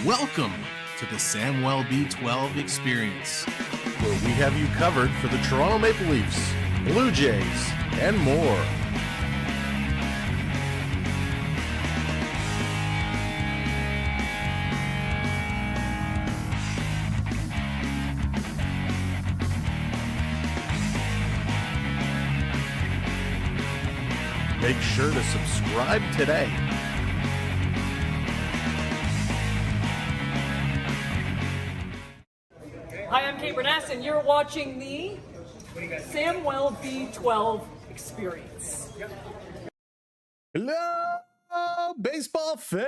Welcome to the Samuel B12 experience, where we have you covered for the Toronto Maple Leafs, Blue Jays, and more. Make sure to subscribe today. Hi, I'm Kate Bernass, and you're watching the Samuel B12 experience. Hello, baseball fans!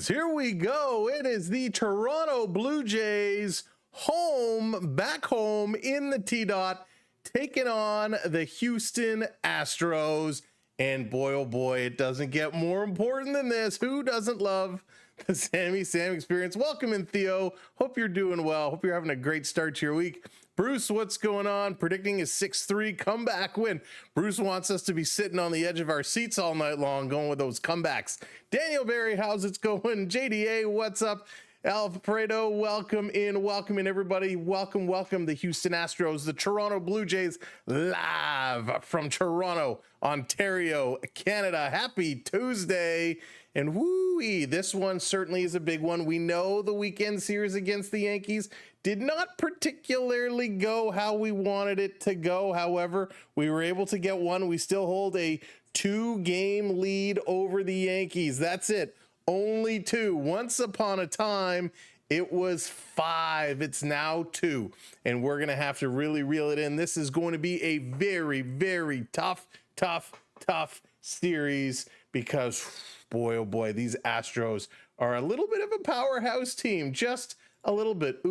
Here we go. It is the Toronto Blue Jays back home in the T-Dot, taking on the Houston Astros. And boy, oh boy, it doesn't get more important than this. Who doesn't love the Sammy Sam experience? Welcome in, Theo. Hope you're doing well. Hope you're having a great start to your week. Bruce, what's going on? Predicting a 6-3 comeback win. Bruce wants us to be sitting on the edge of our seats all night long, going with those comebacks. Daniel Barry, how's it going? JDA, what's up? Alfredo, welcome in everybody. Welcome the Houston Astros, the Toronto Blue Jays, live from Toronto, Ontario, Canada. Happy Tuesday. And woo-wee, this one certainly is a big one. We know the weekend series against the Yankees did not particularly go how we wanted it to go. However, we were able to get one. We still hold a 2-game lead over the Yankees. That's it. Only 2. Once upon a time, it was 5. It's now 2. And we're going to have to really reel it in. This is going to be a very, very tough series because, boy, oh boy, these Astros are a little bit of a powerhouse team. Just a little bit.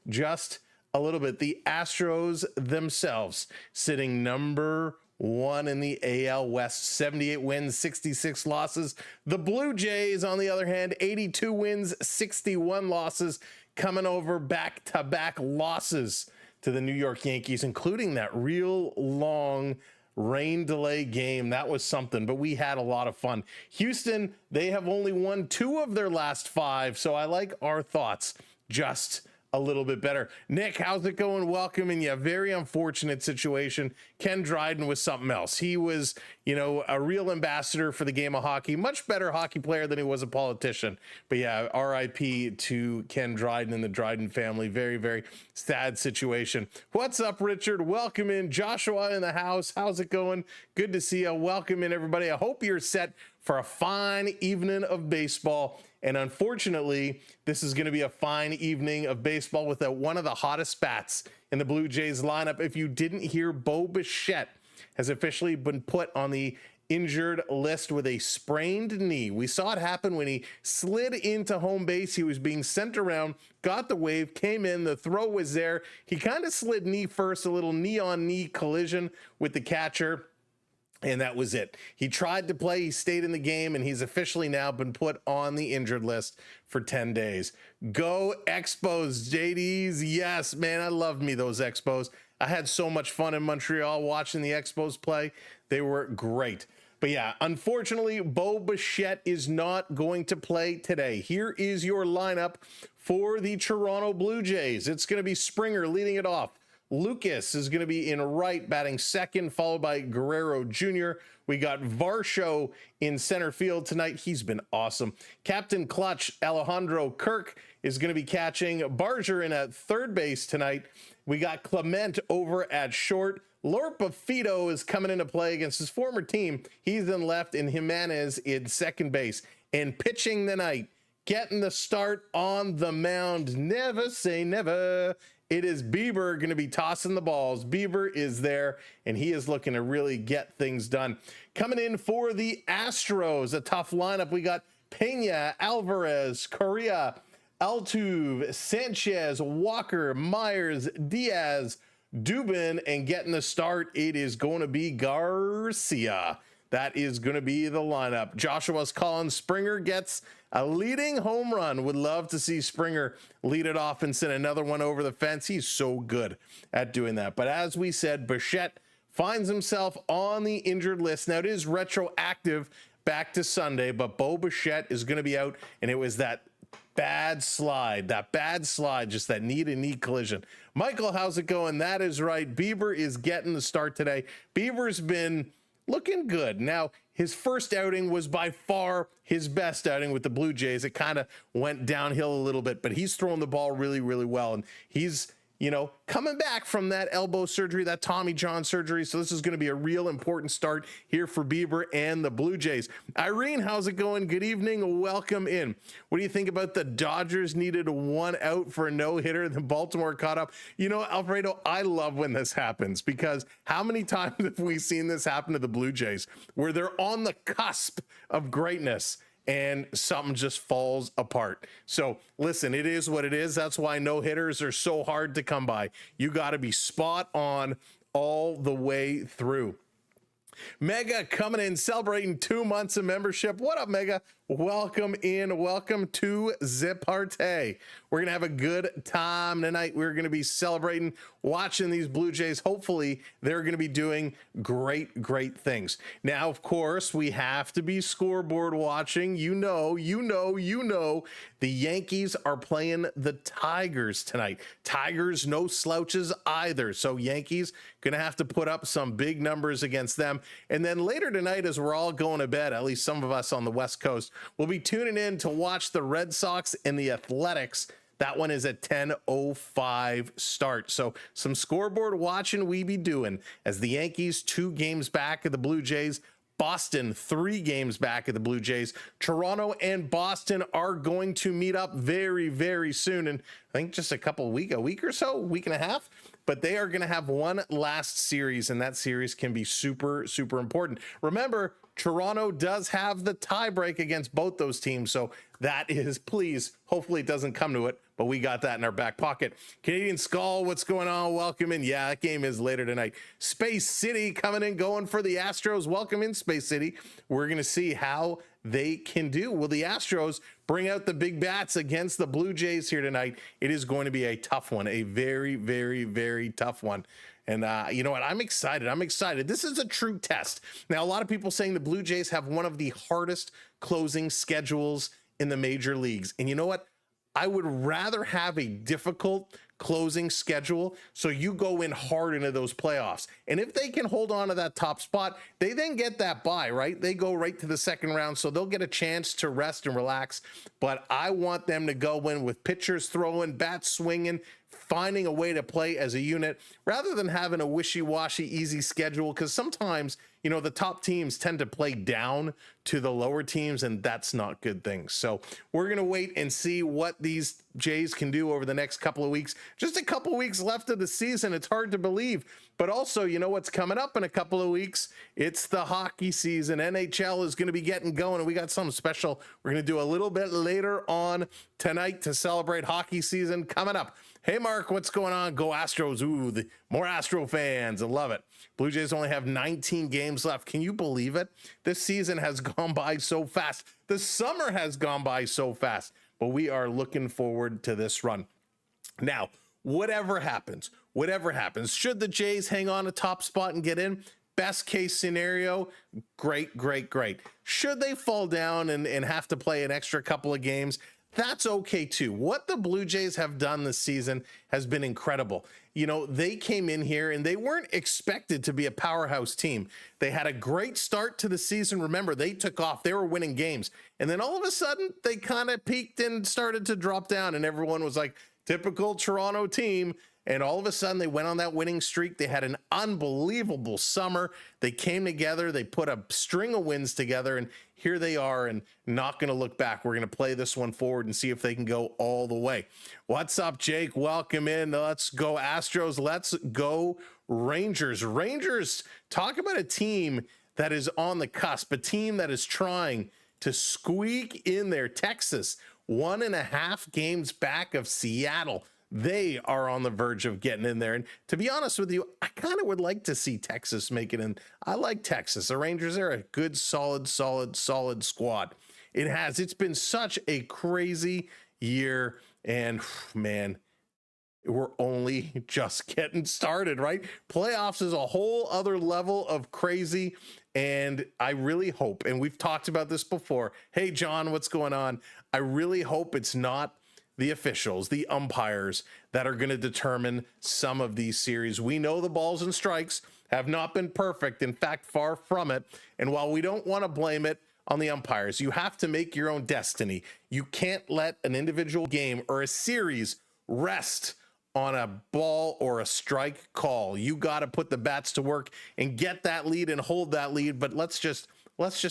Just a little bit. The Astros themselves sitting number 1 in the AL West, 78 wins, 66 losses. The Blue Jays, on the other hand, 82 wins, 61 losses, coming over back-to-back losses to the New York Yankees, including that real long rain delay game. That was something, but we had a lot of fun. Houston, they have only won 2 of their last 5, so I like our thoughts just a little bit better. Nick, how's it going? Welcoming you. Very unfortunate situation. Ken Dryden was something else. He was, a real ambassador for the game of hockey. Much better hockey player than he was a politician. But yeah, RIP to Ken Dryden and the Dryden family. Very, very sad situation. What's up, Richard? Welcome in. Joshua in the house. How's it going? Good to see you. Welcome in, everybody. I hope you're set for a fine evening of baseball. And unfortunately, this is going to be a fine evening of baseball without one of the hottest bats in the Blue Jays lineup. If you didn't hear, Bichette has officially been put on the injured list with a sprained knee. We saw it happen when he slid into home base. He was being sent around, got the wave, came in, the throw was there. He kind of slid knee first, a little knee-on-knee collision with the catcher. And that was it. He tried to play, he stayed in the game, and he's officially now been put on the injured list for 10 days. Go Expos, JDs. Yes, man, I love me those Expos. I had so much fun in Montreal watching the Expos play. They were great. But yeah, unfortunately, Bichette is not going to play today. Here is your lineup for the Toronto Blue Jays. It's going to be Springer leading it off. Lucas is going to be in right, batting second, followed by Guerrero Jr. We got Varsho in center field tonight. He's been awesome. Captain Clutch, Alejandro Kirk, is going to be catching. Barger in at third base tonight. We got Clement over at short. Lorpa Fido is coming into play against his former team. He's in left, and Jimenez in second base. And pitching tonight, getting the start on the mound. Never say never. It is Bieber going to be tossing the balls. Bieber is there, and he is looking to really get things done. Coming in for the Astros, a tough lineup. We got Pena, Alvarez, Correa, Altuve, Sanchez, Walker, Myers, Diaz, Dubin, and getting the start, it is going to be Garcia. That is going to be the lineup. Joshua's calling. Springer gets a leading home run. Would love to see Springer lead it off and send another one over the fence. He's so good at doing that. But as we said, Bichette finds himself on the injured list. Now, it is retroactive back to Sunday, but Bichette is going to be out, and it was that bad slide, just that knee-to-knee collision. Michael, how's it going? That is right. Bieber is getting the start today. Bieber's been looking good. Now, his first outing was by far his best outing with the Blue Jays. It kind of went downhill a little bit, but he's throwing the ball really, really well, and he's coming back from that elbow surgery, that Tommy John surgery. So this is going to be a real important start here for Bieber and the Blue Jays. Irene, how's it going? Good evening. Welcome in. What do you think about the Dodgers needed one out for a no-hitter? The Baltimore caught up. Alfredo, I love when this happens, because how many times have we seen this happen to the Blue Jays where they're on the cusp of greatness and something just falls apart? So listen, it is what it is. That's why no hitters are so hard to come by. You got to be spot on all the way through. Mega coming in, celebrating 2 months of membership. What up, Mega? Welcome in. Welcome to Ziparte. We're going to have a good time tonight. We're going to be celebrating, watching these Blue Jays. Hopefully, they're going to be doing great, great things. Now, of course, we have to be scoreboard watching. You know, the Yankees are playing the Tigers tonight. Tigers, no slouches either. So Yankees going to have to put up some big numbers against them. And then later tonight, as we're all going to bed, at least some of us on the West Coast, we'll be tuning in to watch the Red Sox and the Athletics. That one is at 10:05 start. So some scoreboard watching we be doing as the Yankees 2 games back of the Blue Jays. Boston 3 games back of the Blue Jays. Toronto and Boston are going to meet up very, very soon. And I think just a week or so, week and a half. But they are going to have one last series, and that series can be super, super important. Remember, Toronto does have the tie break against both those teams. So that is, please, hopefully it doesn't come to it, but we got that in our back pocket. Canadian Skull, what's going on? Welcome in. Yeah, that game is later tonight. Space City coming in, going for the Astros. Welcome in, Space City. We're going to see how they can do. Will the Astros bring out the big bats against the Blue Jays here tonight? It is going to be a tough one, a very, very, very tough one. And you know what? I'm excited. This is a true test. Now, a lot of people saying the Blue Jays have one of the hardest closing schedules in the major leagues. And you know what? I would rather have a difficult closing schedule so you go in hard into those playoffs. And if they can hold on to that top spot, they then get that bye, right? They go right to the second round, so they'll get a chance to rest and relax. But I want them to go in with pitchers throwing, bats swinging, finding a way to play as a unit rather than having a wishy-washy easy schedule, because sometimes the top teams tend to play down to the lower teams, and that's not good things. So we're going to wait and see what these Jays can do over the next couple of weeks. Just a couple of weeks left of the season. It's hard to believe, but also, what's coming up in a couple of weeks? It's the hockey season. NHL is going to be getting going, and we got something special we're going to do a little bit later on tonight to celebrate hockey season coming up. Hey, Mark, what's going on? Go Astros. Ooh, more Astro fans. I love it. Blue Jays only have 19 games left. Can you believe it? This season has gone by so fast. The summer has gone by so fast, but we are looking forward to this run. Now, whatever happens, should the Jays hang on a top spot and get in? Best case scenario, great. Should they fall down and have to play an extra couple of games? That's okay too. What the Blue Jays have done this season has been incredible. They came in here and they weren't expected to be a powerhouse team. They had a great start to the season. Remember, they took off. They were winning games. And then all of a sudden, they kind of peaked and started to drop down. And everyone was like, typical Toronto team. And all of a sudden, they went on that winning streak. They had an unbelievable summer. They came together. They put a string of wins together. And here they are, and not going to look back. We're going to play this one forward and see if they can go all the way. What's up, Jake? Welcome in. Let's go Astros. Let's go Rangers. Rangers, talk about a team that is on the cusp, a team that is trying to squeak in there. Texas, 1.5 games back of Seattle. They are on the verge of getting in there. And to be honest with you, I kind of would like to see Texas make it in. I like Texas. The Rangers are a good, solid squad. It's been such a crazy year. And man, we're only just getting started, right? Playoffs is a whole other level of crazy. And I really hope, and we've talked about this before. Hey, John, what's going on? I really hope it's not the officials, the umpires that are going to determine some of these series. We know the balls and strikes have not been perfect. In fact, far from it. And while we don't want to blame it on the umpires, you have to make your own destiny. You can't let an individual game or a series rest on a ball or a strike call. You got to put the bats to work and get that lead and hold that lead. But let's just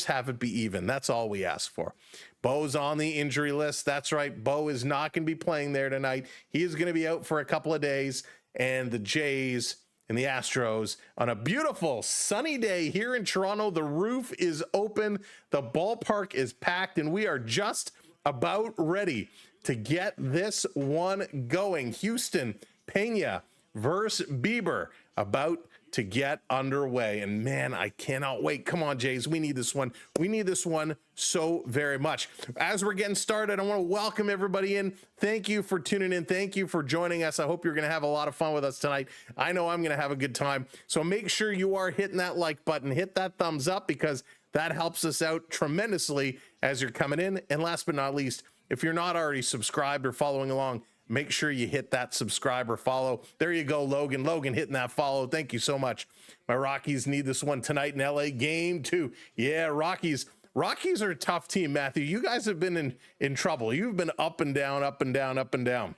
have it be even. That's all we ask for. Bo's on the injury list. That's right. Bo is not going to be playing there tonight. He is going to be out for a couple of days. And the Jays and the Astros on a beautiful sunny day here in Toronto. The roof is open. The ballpark is packed, and we are just about ready to get this one going. Houston, Pena versus Bieber about to get underway. And man, I cannot wait. Come on, Jays. We need this one. We need this one so very much. As we're getting started, I want to welcome everybody in. Thank you for tuning in. Thank you for joining us. I hope you're going to have a lot of fun with us tonight. I know I'm going to have a good time. So make sure you are hitting that like button, hit that thumbs up, because that helps us out tremendously as you're coming in. And last but not least, if you're not already subscribed or following along, make sure you hit that subscribe or follow. There you go, Logan. Logan hitting that follow. Thank you so much. My Rockies need this one tonight in LA. Game 2. Yeah, Rockies. Rockies are a tough team, Matthew. You guys have been in trouble. You've been up and down, up and down, up and down.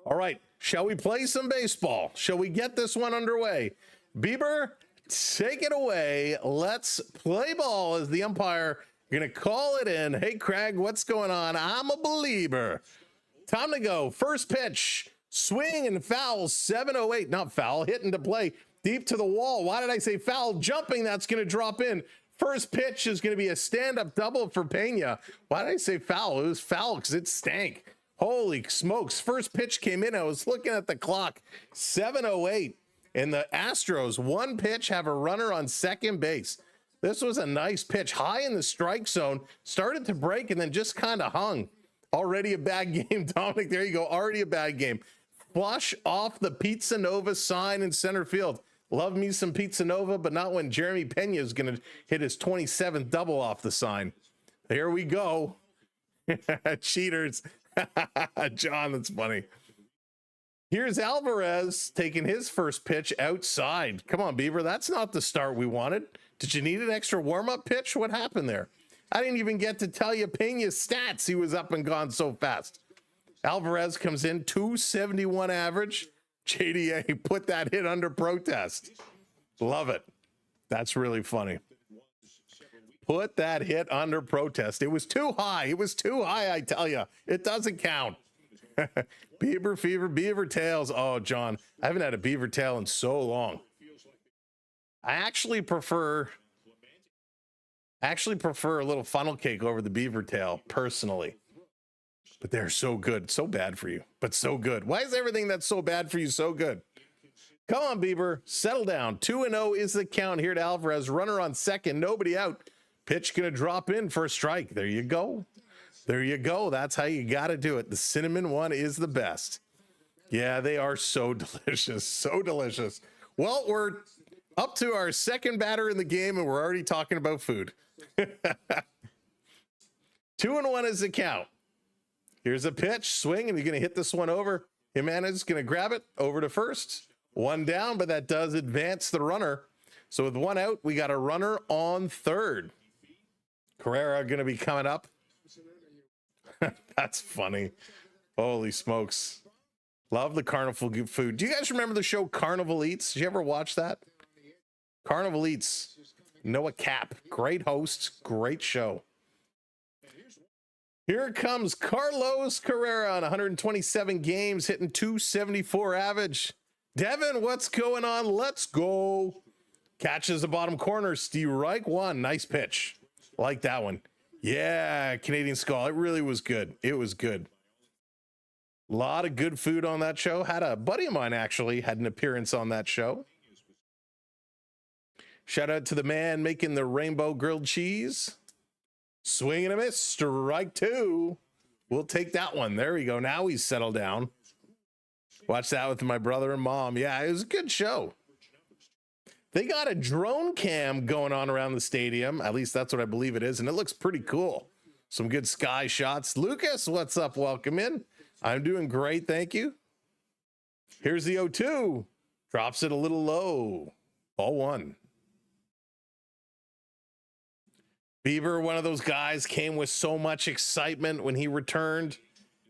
All right. Shall we play some baseball? Shall we get this one underway? Bieber, take it away. Let's play ball as the umpire going to call it in. Hey, Craig, what's going on? I'm a believer. Time to go. First pitch. Swing and foul. 7:08. Not foul. Hitting to play. Deep to the wall. Why did I say foul? Jumping. That's going to drop in. First pitch is going to be a stand-up double for Pena. Why did I say foul? It was foul because it stank. Holy smokes. First pitch came in. I was looking at the clock. 7:08. And the Astros, one pitch, have a runner on second base. This was a nice pitch. High in the strike zone. Started to break and then just kind of hung. Already a bad game, Dominic. There you go. Already a bad game. Flush off the Pizza Nova sign in center field. Love me some Pizza Nova, but not when Jeremy Pena is going to hit his 27th double off the sign. Here we go. Cheaters. John, that's funny. Here's Alvarez taking his first pitch outside. Come on, Bieber. That's not the start we wanted. Did you need an extra warm-up pitch? What happened there? I didn't even get to tell you Pena's stats. He was up and gone so fast. Alvarez comes in, 271 average. JDA put that hit under protest. Love it. That's really funny. Put that hit under protest. It was too high. It was too high, I tell you. It doesn't count. Beaver fever, beaver tails. Oh, John, I haven't had a beaver tail in so long. I actually prefer a little funnel cake over the beaver tail, personally. But they're so good. So bad for you, but so good. Why is everything that's so bad for you so good? Come on, Bieber. Settle down. 2-0 is the count here to Alvarez. Runner on second. Nobody out. Pitch going to drop in for a strike. There you go. There you go. That's how you got to do it. The cinnamon one is the best. Yeah, they are so delicious. So delicious. Well, we're up to our second batter in the game, and we're already talking about food. 2-1 is the count. Here's a pitch, swing, and you're going to hit this one over. Jimenez is going to grab it over to first. One down, but that does advance the runner. So with one out, we got a runner on third. Carrera going to be coming up. That's funny. Holy smokes. Love the carnival food. Do you guys remember the show Carnival Eats? Did you ever watch that? Carnival Eats. Noah Cap. Great host. Great show. Here comes Carlos Carrera on 127 games, hitting 274 average. Devin, what's going on? Let's go. Catches the bottom corner. Strike one. Nice pitch. Like that one. Yeah, Canadian Skull. It really was good. It was good. A lot of good food on that show. Had a buddy of mine actually had an appearance on that show. Shout out to the man making the rainbow grilled cheese. Swing and a miss. Strike two. We'll take that one. There we go. Now he's settled down. Watched that with my brother and mom. Yeah, it was a good show. They got a drone cam going on around the stadium. At least that's what I believe it is. And it looks pretty cool. Some good sky shots. Lucas, what's up? Welcome in. I'm doing great. Thank you. Here's the 0-2. Drops it a little low. Ball one. Bieber, one of those guys, came with so much excitement when he returned.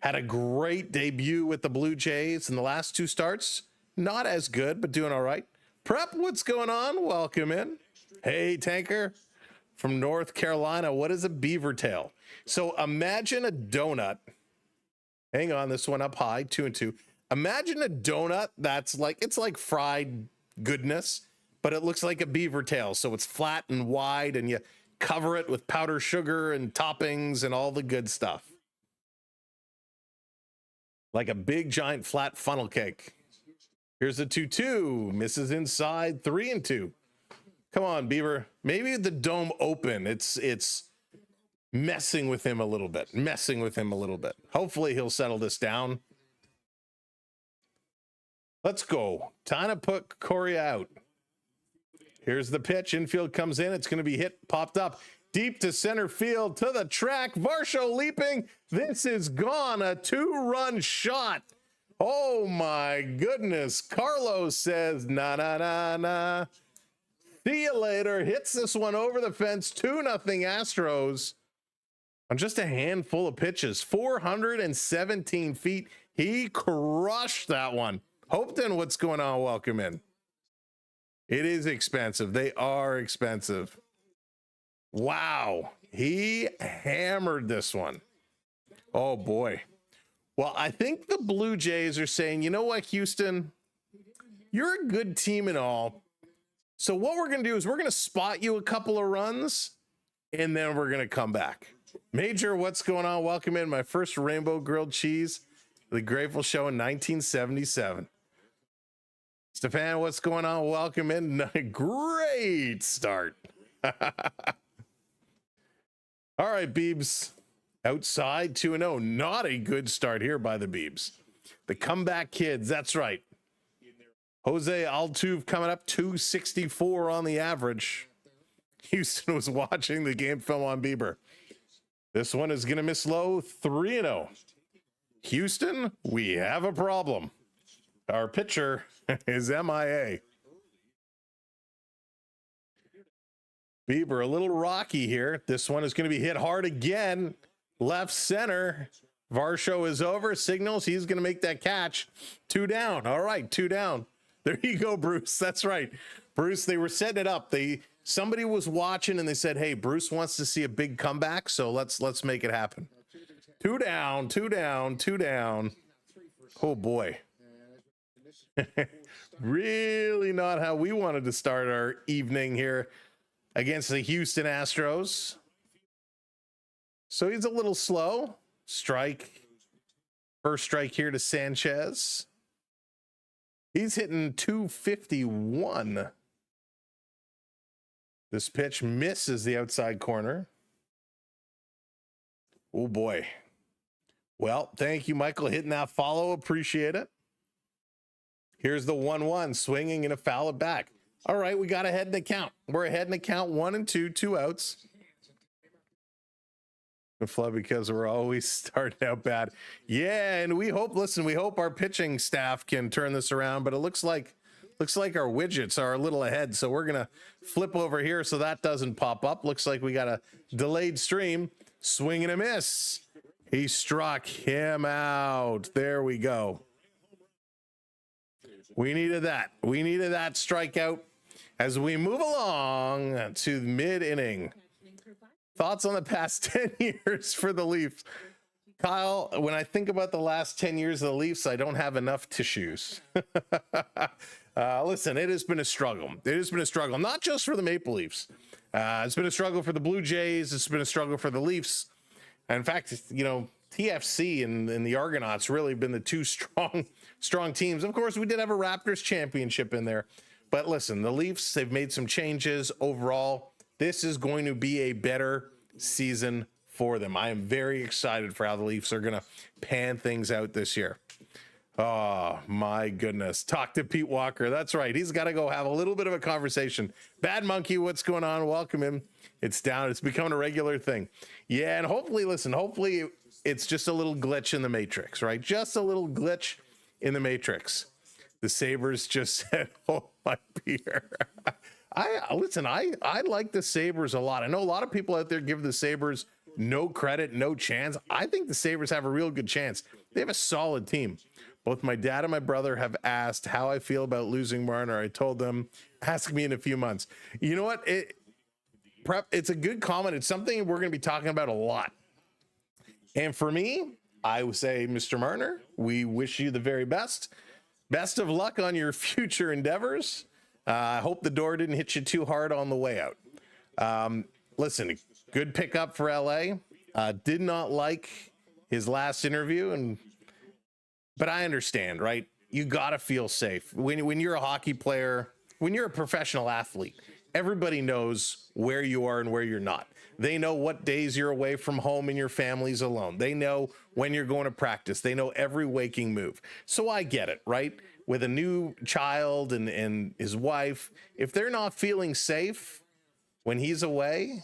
Had a great debut with the Blue Jays in the last two starts. Not as good, but doing all right. Prep, what's going on? Welcome in. Hey, Tanker from North Carolina. What is a beaver tail? So imagine a donut. Hang on, this one up high, 2-2. Imagine a donut that's like, it's like fried goodness, but it looks like a beaver tail. So it's flat and wide, and you cover it with powdered sugar and toppings and all the good stuff. Like a big giant flat funnel cake. Here's a 2-2. Misses inside, 3-2. Come on, Beaver. Maybe the dome open. It's messing with him a little bit. Hopefully he'll settle this down. Let's go. Time to put Corey out. Here's the pitch. Infield comes in. It's going to be hit, popped up deep to center field, to the track. Varsho leaping. This is gone. A 2-run shot. Oh my goodness. Carlos says, nah, nah, nah, nah. See you later. Hits this one over the fence. 2-0 Astros on just a handful of pitches. 417 feet. He crushed that one. Hopton, what's going on? Welcome in. It is expensive. They are expensive. Wow. He hammered this one. Oh, boy. Well, I think the Blue Jays are saying, you know what, Houston? You're a good team and all. So what we're going to do is we're going to spot you a couple of runs, and then we're going to come back. Major, what's going on? Welcome in. My first rainbow grilled cheese, the Grateful Show in 1977. Stefan, what's going on? Welcome in. Great start. All right, Beebs. Outside 2-0. Not a good start here by the Beebs. The comeback kids. That's right. Jose Altuve coming up 264 on the average. Houston was watching the game film on Bieber. This one is going to miss low. 3-0. Houston, we have a problem. Our pitcher is MIA. Bieber, a little rocky here. This one is going to be hit hard again. Left center. Varsho is over. Signals he's going to make that catch. 2 down. All right, 2 down. There you go, Bruce. That's right. Bruce, they were setting it up. Somebody was watching and they said, hey, Bruce wants to see a big comeback, so let's make it happen. 2 down, 2 down, 2 down. Oh, boy. Really not how we wanted to start our evening here against the Houston Astros. So he's a little slow. Strike. First strike here to Sanchez. He's hitting 251. This pitch misses the outside corner. Oh, boy. Well, thank you, Michael, hitting that follow. Appreciate it. Here's the 1-1, swinging and a foul it back. All right, we got ahead in the count. We're ahead in the count, 1-2, 2 outs. The flood because we're always starting out bad. Yeah, and we hope our pitching staff can turn this around, but it looks like our widgets are a little ahead, so we're gonna flip over here so that doesn't pop up. Looks like we got a delayed stream. Swing and a miss. He struck him out. There we go. We needed that. We needed that strikeout as we move along to mid-inning. Thoughts on the past 10 years for the Leafs? Kyle, when I think about the last 10 years of the Leafs, I don't have enough tissues. Listen, it has been a struggle. It has been a struggle, not just for the Maple Leafs. It's been a struggle for the Blue Jays. It's been a struggle for the Leafs. In fact, TFC and the Argonauts really been the two strong teams. Of course, we did have a Raptors championship in there. But listen, the Leafs, they've made some changes overall. This is going to be a better season for them. I am very excited for how the Leafs are going to pan things out this year. Oh my goodness. Talk to Pete Walker. That's right. He's got to go have a little bit of a conversation. Bad Monkey, what's going on? Welcome him. It's down. It's becoming a regular thing. Yeah. And hopefully, listen, hopefully it's just a little glitch in the matrix, right? Just a little glitch in the matrix. The Sabres just said, oh my beer. I like the Sabres a lot. I know a lot of people out there give the Sabres no credit, no chance. I think the Sabres have a real good chance. They have a solid team. Both my dad and my brother have asked how I feel about losing Marner. I told them, ask me in a few months. You know what? It's a good comment. It's something we're going to be talking about a lot. And for me, I would say, Mr. Marner, we wish you the very best. Best of luck on your future endeavors. I hope the door didn't hit you too hard on the way out. Listen, good pickup for LA. Did not like his last interview, but I understand, right? You got to feel safe. When you're a hockey player, when you're a professional athlete, everybody knows where you are and where you're not. They know what days you're away from home and your family's alone. They know when you're going to practice. They know every waking move. So I get it, right? With a new child and his wife, if they're not feeling safe when he's away,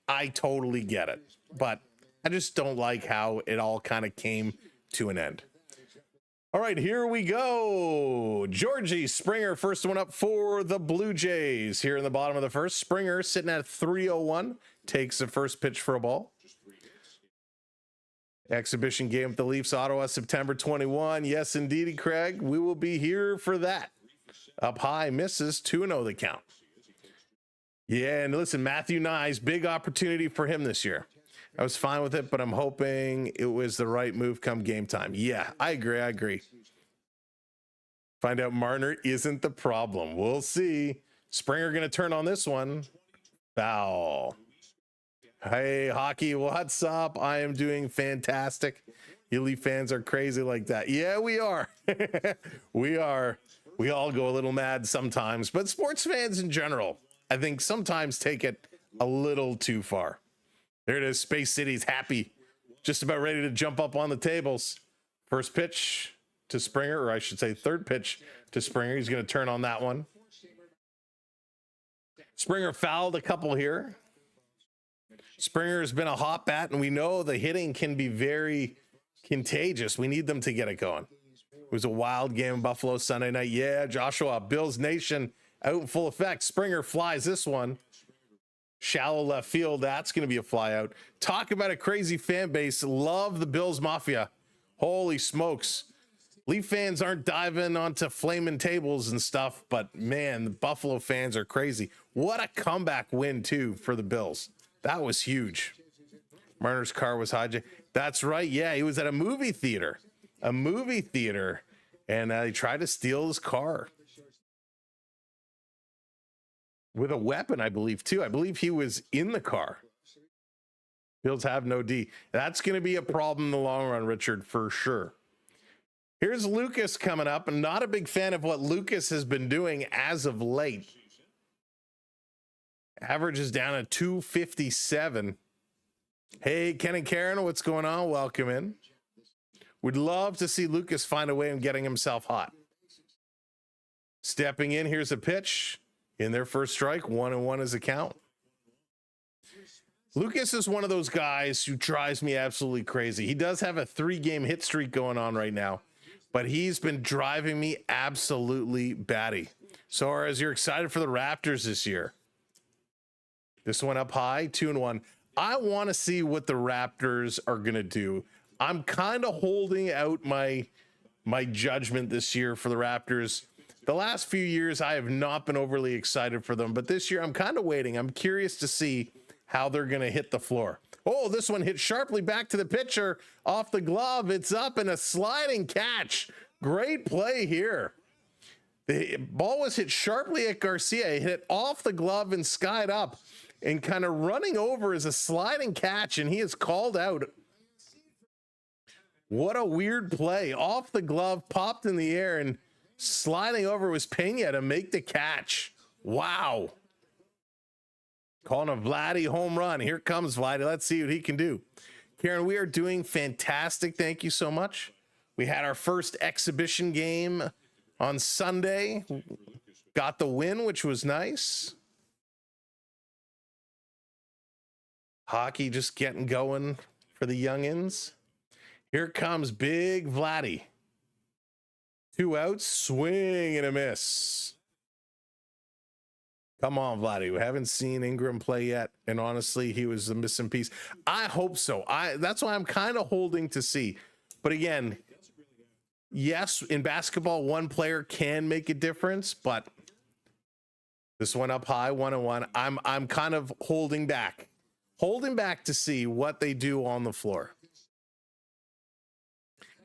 I totally get it. But I just don't like how it all kind of came to an end. All right, here we go. Georgie Springer, first one up for the Blue Jays. Here in the bottom of the first, Springer sitting at 301, takes the first pitch for a ball. Exhibition game with the Leafs, Ottawa, September 21. Yes, indeedy, Craig. We will be here for that. Up high, misses, 2-0 the count. Yeah, and listen, Matthew Nyes, big opportunity for him this year. I was fine with it, but I'm hoping it was the right move come game time. Yeah, I agree. Find out Marner isn't the problem. We'll see. Springer going to turn on this one. Foul. Hey, hockey, what's up? I am doing fantastic. You Leaf fans are crazy like that. Yeah, we are. We are. We all go a little mad sometimes, but sports fans in general, I think sometimes take it a little too far. There it is. Space City's happy, just about ready to jump up on the tables. First pitch to Springer, or I should say third pitch to Springer. He's going to turn on that one. Springer fouled a couple here. Springer has been a hot bat, and we know the hitting can be very contagious. We need them to get it going. It was a wild game in Buffalo Sunday night. Yeah, Joshua, Bills Nation out in full effect. Springer flies this one. Shallow left field. That's going to be a fly out. Talk about a crazy fan base. Love the Bills Mafia. Holy smokes. Leaf fans aren't diving onto flaming tables and stuff, but man, the Buffalo fans are crazy. What a comeback win, too, for the Bills. That was huge. Marner's car was hijacked. That's right. Yeah, he was at a movie theater. And he tried to steal his car. With a weapon, I believe, too. I believe he was in the car. Bills have no D. That's going to be a problem in the long run, Richard, for sure. Here's Lucas coming up. I'm not a big fan of what Lucas has been doing as of late. Average is down at 257. Hey, Ken and Karen, what's going on? Welcome in. We'd love to see Lucas find a way of getting himself hot. Stepping in, here's a pitch. In their first strike, 1-1 is a count. Lucas is one of those guys who drives me absolutely crazy. He does have a 3-game hit streak going on right now, but he's been driving me absolutely batty. So as you're excited for the Raptors this year, this one up high, 2-1. I want to see what the Raptors are going to do. I'm kind of holding out my judgment this year for the Raptors. The last few years, I have not been overly excited for them, but this year I'm kind of waiting. I'm curious to see how they're going to hit the floor. Oh, this one hit sharply back to the pitcher off the glove. It's up and a sliding catch. Great play here. The ball was hit sharply at Garcia. It hit off the glove and skied up, and kind of running over is a sliding catch, and he is called out. What a weird play. Off the glove, popped in the air, and sliding over was Pena to make the catch. Wow. Calling a Vladdy home run. Here comes Vladdy. Let's see what he can do. Karen, we are doing fantastic. Thank you so much. We had our first exhibition game on Sunday. Got the win, which was nice. Hockey just getting going for the youngins. Here comes big Vladdy. 2 outs, swing and a miss. Come on, Vladdy. We haven't seen Ingram play yet, and honestly, he was the missing piece. I hope so. That's why I'm kind of holding to see. But again, yes, in basketball, one player can make a difference, but this one up high, 1-1. I'm kind of holding back to see what they do on the floor.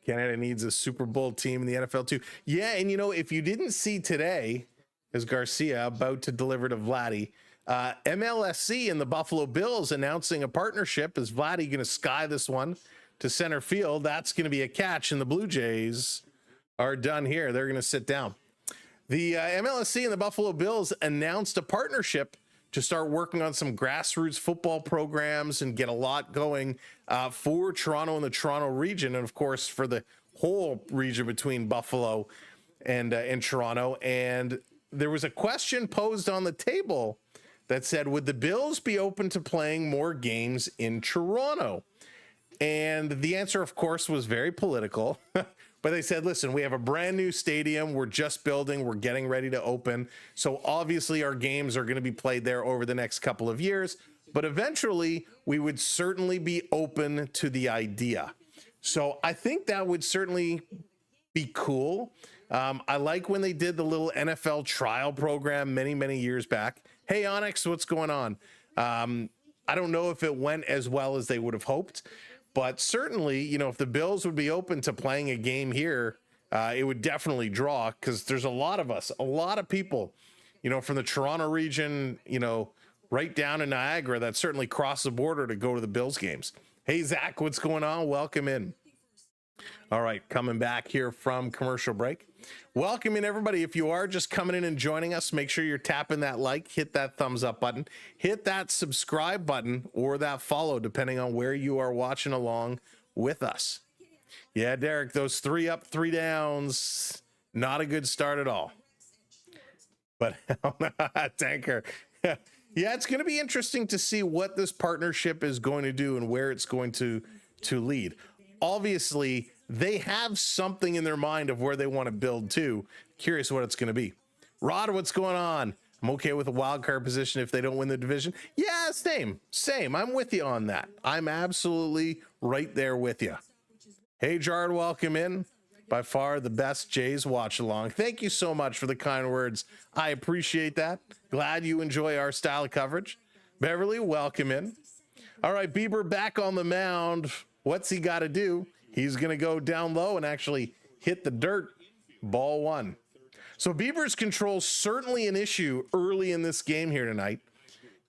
Canada needs a Super Bowl team in the NFL too. Yeah, and if you didn't see today, is Garcia about to deliver to Vladdy. MLSC and the Buffalo Bills announcing a partnership. Is Vladdy going to sky this one to center field? That's going to be a catch, and the Blue Jays are done here. They're going to sit down. The MLSC and the Buffalo Bills announced a partnership to start working on some grassroots football programs and get a lot going for Toronto and the Toronto region, and of course for the whole region between Buffalo and Toronto. And there was a question posed on the table that said, would the Bills be open to playing more games in Toronto? And the answer, of course, was very political. But they said, listen, we have a brand new stadium. We're just building. We're getting ready to open. So obviously our games are going to be played there over the next couple of years. But eventually we would certainly be open to the idea. So I think that would certainly be cool. I like when they did the little NFL trial program many, many years back. Hey, Onyx, what's going on? I don't know if it went as well as they would have hoped. But certainly, if the Bills would be open to playing a game here, it would definitely draw, because there's a lot of us, a lot of people, from the Toronto region, right down in Niagara that certainly cross the border to go to the Bills games. Hey, Zach, what's going on? Welcome in. All right, coming back here from commercial break. Welcome in, everybody. If you are just coming in and joining us, make sure you're tapping that like, hit that thumbs up button, hit that subscribe button, or that follow, depending on where you are watching along with us. Yeah, Derek, those 3 up, 3 downs, not a good start at all. But Tanker, yeah, it's going to be interesting to see what this partnership is going to do and where it's going to lead. Obviously, they have something in their mind of where they want to build to. Curious what it's going to be. Rod, what's going on? I'm okay with a wild card position if they don't win the division. Yeah, same. I'm with you on that. I'm absolutely right there with you. Hey, Jard, welcome in. By far the best Jays watch along. Thank you so much for the kind words. I appreciate that. Glad you enjoy our style of coverage. Beverly, welcome in. All right, Bieber back on the mound. What's he got to do? He's going to go down low and actually hit the dirt. Ball 1. So Bieber's control certainly an issue early in this game here tonight.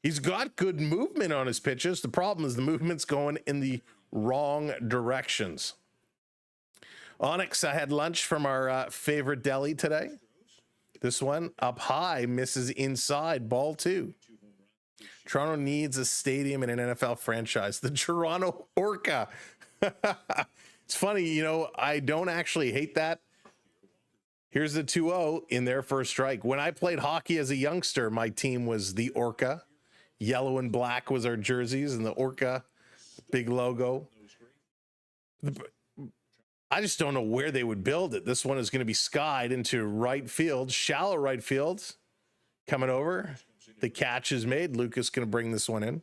He's got good movement on his pitches. The problem is the movement's going in the wrong directions. Onyx, I had lunch from our favorite deli today. This one up high, misses inside, ball 2. Toronto needs a stadium and an NFL franchise. The Toronto Orca. It's funny, I don't actually hate that. Here's the 2-0 in their first strike. When I played hockey as a youngster, my team was the Orca. Yellow and black was our jerseys, and the Orca, big logo. I just don't know where they would build it. This one is going to be skied into right field, shallow right field. Coming over. The catch is made. Lucas going to bring this one in.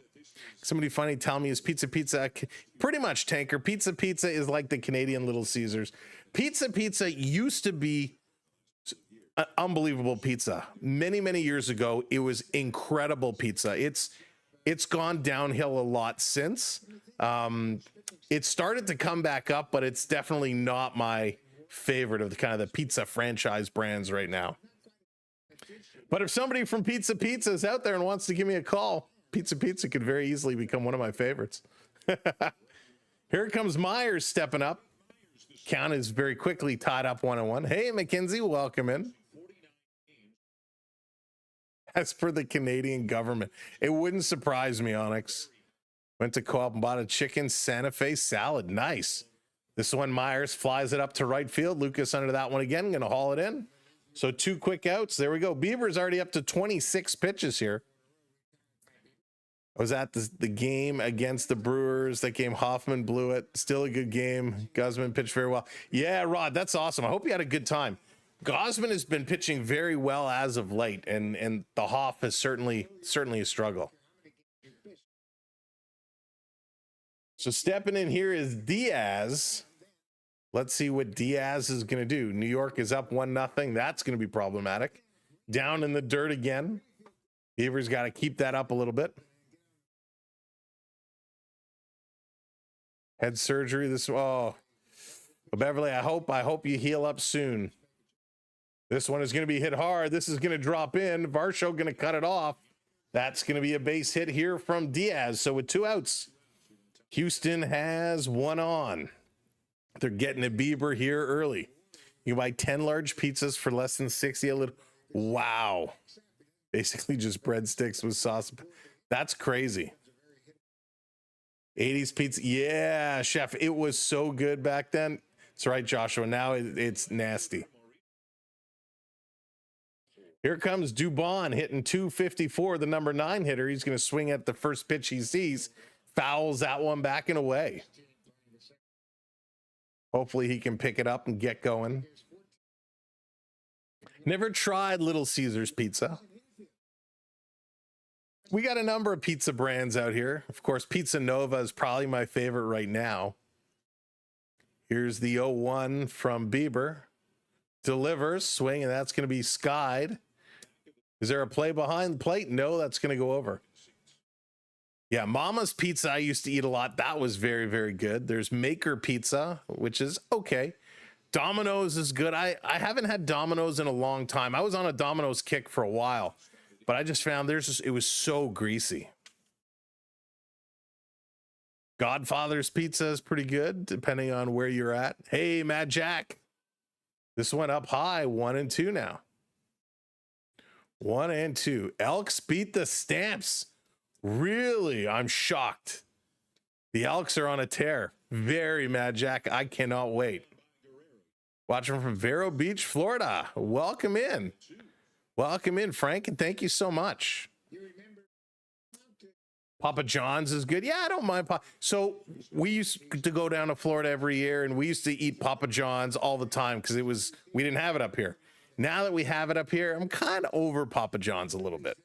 Somebody funny tell me, is Pizza pretty much, Tanker? Pizza is like the Canadian Little Caesars. Pizza used to be an unbelievable pizza. Many years ago, it was incredible pizza. It's gone downhill a lot since. It started to come back up, but it's definitely not my favorite of the kind of the pizza franchise brands right now. But if somebody from Pizza is out there and wants to give me a call, Pizza could very easily become one of my favorites. Here comes Myers stepping up. Count is very quickly tied up 1-1. Hey, McKenzie, welcome in. As per the Canadian government, it wouldn't surprise me, Onyx. Went to Co-op and bought a chicken Santa Fe salad. Nice. This one, Myers flies it up to right field. Lucas under that one again, going to haul it in. So 2 quick outs. There we go. Bieber's already up to 26 pitches here. I was at the game against the Brewers. That game, Hoffman blew it. Still a good game. Guzman pitched very well. Yeah, Rod, that's awesome. I hope you had a good time. Guzman has been pitching very well as of late, and the Hoff is certainly a struggle. So stepping in here is Diaz. Let's see what Diaz is going to do. New York is up 1-0. That's going to be problematic. Down in the dirt again. Beaver's got to keep that up a little bit. Head surgery. Beverly, I hope you heal up soon. This one is going to be hit hard. This is going to drop in. Varsho going to cut it off. That's going to be a base hit here from Diaz. So with 2 outs, Houston has 1 on. They're getting a Bieber here early. You can buy 10 large pizzas for less than 60 a little. Wow. Basically just breadsticks with sauce. That's crazy. 80s pizza. Yeah, chef. It was so good back then. That's right, Joshua. Now it's nasty. Here comes Dubon hitting 254, the number 9 hitter. He's going to swing at the first pitch he sees. Fouls that one back and away. Hopefully he can pick it up and get going. Never tried Little Caesars pizza. We got a number of pizza brands out here. Of course, Pizza Nova is probably my favorite right now. Here's the 0-1 from Bieber. Delivers, swing, and that's going to be skied. Is there a play behind the plate? No, that's going to go over. Yeah, Mama's Pizza I used to eat a lot. That was very, very good. There's Maker Pizza, which is okay. Domino's is good. I haven't had Domino's in a long time. I was on a Domino's kick for a while, but I just found it was so greasy. Godfather's Pizza is pretty good, depending on where you're at. Hey, Mad Jack. This went up high, 1-2 now. 1-2. Elks beat the Stamps. Really? I'm shocked. The Elks are on a tear. Very Mad Jack. I cannot wait. Watching from Vero Beach, Florida. Welcome in. Welcome in, Frank, and thank you so much. Papa John's is good. Yeah, I don't mind. So we used to go down to Florida every year, and we used to eat Papa John's all the time because we didn't have it up here. Now that we have it up here, I'm kind of over Papa John's a little bit.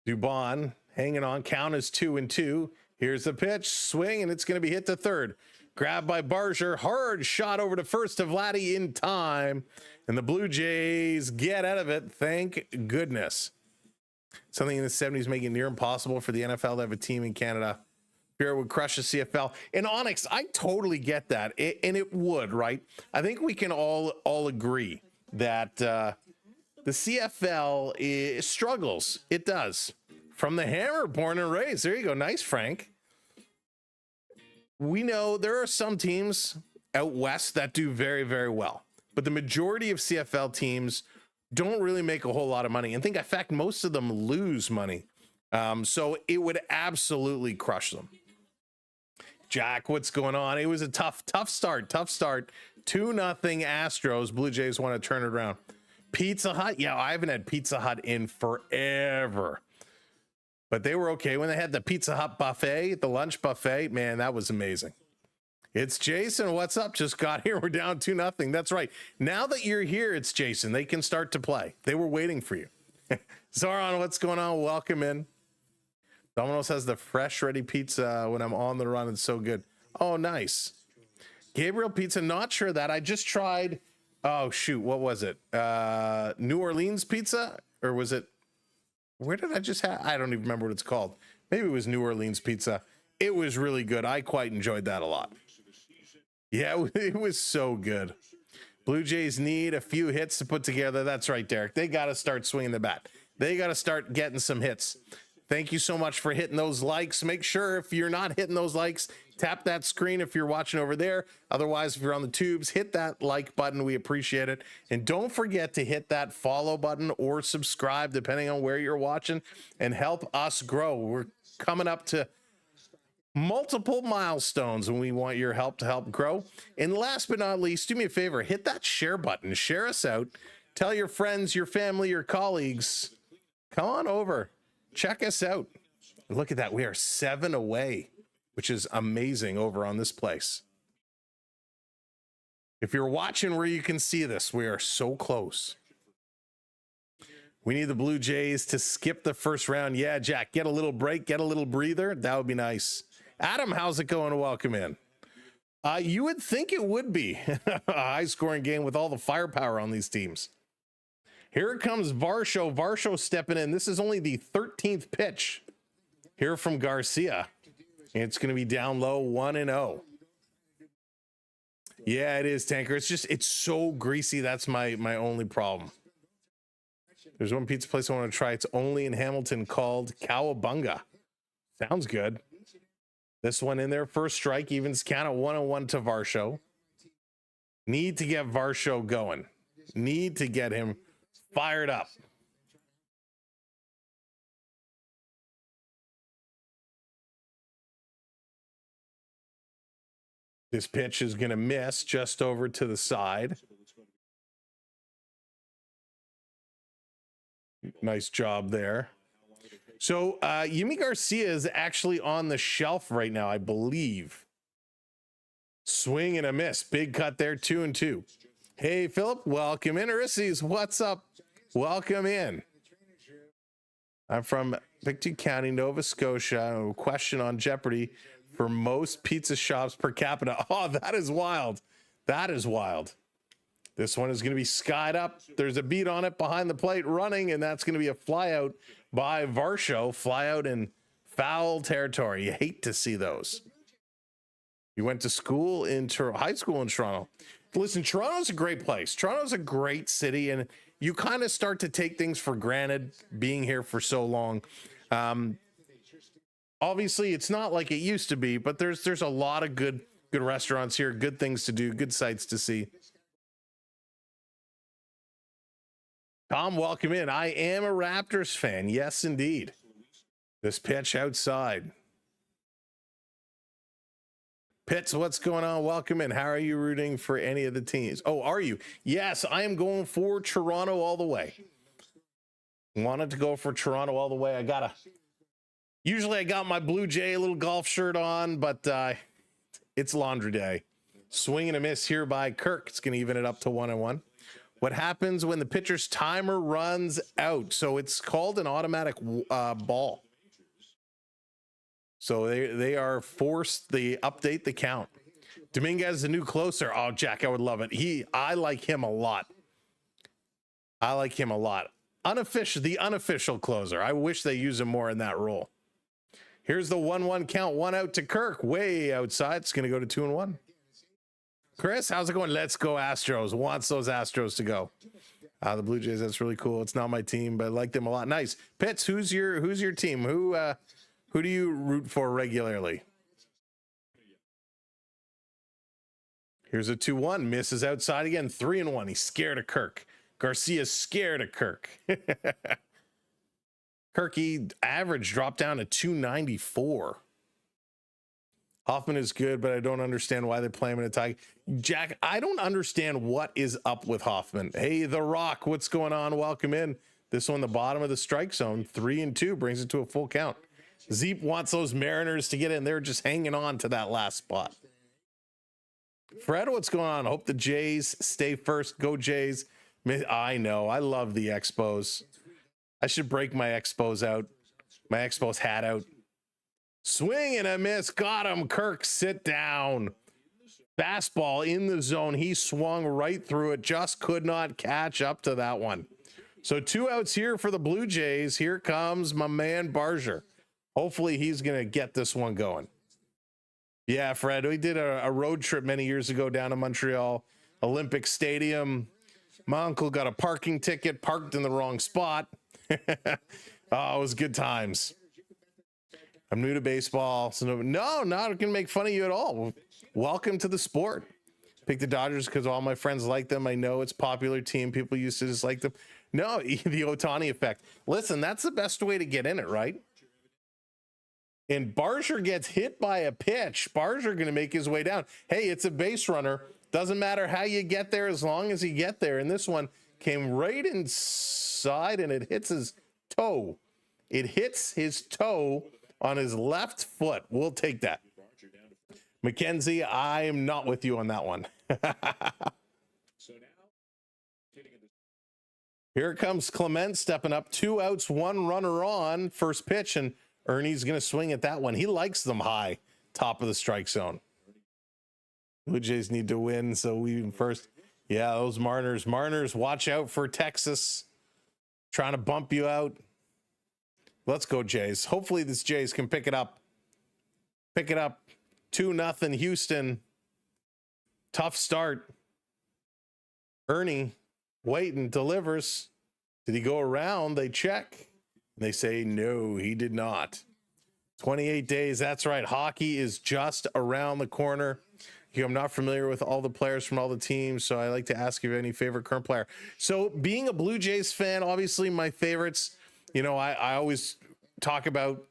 Dubon hanging on. Count is 2-2. Here's the pitch. Swing, and it's going to be hit to third. Grabbed by Barger. Hard shot over to first to Vladdy in time. And the Blue Jays get out of it. Thank goodness. Something in the 70s making it near impossible for the NFL to have a team in Canada. Fear would crush the CFL. And Onyx, I totally get that. And it would, right? I think we can all agree that the CFL struggles. It does. From the Hammer, born and raised. There you go. Nice, Frank. We know there are some teams out west that do very, very well. But the majority of CFL teams don't really make a whole lot of money. And think, in fact, most of them lose money. So it would absolutely crush them. Jack, what's going on? It was a tough start. 2-0 Astros. Blue Jays want to turn it around. Pizza Hut. Yeah, I haven't had Pizza Hut in forever. But they were okay when they had the Pizza Hut buffet, the lunch buffet. Man, that was amazing. It's Jason. What's up? Just got here. We're down 2-0. That's right. Now that you're here, it's Jason. They can start to play. They were waiting for you. Zoran, what's going on? Welcome in. Domino's has the fresh ready pizza when I'm on the run. It's so good. Oh, nice. Gabriel Pizza. Not sure that. I just tried. Oh, shoot. What was it? New Orleans pizza? Or was it? Where did I just have? I don't even remember what it's called. Maybe it was New Orleans pizza. It was really good. I quite enjoyed that a lot. Yeah, it was so good. Blue Jays need a few hits to put together. That's right, Derek. They got to start swinging the bat. They got to start getting some hits. Thank you so much for hitting those likes. Make sure if you're not hitting those likes, tap that screen if you're watching over there. Otherwise, if you're on the tubes, hit that like button. We appreciate it. And don't forget to hit that follow button or subscribe, depending on where you're watching, and help us grow. We're coming up to multiple milestones, and we want your help to help grow. And last but not least, do me a favor, hit that share button, share us out, tell your friends, your family, your colleagues, come on over, check us out. Look at that, we are 7 away, which is amazing over on this place. If you're watching where you can see this, we are so close. We need the Blue Jays to skip the first round. Yeah, Jack, get a little break, get a little breather. That would be nice. Adam, how's it going? Welcome in. You would think it would be a high-scoring game with all the firepower on these teams. Here comes Varsho. Varsho stepping in. This is only the 13th pitch here from Garcia. It's going to be down low, 1-0. Yeah, it is, Tanker. It's so greasy. That's my only problem. There's one pizza place I want to try. It's only in Hamilton called Cowabunga. Sounds good. This one in there, first strike, evens count at 1-1 to Varsho. Need to get Varsho going. Need to get him fired up. This pitch is going to miss just over to the side. Nice job there. So Yimi Garcia is actually on the shelf right now, I believe. Swing and a miss. Big cut there, 2-2. Hey, Philip, welcome in. Arises, what's up? Welcome in. I'm from Pictou County, Nova Scotia. A question on Jeopardy for most pizza shops per capita. Oh, that is wild. That is wild. This one is going to be skied up. There's a beat on it behind the plate running, and that's going to be a fly out by Varsho. Fly out in foul territory. You hate to see those. You went to school in high school in Toronto. Listen, Toronto's a great place. Toronto's a great city, and you kind of start to take things for granted being here for so long. Obviously, it's not like it used to be, but there's a lot of good restaurants here, good things to do, good sights to see. Tom, welcome in. I am a Raptors fan. Yes, indeed. This pitch outside. Pitts, what's going on? Welcome in. How are you rooting for any of the teams? Oh, are you? Yes, I am going for Toronto all the way. Wanted to go for Toronto all the way. Usually I got my Blue Jay little golf shirt on, but it's laundry day. Swing and a miss here by Kirk. It's going to even it up to 1-1. What happens when the pitcher's timer runs out? So it's called an automatic ball. So they are forced to update the count. Dominguez is a new closer. Oh, Jack, I would love it. I like him a lot. The unofficial closer. I wish they use him more in that role. Here's the 1-1 count. 1 out to Kirk. Way outside. It's going to go to 2-1. Chris, how's it going? Let's go Astros. Wants those Astros to go. The Blue Jays, that's really cool. It's not my team, but I like them a lot. Nice. Pitts, who's your team? Who do you root for regularly? Here's a 2-1. Misses outside again. 3-1. He's scared of Kirk. Garcia's scared of Kirk. Kirky average dropped down to 294. Hoffman is good, but I don't understand why they play him in a tie. Jack, I don't understand what is up with Hoffman. Hey, The Rock, what's going on? Welcome in. This one, the bottom of the strike zone, 3-2, brings it to a full count. Zeep wants those Mariners to get in. They're just hanging on to that last spot. Fred, what's going on? Hope the Jays stay first. Go Jays. I know. I love the Expos. I should break my Expos out. My Expos hat out. Swing and a miss. Got him. Kirk, sit down. Fastball in the zone. He swung right through it. Just could not catch up to that one. So 2 outs here for the Blue Jays. Here comes my man Barger. Hopefully he's going to get this one going. Yeah, Fred, we did a road trip many years ago down to Montreal, Olympic Stadium. My uncle got a parking ticket, parked in the wrong spot. Oh, it was good times. I'm new to baseball, so no, not going to make fun of you at all. Welcome to the sport. Pick the Dodgers because all my friends like them. I know it's a popular team. People used to dislike them. No, the Ohtani effect. Listen, that's the best way to get in it, right? And Barger gets hit by a pitch. Barger going to make his way down. Hey, it's a base runner. Doesn't matter how you get there as long as you get there. And this one came right inside and it hits his toe. It hits his toe on his left foot. We'll take that. Mackenzie, I am not with you on that one. Here comes Clement stepping up. 2 outs, 1 runner on. First pitch, and Ernie's going to swing at that one. He likes them high, top of the strike zone. Blue Jays need to win, so we first. Yeah, those Mariners. Mariners, watch out for Texas. Trying to bump you out. Let's go, Jays. Hopefully this Jays can pick it up. Pick it up. 2-0 Houston. Tough start. Ernie waiting, delivers. Did he go around? They check. They say no, he did not. 28 days. That's right. Hockey is just around the corner. I'm not familiar with all the players from all the teams, so I like to ask if you have any favorite current player. So being a Blue Jays fan, obviously my favorites, I always talk about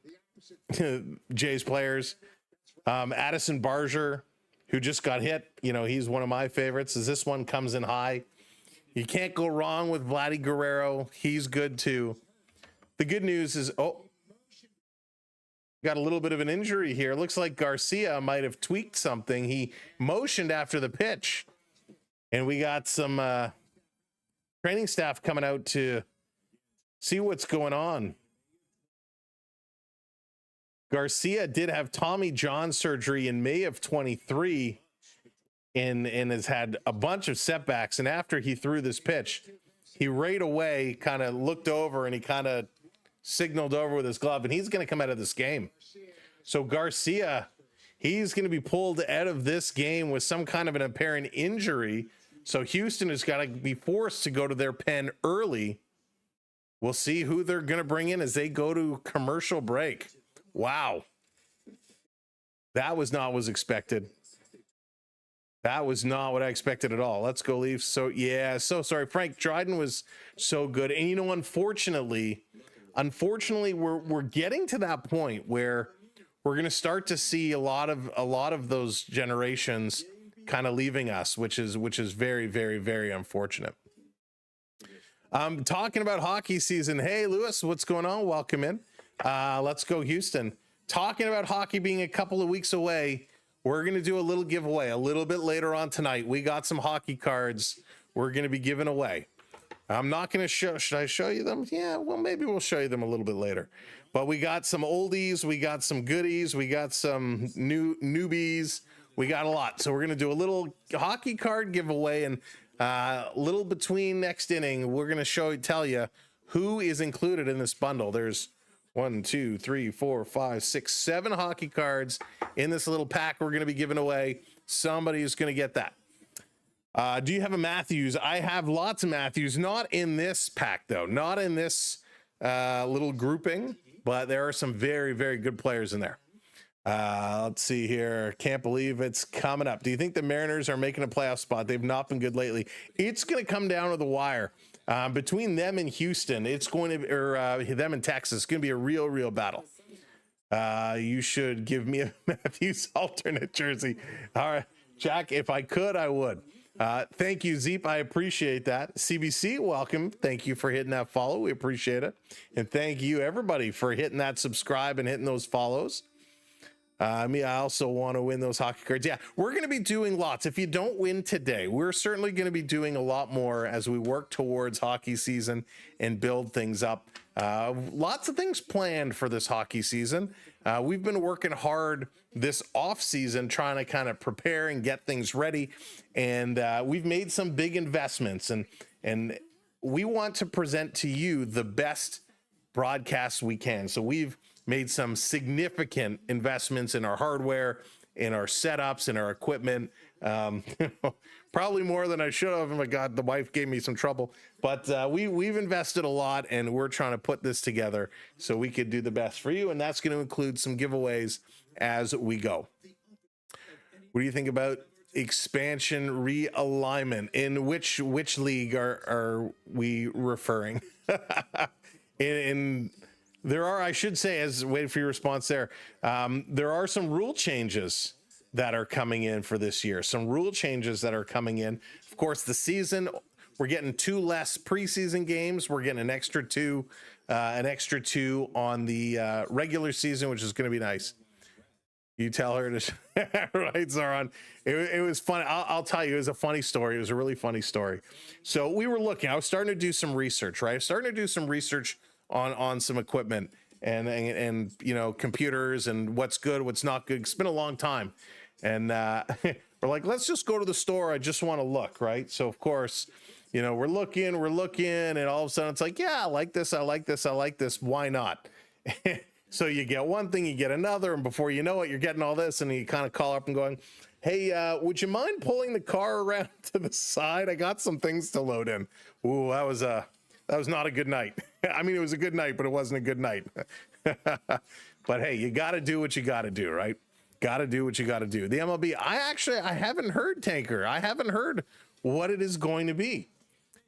Jays players. Addison Barger, who just got hit, he's one of my favorites. As this one comes in high, you can't go wrong with Vladdy Guerrero. He's good too. The good news is, got a little bit of an injury here. Looks like Garcia might have tweaked something. He motioned after the pitch, and we got some training staff coming out to see what's going on. Garcia did have Tommy John surgery in May of 23 and has had a bunch of setbacks. And after he threw this pitch, he right away kind of looked over and he kind of signaled over with his glove, and he's going to come out of this game. So Garcia, he's going to be pulled out of this game with some kind of an apparent injury. So Houston has got to be forced to go to their pen early. We'll see who they're going to bring in as they go to commercial break. Wow. That was not what was expected. That was not what I expected at all. Let's go Leafs. So yeah, so sorry. Frank Dryden was so good. And unfortunately, we're getting to that point where we're going to start to see a lot of those generations kind of leaving us, which is very, very, very unfortunate. Talking about hockey season. Hey, Lewis, what's going on? Welcome in. Let's go Houston. Talking about hockey being a couple of weeks away, we're going to do a little giveaway a little bit later on tonight. We got some hockey cards we're going to be giving away. I'm not going to show, should I show you them? Yeah, well, maybe we'll show you them a little bit later. But we got some oldies, we got some goodies, we got some newbies, we got a lot. So we're going to do a little hockey card giveaway, and a little between next inning, we're going to tell you who is included in this bundle. There's 1, 2, 3, 4, 5, 6, 7 hockey cards in this little pack we're going to be giving away. Somebody is going to get that. Do you have a Matthews? I have lots of Matthews, not in this pack though, not in this little grouping, but there are some very, very good players in there. Let's see here. Can't believe it's coming up. Do you think the Mariners are making a playoff spot? They've not been good lately. It's going to come down to the wire. Between them and Houston, it's going to be, or them and Texas, it's going to be a real battle. You should give me a Matthews alternate jersey. All right, Jack, if I could, I would. Thank you, Zeep. I appreciate that. CBC, welcome. Thank you for hitting that follow. We appreciate it. And thank you, everybody, for hitting that subscribe and hitting those follows. I also want to win those hockey cards. Yeah, we're going to be doing lots. If you don't win today, we're certainly going to be doing a lot more as we work towards hockey season and build things up. Lots of things planned for this hockey season. We've been working hard this off season trying to kind of prepare and get things ready. And we've made some big investments, and we want to present to you the best broadcasts we can. So we've made some significant investments in our hardware, in our setups, in our equipment. Probably more than I should have. Oh my God, the wife gave me some trouble. But we've invested a lot, and we're trying to put this together so we could do the best for you. And that's going to include some giveaways as we go. What do you think about expansion realignment? In which league are we referring? in There are, I should say, as waiting for your response there, there are some rule changes that are coming in for this year. Some rule changes that are coming in. Of course, the season, we're getting 2 less preseason games. We're getting an extra two on the regular season, which is going to be nice. You tell her to, right, Zaron? It was funny. I'll tell you, it was a funny story. It was a really funny story. So we were looking, I was starting to do some research, right? I was starting to do some research on some equipment and you know, computers and what's good, what's not good. It's been a long time. And we're like, let's just go to the store. I just want to look, right? So of course, you know, we're looking, and all of a sudden it's like, yeah, I like this. Why not? So you get one thing, you get another, and before you know it, you're getting all this, and you kind of call up and going, hey, would you mind pulling the car around to the side? I got some things to load in. Ooh, that was not a good night. I mean, it was a good night, but it wasn't a good night. But hey, you got to do what you got to do, right? Got to do what you got to do. The MLB, I haven't heard, Tanker. I haven't heard what it is going to be.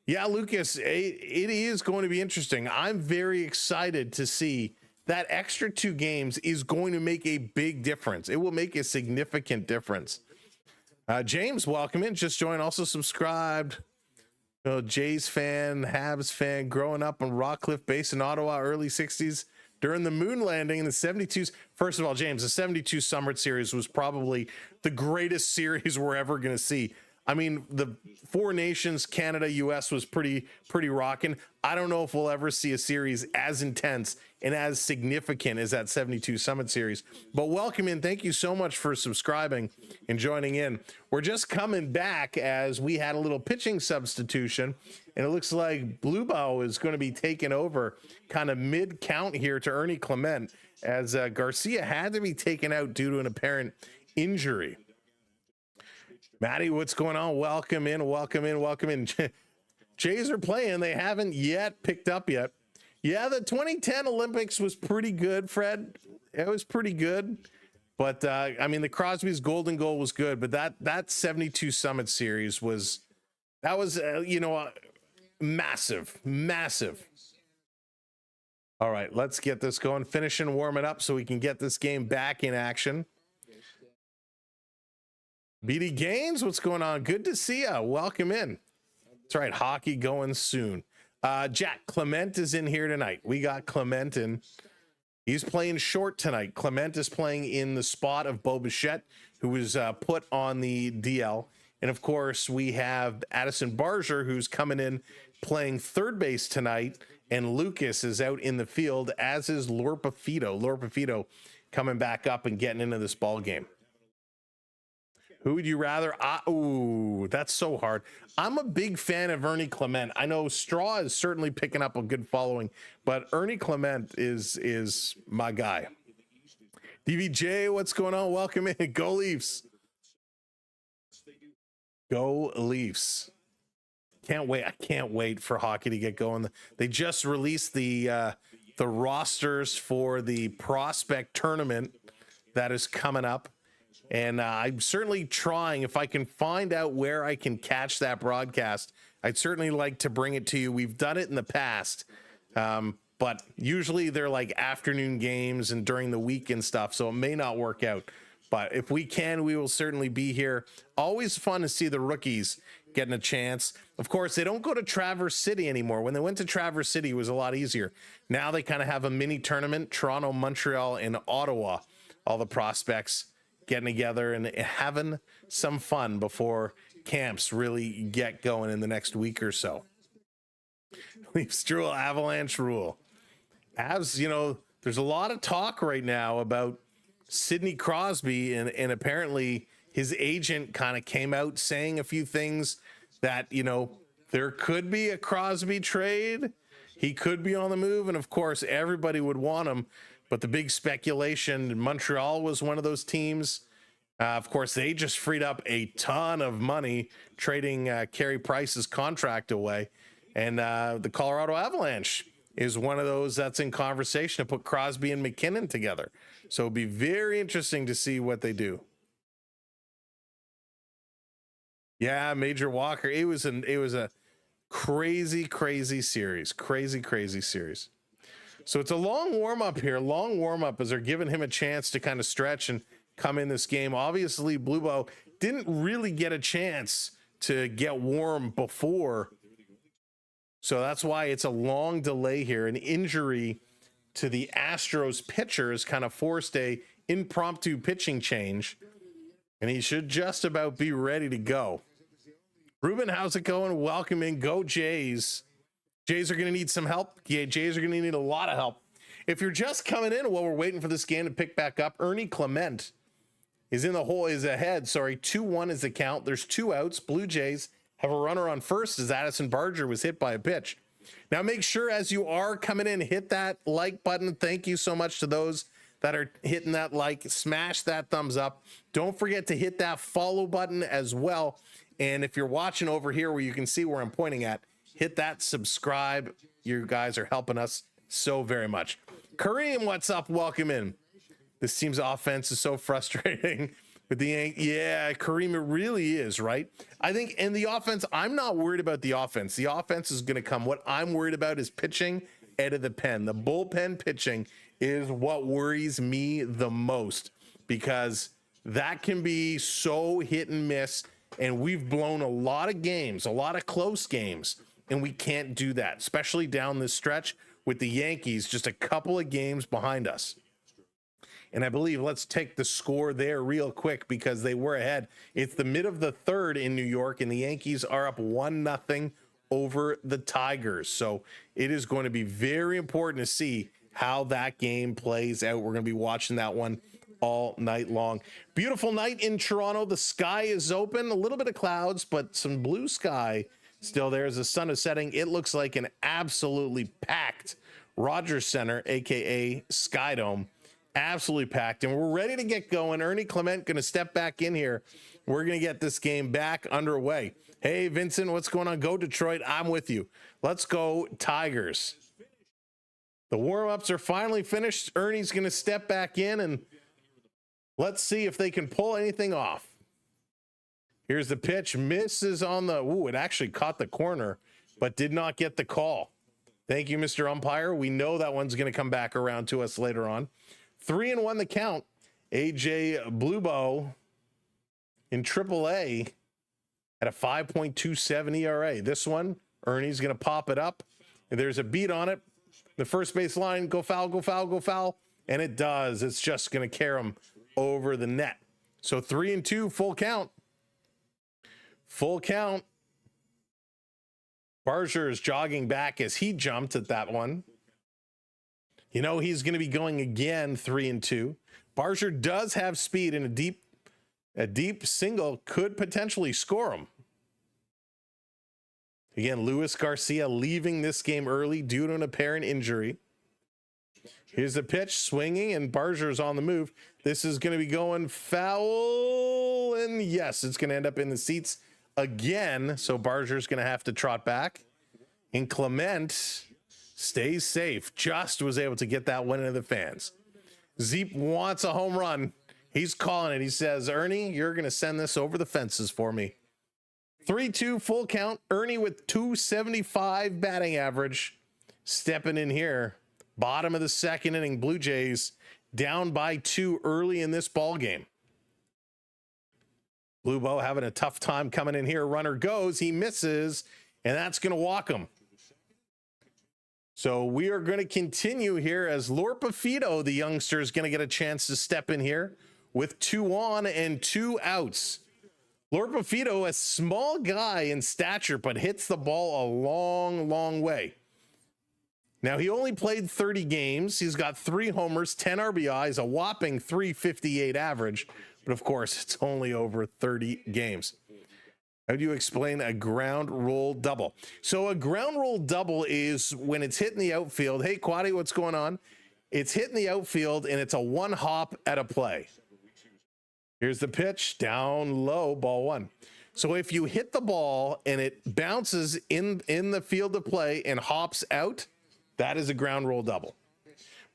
Yeah, Lucas, it is going to be interesting. I'm very excited to see that extra 2 games is going to make a big difference. It will make a significant difference. James, welcome in. Just joined, also subscribed. Jays fan, Habs fan, growing up on Rockcliffe Base in Ottawa, early 60s, during the moon landing in the 72s. First of all, James, the 72 Summit Series was probably the greatest series we're ever going to see. I mean, the 4 nations, Canada, US was pretty rocking. I don't know if we'll ever see a series as intense and as significant as that 72 Summit Series. But welcome in. Thank you so much for subscribing and joining in. We're just coming back as we had a little pitching substitution, and it looks like Bluebow is going to be taking over kind of mid-count here to Ernie Clement, as Garcia had to be taken out due to an apparent injury. Maddie, what's going on? Welcome in. Jays are playing. They haven't yet picked up yet. Yeah, the 2010 Olympics was pretty good, Fred. It was pretty good. But, I mean, the Crosby's golden goal was good. But that 72 Summit Series was massive. All right, let's get this going. Finish and warm it up so we can get this game back in action. BD Gaines, what's going on? Good to see you. Welcome in. That's right, hockey going soon. Jack, Clement is in here tonight. We got Clement in. He's playing short tonight. Clement is playing in the spot of Bichette, who was put on the DL. And of course, we have Addison Barger, who's coming in playing third base tonight. And Lucas is out in the field, as is Lorpa Fito coming back up and getting into this ball game. Who would you rather? Ooh, that's so hard. I'm a big fan of Ernie Clement. I know Straw is certainly picking up a good following, but Ernie Clement is my guy. DVJ, what's going on? Welcome in. Go Leafs. Go Leafs. Can't wait. I can't wait for hockey to get going. They just released the rosters for the prospect tournament that is coming up. And I'm certainly trying, if I can find out where I can catch that broadcast, I'd certainly like to bring it to you. We've done it in the past, but usually they're like afternoon games and during the week and stuff, so it may not work out. But if we can, we will certainly be here. Always fun to see the rookies getting a chance. Of course, they don't go to Traverse City anymore. When they went to Traverse City, it was a lot easier. Now they kind of have a mini tournament, Toronto, Montreal, and Ottawa, all the prospects getting together and having some fun before camps really get going in the next week or so. Leafs rule, Avalanche rule. Avs, you know, there's a lot of talk right now about Sidney Crosby, and apparently his agent kind of came out saying a few things that, you know, there could be a Crosby trade. He could be on the move, and of course everybody would want him. But the big speculation, Montreal was one of those teams. Of course, they just freed up a ton of money trading Carey Price's contract away. And the Colorado Avalanche is one of those that's in conversation to put Crosby and McKinnon together. So it'll be very interesting to see what they do. Yeah, Major Walker. It was a crazy series. Crazy series. So it's a long warm-up here. Long warm-up as they're giving him a chance to kind of stretch and come in this game. Obviously, Blue Bow didn't really get a chance to get warm before. So that's why it's a long delay here. An injury to the Astros pitchers kind of forced a impromptu pitching change. And he should just about be ready to go. Ruben, how's it going? Welcome in. Go Jays. Jays are going to need some help. Yeah, Jays are going to need a lot of help. If you're just coming in while we're waiting for this game to pick back up, Ernie Clement is in the hole, is ahead. Sorry, 2-1 is the count. There's 2 outs. Blue Jays have a runner on first as Addison Barger was hit by a pitch. Now make sure as you are coming in, hit that like button. Thank you so much to those that are hitting that like. Smash that thumbs up. Don't forget to hit that follow button as well. And if you're watching over here where you can see where I'm pointing at, hit that subscribe. You guys are helping us so very much. Kareem, what's up? Welcome in. This team's offense is so frustrating with the yeah, Kareem, it really is, right? I think in the offense, I'm not worried about the offense. The offense is going to come. What I'm worried about is pitching out of the pen. The bullpen pitching is what worries me the most because that can be so hit and miss. And we've blown a lot of games, a lot of close games, and we can't do that, especially down this stretch with the Yankees just a couple of games behind us. And I believe, let's take the score there real quick because they were ahead. It's the mid of the third in New York, and the Yankees are up 1-0 over the Tigers. So it is going to be very important to see how that game plays out. We're going to be watching that one all night long. Beautiful night in Toronto. The sky is open, a little bit of clouds, but some blue sky still there as the sun is setting. It looks like an absolutely packed Rogers Center, aka Skydome. Absolutely packed, and we're ready to get going. Ernie Clement going to step back in here. We're going to get this game back underway. Hey, Vincent, what's going on? Go Detroit. I'm with you. Let's go Tigers. The warm-ups are finally finished. Ernie's going to step back in, and let's see if they can pull anything off. Here's the pitch. Misses on the... Ooh, it actually caught the corner, but did not get the call. Thank you, Mr. Umpire. We know that one's going to come back around to us later on. 3-1 the count. AJ Bluebow in AAA at a 5.27 ERA. This one, Ernie's going to pop it up. And there's a beat on it. The first base line, go foul, go foul, go foul. And it does. It's just going to carry him over the net. So 3-2, full count. Full count. Barger is jogging back as he jumped at that one. You know, he's going to be going again 3-2. Barger does have speed, and a deep single could potentially score him. Again, Luis Garcia leaving this game early due to an apparent injury. Here's the pitch, swinging, and Barger's on the move. This is going to be going foul, and yes, it's going to end up in the seats again. So Barger's going to have to trot back. And Clement stays safe. Just was able to get that one into the fans. Zeep wants a home run. He's calling it. He says, Ernie, you're going to send this over the fences for me. 3-2 full count. Ernie with 275 batting average. Stepping in here. Bottom of the second inning. Blue Jays down by 2 early in this ball game. Blue Bow having a tough time coming in here. Runner goes. He misses. And that's going to walk him. So we are going to continue here as Lorpa Fido, the youngster, is going to get a chance to step in here with 2 on and 2 outs. Lorpa Fido, a small guy in stature, but hits the ball a long, long way. Now, he only played 30 games. He's got 3 homers, 10 RBIs, a whopping .358 average. But of course, it's only over 30 games. How do you explain a ground roll double? So a ground roll double is when it's hitting the outfield. Hey, Quaddy, what's going on? It's hitting the outfield, and it's a 1 hop at a play. Here's the pitch, down low, ball 1. So if you hit the ball and it bounces in the field of play and hops out, that is a ground roll double.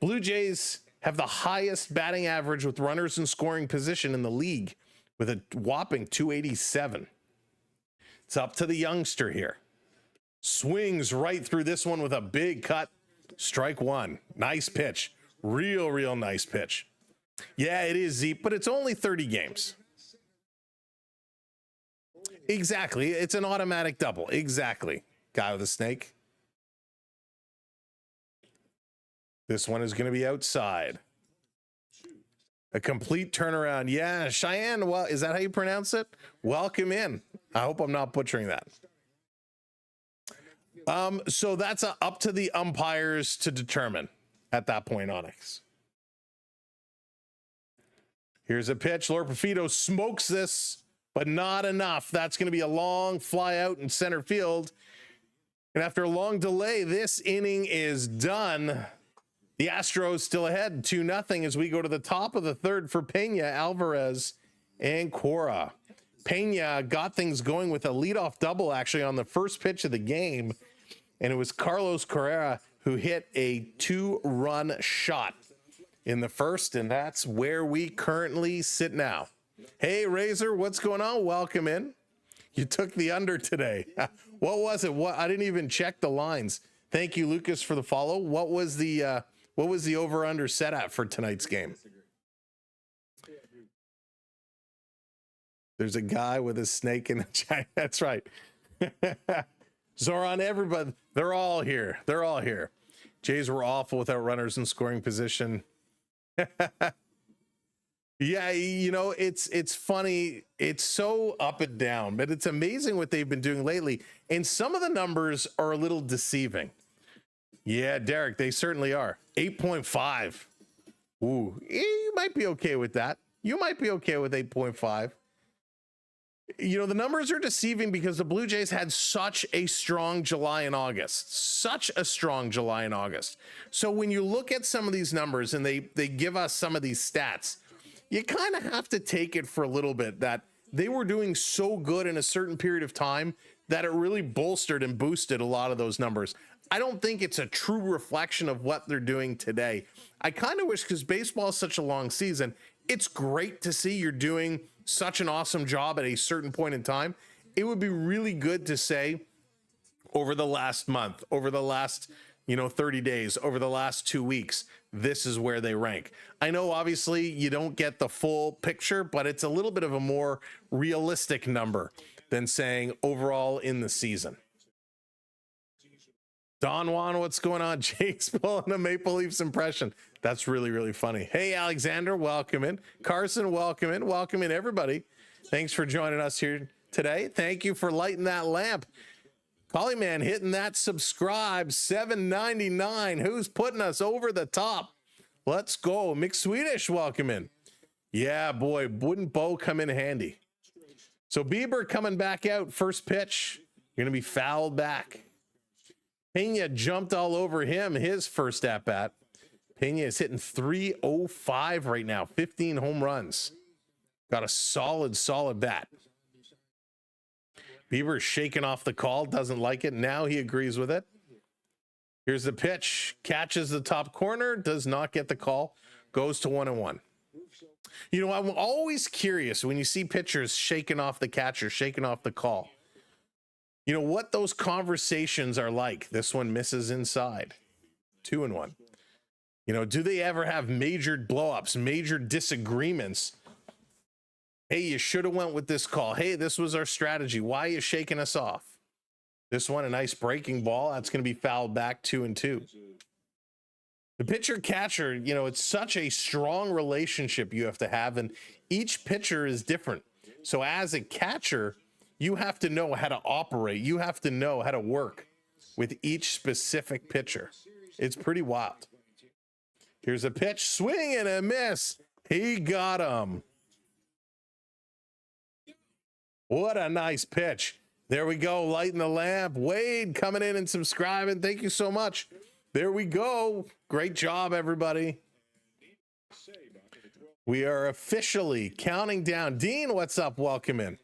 Blue Jays have the highest batting average with runners in scoring position in the league with a whopping 287. It's up to the youngster here. Swings right through this one with a big cut. Strike one. Nice pitch. Real nice pitch. Yeah, it is, Zeep, but it's only 30 games. Exactly. It's an automatic double. Exactly. Guy with a snake. This one is going to be outside. A complete turnaround. Yeah, Cheyenne. Well, is that how you pronounce it? Welcome in. I hope I'm not butchering that. So that's up to the umpires to determine at that point, Onyx. Here's a pitch. Lord Profito smokes this, but not enough. That's going to be a long fly out in center field. And after a long delay, this inning is done. The Astros still ahead 2-0 as we go to the top of the third for Pena, Alvarez, and Cora. Pena got things going with a leadoff double actually on the first pitch of the game. And it was Carlos Correa who hit a 2-run shot in the first. And that's where we currently sit now. Hey, Razor, what's going on? Welcome in. You took the under today. What was it? I didn't even check the lines. Thank you, Lucas, for the follow. What was the over-under set at for tonight's game? There's a guy with a snake in the chat. That's right. Zoran, everybody, they're all here. They're all here. Jays were awful without runners in scoring position. Yeah, you know, it's funny. It's so up and down, but it's amazing what they've been doing lately. And some of the numbers are a little deceiving. Yeah, Derek, they certainly are. 8.5. Ooh, you might be okay with that. You might be okay with 8.5. You know, the numbers are deceiving because the Blue Jays had such a strong July and August. Such a strong July and August. So when you look at some of these numbers and they give us some of these stats, you kind of have to take it for a little bit that they were doing so good in a certain period of time that it really bolstered and boosted a lot of those numbers. I don't think it's a true reflection of what they're doing today. I kind of wish, because baseball is such a long season, it's great to see you're doing such an awesome job at a certain point in time. It would be really good to say over the last month, over the last 30 days, over the last 2 weeks, this is where they rank. I know obviously you don't get the full picture, but it's a little bit of a more realistic number than saying overall in the season. Don Juan, what's going on? Jake's pulling a Maple Leafs impression. That's really funny. Hey, Alexander, welcome in. Carson, welcome in. Welcome in, everybody. Thanks for joining us here today. Thank you for lighting that lamp. Collyman hitting that subscribe, $7.99. Who's putting us over the top? Let's go. McSwedish, welcome in. Yeah, boy, wouldn't Bo come in handy? So Bieber coming back out, first pitch. You're going to be fouled back. Pena jumped all over him, his first at-bat. Pena is hitting .305 right now, 15 home runs. Got a solid bat. Bieber shaking off the call, doesn't like it. Now he agrees with it. Here's the pitch, catches the top corner, does not get the call, goes to 1-1. You know, I'm always curious when you see pitchers shaking off the catcher, shaking off the call. You know what those conversations are like. This one misses inside. 2-1. You know, do they ever have major blowups, major disagreements? Hey, you should have went with this call. Hey, this was our strategy. Why are you shaking us off? This one, a nice breaking ball. That's going to be fouled back, 2-2. The pitcher catcher, you know, it's such a strong relationship you have to have, and each pitcher is different. So as a catcher, you have to know how to operate. You have to know how to work with each specific pitcher. It's pretty wild. Here's a pitch, swing and a miss. He got him. What a nice pitch. There we go, lighting the lamp. Wade coming in and subscribing. Thank you so much. There we go. Great job, everybody. We are officially counting down. Dean, what's up? Welcome in.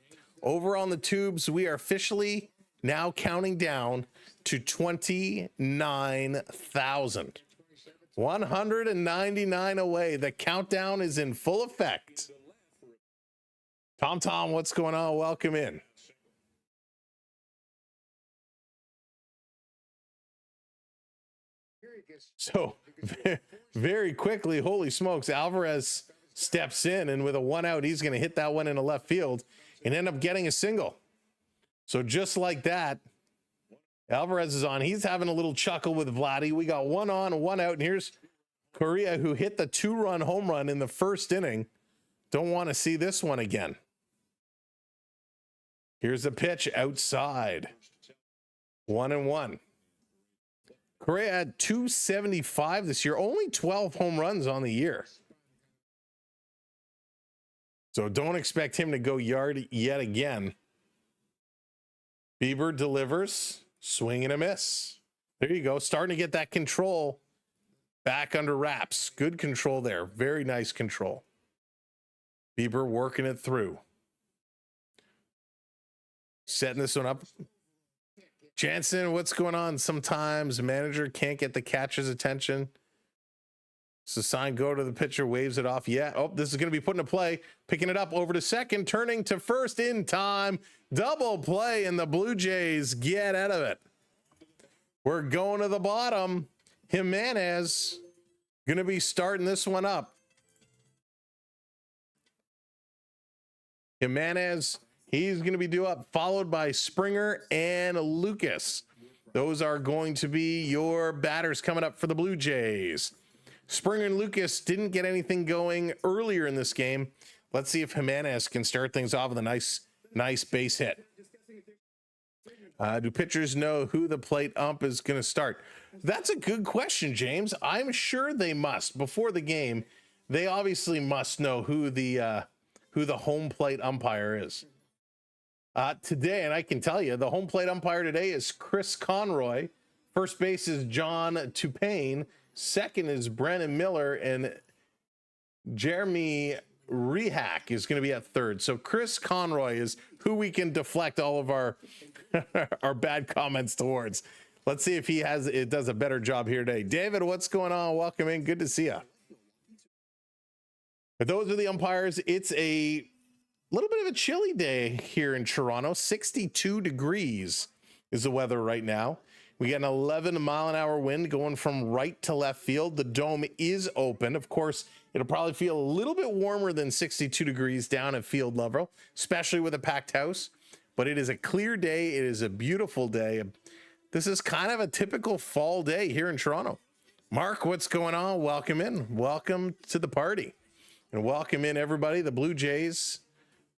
Over on the tubes, we are officially now counting down to 29,000. 199 away. The countdown is in full effect. Tom, what's going on? Welcome in. So very quickly, holy smokes, Alvarez steps in, and with a 1 out, he's going to hit that one into left field and end up getting a single. So just like that, Alvarez is on. He's having a little chuckle with Vladdy. We got 1 on, 1 out, and here's Correa, who hit the 2-run home run in the first inning. Don't want to see this one again. Here's the pitch outside. 1-1. Correa had 275 this year, only 12 home runs on the year. So don't expect him to go yard yet again. Bieber delivers, swing and a miss. There you go, starting to get that control back under wraps. Good control there, very nice control. Bieber working it through. Setting this one up. Jansen, what's going on? Sometimes the manager can't get the catcher's attention. So sign go to the pitcher, waves it off. Yeah. Oh, this is going to be put into play. Picking it up over to second, turning to first in time. Double play, and the Blue Jays get out of it. We're going to the bottom. Jimenez going to be starting this one up. Jimenez, he's going to be due up, followed by Springer and Lucas. Those are going to be your batters coming up for the Blue Jays. Springer and Lucas didn't get anything going earlier in this game. Let's see if Jimenez can start things off with a nice base hit. Do pitchers know who the plate ump is going to start? That's a good question, James. I'm sure they must. Before the game, they obviously must know who the home plate umpire is. Today, and I can tell you, the home plate umpire today is Chris Conroy. First base is John Tupain. Second is Brandon Miller, and Jeremy Rehak is going to be at third. So Chris Conroy is who we can deflect all of our our bad comments towards. Let's see if it does a better job here today. David, what's going on? Welcome in. Good to see you. But those are the umpires. It's a little bit of a chilly day here in Toronto. 62 degrees is the weather right now. We got an 11-mile-an-hour wind going from right to left field. The dome is open. Of course, it'll probably feel a little bit warmer than 62 degrees down at field level, especially with a packed house. But it is a clear day. It is a beautiful day. This is kind of a typical fall day here in Toronto. Mark, what's going on? Welcome in. Welcome to the party. And welcome in, everybody. The Blue Jays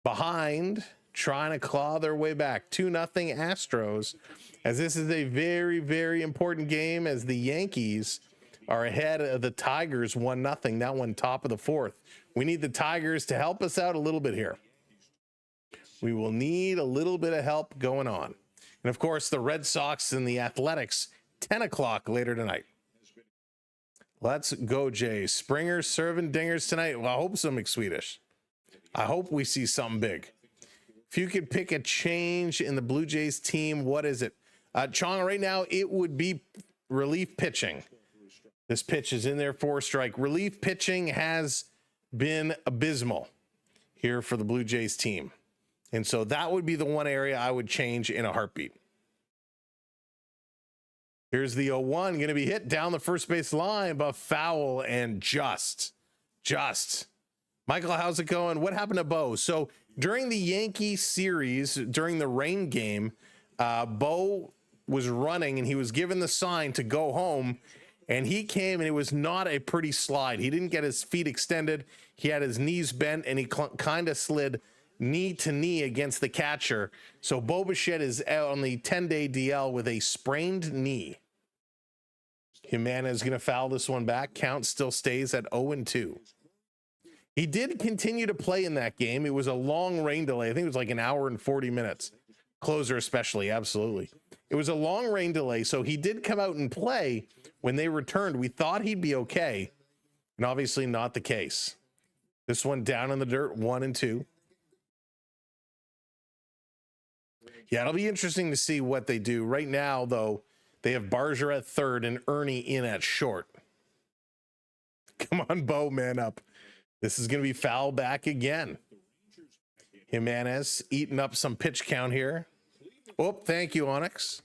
behind, trying to claw their way back. 2-0 Astros, as this is a very, very important game, as the Yankees are ahead of the Tigers 1-0. That one top of the fourth. We need the Tigers to help us out a little bit here. We will need a little bit of help going on. And of course, the Red Sox and the Athletics, 10 o'clock later tonight. Let's go, Jays. Springer serving dingers tonight. Well, I hope something Swedish. I hope we see something big. If you could pick a change in the Blue Jays team, what is it? Chong, right now, it would be relief pitching. This pitch is in there for a strike. Relief pitching has been abysmal here for the Blue Jays team. And so that would be the one area I would change in a heartbeat. Here's the 0-1, going to be hit down the first base line, but foul and just. Michael, how's it going? What happened to Bo? So during the Yankee series, during the rain game, Bo was running and he was given the sign to go home, and he came and it was not a pretty slide. He didn't get his feet extended. He had his knees bent and he kind of slid knee to knee against the catcher. So Bo Bichette is out on the 10-day DL with a sprained knee. Jimenez is going to foul this one back. Count still stays at 0-2. He did continue to play in that game. It was a long rain delay. I think it was like an hour and 40 minutes. Closer especially, absolutely. It was a long rain delay, so he did come out and play when they returned. We thought he'd be okay, and obviously not the case. This one down in the dirt, 1-2. Yeah, it'll be interesting to see what they do. Right now, though, they have Barger at third and Ernie in at short. Come on, Bo, man up. This is going to be foul back again. Jimenez eating up some pitch count here. Oh, thank you, Onyx.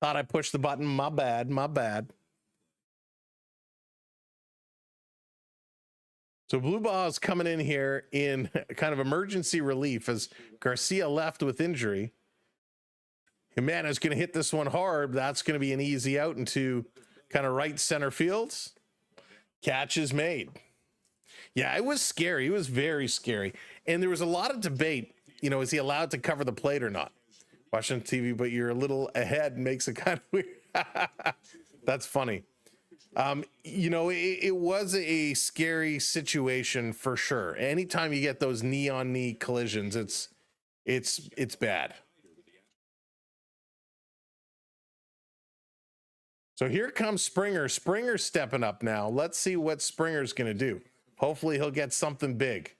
Thought I pushed the button. My bad. So Blue Ball's coming in here in kind of emergency relief as Garcia left with injury. Jimenez going to hit this one hard. That's going to be an easy out into kind of right center field. Catch is made. Yeah, it was scary. It was very scary. And there was a lot of debate, you know, is he allowed to cover the plate or not? Watching TV, but you're a little ahead makes it kind of weird. That's funny. You know, it was a scary situation for sure. Anytime you get those knee on knee collisions, it's bad. So here comes Springer. Springer's stepping up now. Let's see what Springer's going to do. Hopefully he'll get something big.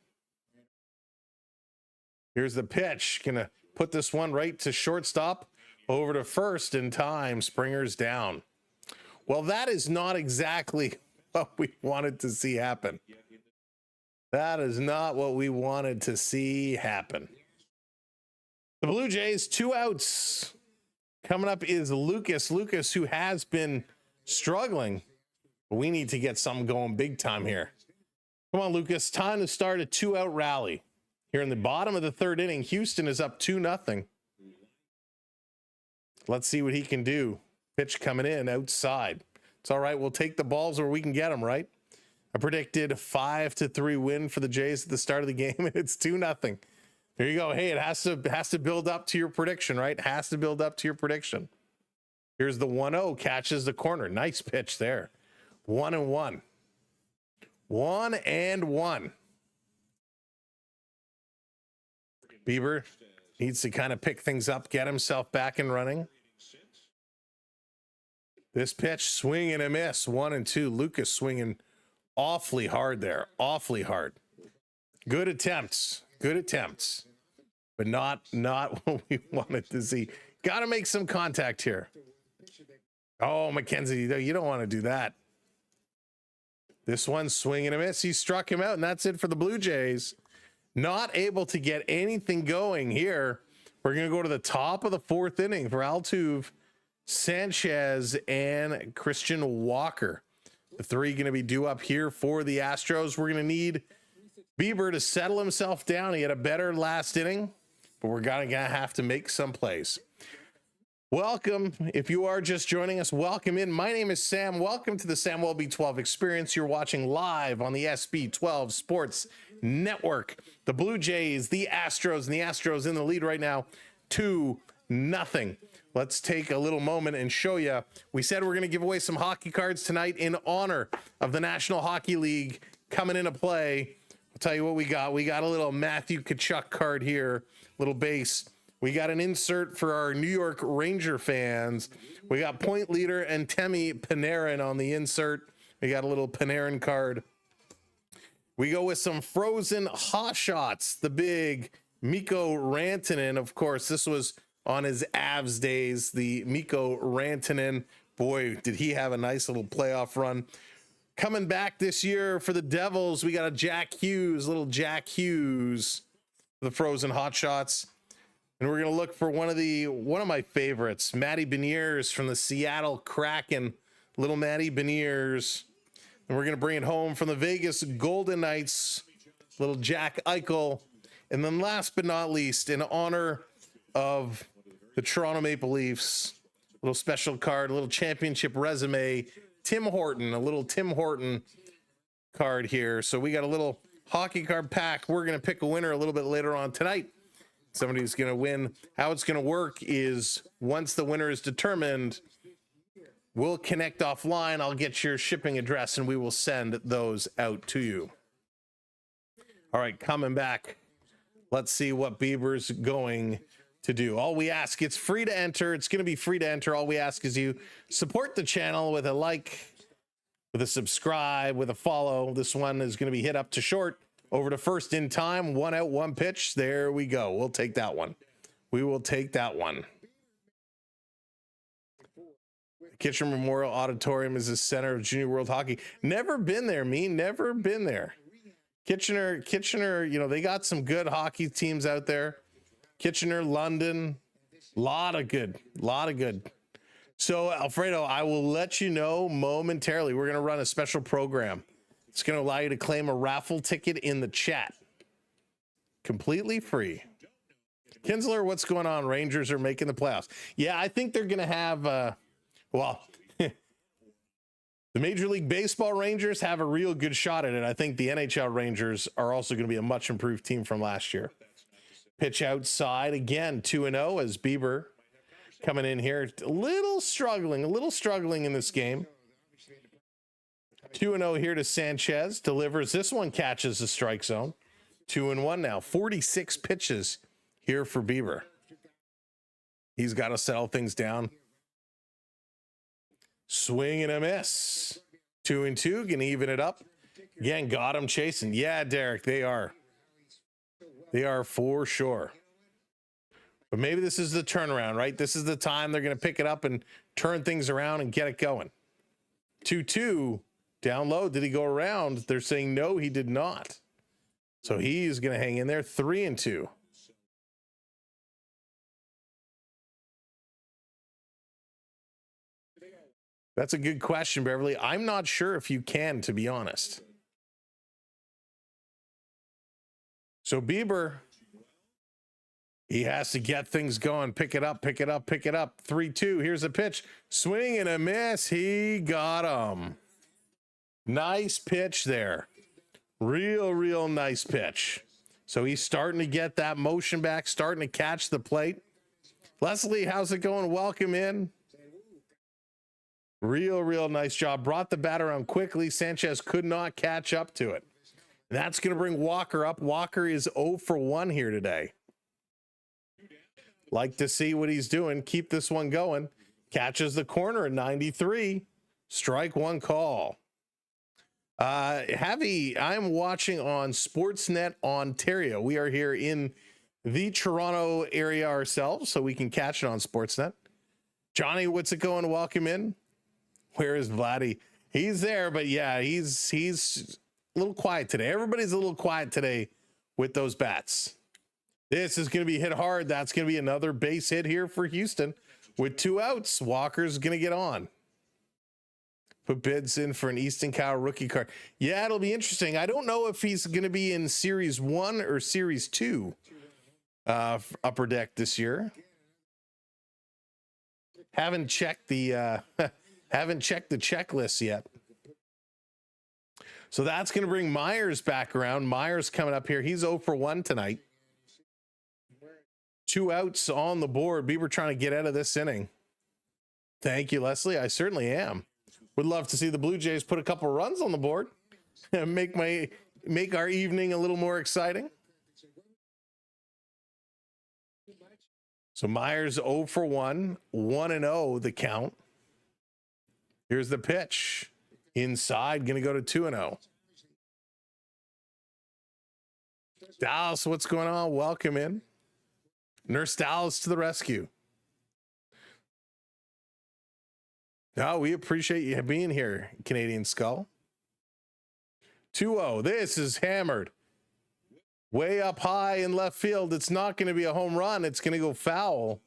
Here's the pitch. Going to put this one right to shortstop, over to first in time. Springer's down. Well, that is not exactly what we wanted to see happen. That is not what we wanted to see happen. The Blue Jays, 2 outs. Coming up is Lucas. Lucas, who has been struggling. We need to get something going big time here. Come on, Lucas. Time to start a 2-out rally. Here in the bottom of the 3rd inning, Houston is up 2-0. Let's see what he can do. Pitch coming in outside. It's all right. We'll take the balls where we can get them, right? I predicted a 5-3 win for the Jays at the start of the game, and it's 2-0. There you go. Hey, it has to build up to your prediction, right? Has to build up to your prediction. Here's the 1-0, catches the corner. Nice pitch there. 1-1. 1-1. Bieber needs to kind of pick things up, get himself back and running. This pitch, swing and a miss. 1-2. Lucas swinging awfully hard there. Awfully hard. Good attempts. Good attempts. But not what we wanted to see. Got to make some contact here. Oh, McKenzie, you don't want to do that. This one, swing and a miss. He struck him out, and that's it for the Blue Jays. Not able to get anything going here. We're going to go to the top of the 4th inning for Altuve, Sanchez, and Christian Walker. The 3 going to be due up here for the Astros. We're going to need Bieber to settle himself down. He had a better last inning, but we're going to have to make some plays. Welcome. If you are just joining us, welcome in. My name is Sam. Welcome to the Sam MLB 12 experience. You're watching live on the SB12 Sports Network. The Blue Jays, the Astros, and the Astros in the lead right now, 2-0. Let's take a little moment and show you. We said we're going to give away some hockey cards tonight in honor of the National Hockey League coming into play. I'll tell you what we got. We got a little Matthew Tkachuk card here, little base. We got an insert for our New York Ranger fans. We got point leader and Temi Panarin on the insert. We got a little Panarin card. We go with some frozen hot shots. The big Mikko Rantanen. Of course, this was on his Avs days. The Mikko Rantanen. Boy, did he have a nice little playoff run. Coming back this year for the Devils, we got a Jack Hughes, little Jack Hughes, the frozen hot shots. And we're going to look for one of my favorites, Matty Beniers from the Seattle Kraken, little Matty Beniers. And we're going to bring it home from the Vegas Golden Knights, little Jack Eichel. And then last but not least, in honor of the Toronto Maple Leafs, little special card, a little championship resume, Tim Horton, a little Tim Horton card here. So we got a little hockey card pack. We're going to pick a winner a little bit later on tonight. Somebody's going to win. How it's going to work is once the winner is determined, we'll connect offline. I'll get your shipping address and we will send those out to you. All right, coming back. Let's see what Bieber's going to do. All we ask, it's free to enter. It's going to be free to enter. All we ask is you support the channel with a like, with a subscribe, with a follow. This one is going to be hit up to short. Over to first in time, 1 out, 1 pitch. There we go. We'll take that one. We will take that one. Kitchener Memorial Auditorium is the center of Junior World Hockey. Never been there, never been there. Kitchener, you know, they got some good hockey teams out there. Kitchener, London, lot of good. So, Alfredo, I will let you know momentarily. We're going to run a special program It's going to allow you to claim a raffle ticket in the chat. Completely free. Kinsler, what's going on? Rangers are making the playoffs. Yeah, I think they're going to have, well, the Major League Baseball Rangers have a real good shot at it. I think the NHL Rangers are also going to be a much improved team from last year. Pitch outside again, 2-0 as Bieber coming in here. A little struggling in this game. 2-0 here to Sanchez. Delivers. This one catches the strike zone. 2-1 now. 46 pitches here for Bieber. He's got to settle things down. Swing and a miss. 2-2. Can even it up. Again, got him chasing. Yeah, Derek, they are. They are for sure. But maybe this is the turnaround, right? This is the time they're going to pick it up and turn things around and get it going. 2-2. Down low. Did he go around? They're saying no, he did not. So he's going to hang in there. 3-2. That's a good question, Beverly. I'm not sure if you can, to be honest. So Bieber, he has to get things going. Pick it up, pick it up, pick it up. 3-2. Here's a pitch. Swing and a miss. He got him. Nice pitch there. Real nice pitch. So he's starting to get that motion back, starting to catch the plate. Leslie, how's it going? Welcome in. Real nice job. Brought the bat around quickly. Sanchez could not catch up to it. That's going to bring Walker up. Walker is 0 for 1 here today. Like to see what he's doing. Keep this one going. Catches the corner at 93. Strike one call. Javi, I'm watching on Sportsnet Ontario. We are here in the Toronto area ourselves, so we can catch it on Sportsnet. Johnny, what's it going? Welcome in. Where is Vladdy? He's there, but yeah, he's a little quiet today. Everybody's a little quiet today with those bats. This is going to be hit hard. That's going to be another base hit here for Houston. With 2 outs, Walker's going to get on. Put bids in for an Easton Cow rookie card. Yeah, it'll be interesting. I don't know if he's going to be in Series 1 or Series 2 Upper Deck this year. Haven't checked the checklist yet. So that's going to bring Myers back around. Myers coming up here. He's 0 for 1 tonight. 2 outs on the board. Bieber trying to get out of this inning. Thank you, Leslie. I certainly am. Would love to see the Blue Jays put a couple runs on the board and make our evening a little more exciting. So Myers 0 for 1, 1-0 the count. Here's the pitch. Inside, going to go to 2-0. Dallas, what's going on? Welcome in. Nurse Dallas to the rescue. No, we appreciate you being here, Canadian Skull. 2-0. This is hammered. Way up high in left field. It's not going to be a home run. It's going to go foul.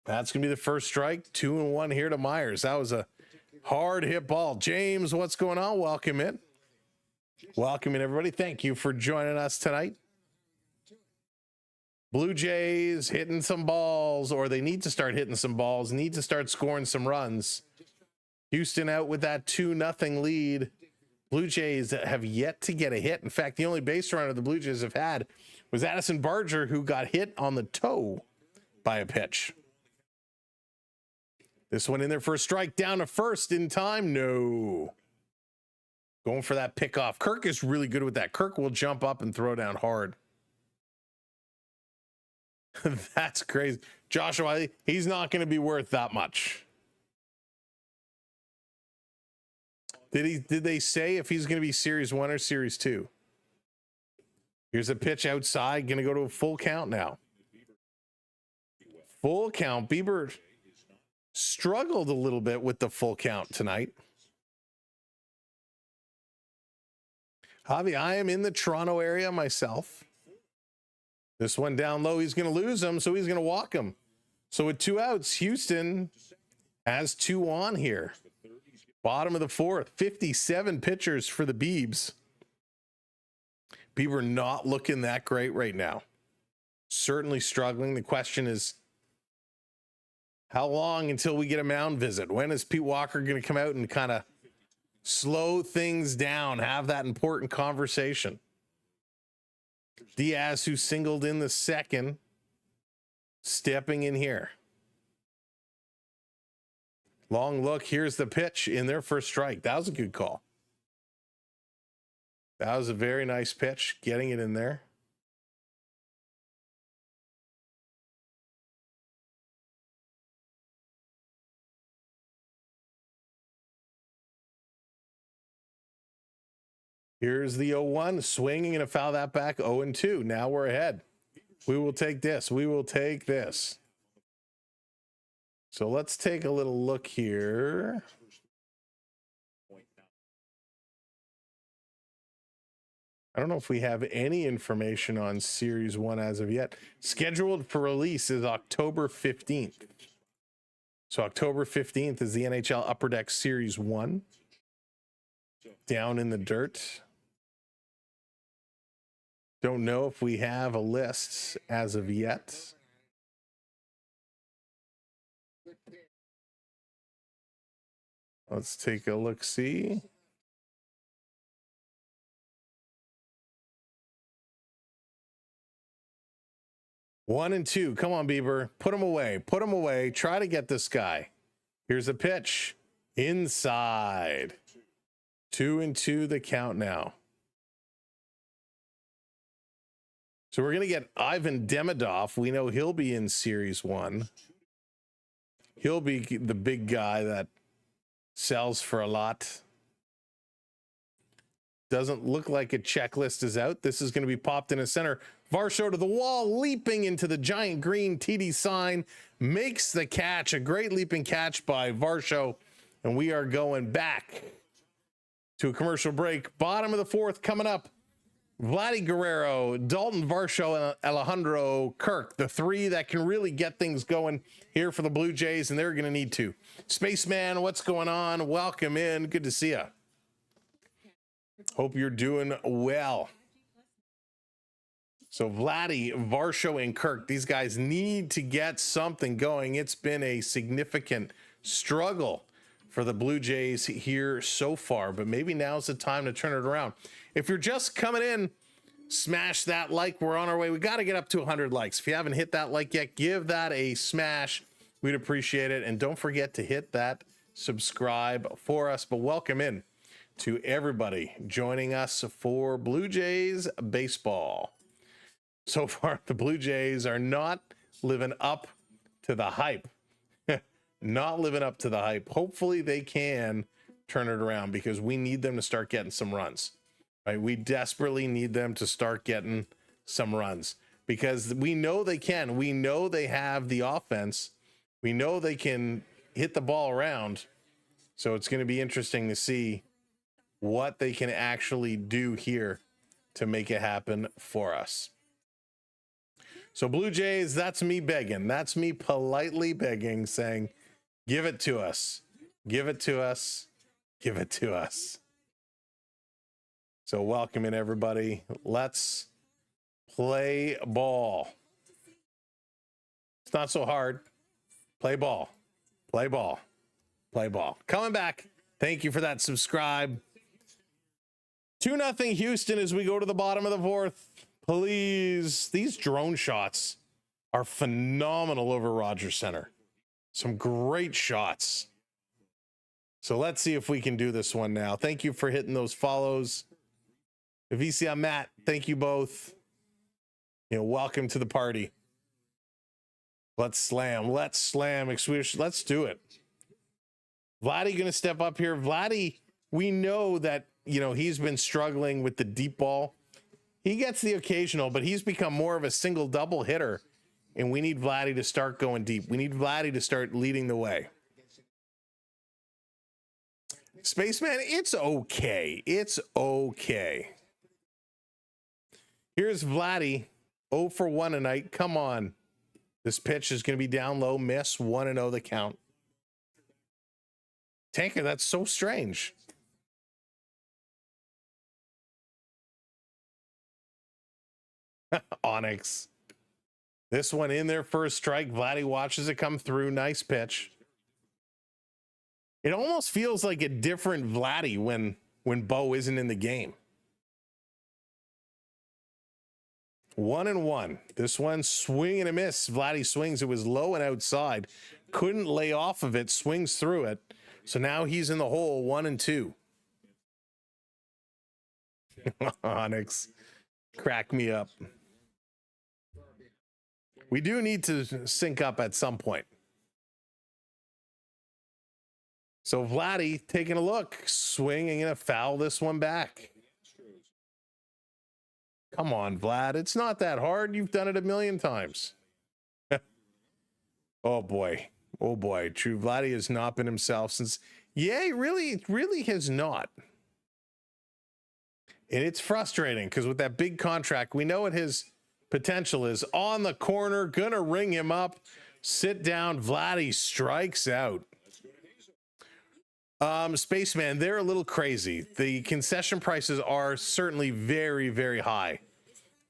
That's going to be the first strike. 2-1 here to Myers. That was a hard hit ball. James, what's going on? Welcome in. Welcome in, everybody. Thank you for joining us tonight. Blue Jays hitting some balls, or they need to start hitting some balls, need to start scoring some runs. Houston out with that 2-0 lead. Blue Jays have yet to get a hit. In fact, the only base runner the Blue Jays have had was Addison Barger, who got hit on the toe by a pitch. This one in there for a strike, down to first in time. No. Going for that pickoff. Kirk is really good with that. Kirk will jump up and throw down hard. That's crazy. Joshua, he's not going to be worth that much. Did they say if he's going to be Series 1 or Series 2? Here's a pitch outside. Going to go to a full count now. Full count. Bieber struggled a little bit with the full count tonight. Javi, I am in the Toronto area myself. This one down low, he's going to lose him, so he's going to walk him. So with 2 outs, Houston has 2 on here. Bottom of the fourth, 57 pitchers for the Beebs. People are not looking that great right now. Certainly struggling. The question is, how long until we get a mound visit? When is Pete Walker going to come out and kind of slow things down, have that important conversation? Diaz, who singled in the second, stepping in here. Long look. Here's the pitch in their first strike. That was a good call. That was a very nice pitch, getting it in there. Here's the 0-1, swinging and a foul that back, 0-2. Now we're ahead. We will take this. We will take this. So let's take a little look here. I don't know if we have any information on Series 1 as of yet. Scheduled for release is October 15th. So October 15th is the NHL Upper Deck Series 1. Down in the dirt. Don't know if we have a list as of yet. Let's take a look, see. One and two. Come on, Bieber. Put him away. Put him away. Try to get this guy. Here's a pitch. Inside. 2-2 the count now. So we're going to get Ivan Demidov. We know he'll be in Series 1. He'll be the big guy that sells for a lot. Doesn't look like a checklist is out. This is going to be popped in a center. Varsho to the wall, leaping into the giant green TD sign, makes the catch. A great leaping catch by Varsho. And we are going back to a commercial break. Bottom of the fourth coming up. Vladdy Guerrero, Dalton Varsho, and Alejandro Kirk, the three that can really get things going here for the Blue Jays, and they're going to need to. Spaceman, what's going on? Welcome in. Good to see you. Hope you're doing well. So Vladdy, Varsho, and Kirk, these guys need to get something going. It's been a significant struggle for the Blue Jays here so far, but maybe now's the time to turn it around. If you're just coming in, smash that like. We're on our way. We got to get up to 100 likes. If you haven't hit that like yet, give that a smash. We'd appreciate it. And don't forget to hit that subscribe for us. But welcome in to everybody joining us for Blue Jays baseball. So far, the Blue Jays are not living up to the hype. Not living up to the hype. Hopefully they can turn it around because we need them to start getting some runs. Right? We desperately need them to start getting some runs because we know they can. We know they have the offense. We know they can hit the ball around. So it's going to be interesting to see what they can actually do here to make it happen for us. So Blue Jays, that's me begging. That's me politely begging, saying, give it to us. Give it to us. Give it to us. So welcome in, everybody. Let's play ball. It's not so hard. Play ball. Play ball. Play ball. Coming back. Thank you for that subscribe. 2-0 Houston as we go to the bottom of the fourth. Please. These drone shots are phenomenal over Rogers Center. Some great shots. So let's see if we can do this one now. Thank you for hitting those follows. VC, Matt. Thank you both. Welcome to the party. Let's slam. Let's slam. Let's do it. Vladdy going to step up here. Vladdy, we know that, he's been struggling with the deep ball. He gets the occasional, but he's become more of a single double hitter. And we need Vladdy to start going deep. We need Vladdy to start leading the way. Spaceman, it's okay. It's okay. Here's Vladdy, 0 for 1 tonight. Come on. This pitch is going to be down low, miss, 1-0 the count. Tanker, that's so strange. Onyx. This one in there for a strike. Vladdy watches it come through. Nice pitch. It almost feels like a different Vladdy when Bo isn't in the game. 1-1. This one swing and a miss. Vladdy swings. It was low and outside. Couldn't lay off of it. Swings through it. So now he's in the hole. 1-2. Onyx. Crack me up. We do need to sync up at some point. So Vladdy taking a look, swinging and a foul this one back. Come on, Vlad. It's not that hard. You've done it a million times. Oh boy. Oh boy. True. Vladdy has not been himself since. Yeah, he really has not. And it's frustrating because with that big contract, we know what his potential is. On the corner, gonna ring him up. Sit down. Vladdy strikes out. Spaceman, they're a little crazy. The concession prices are certainly very, very high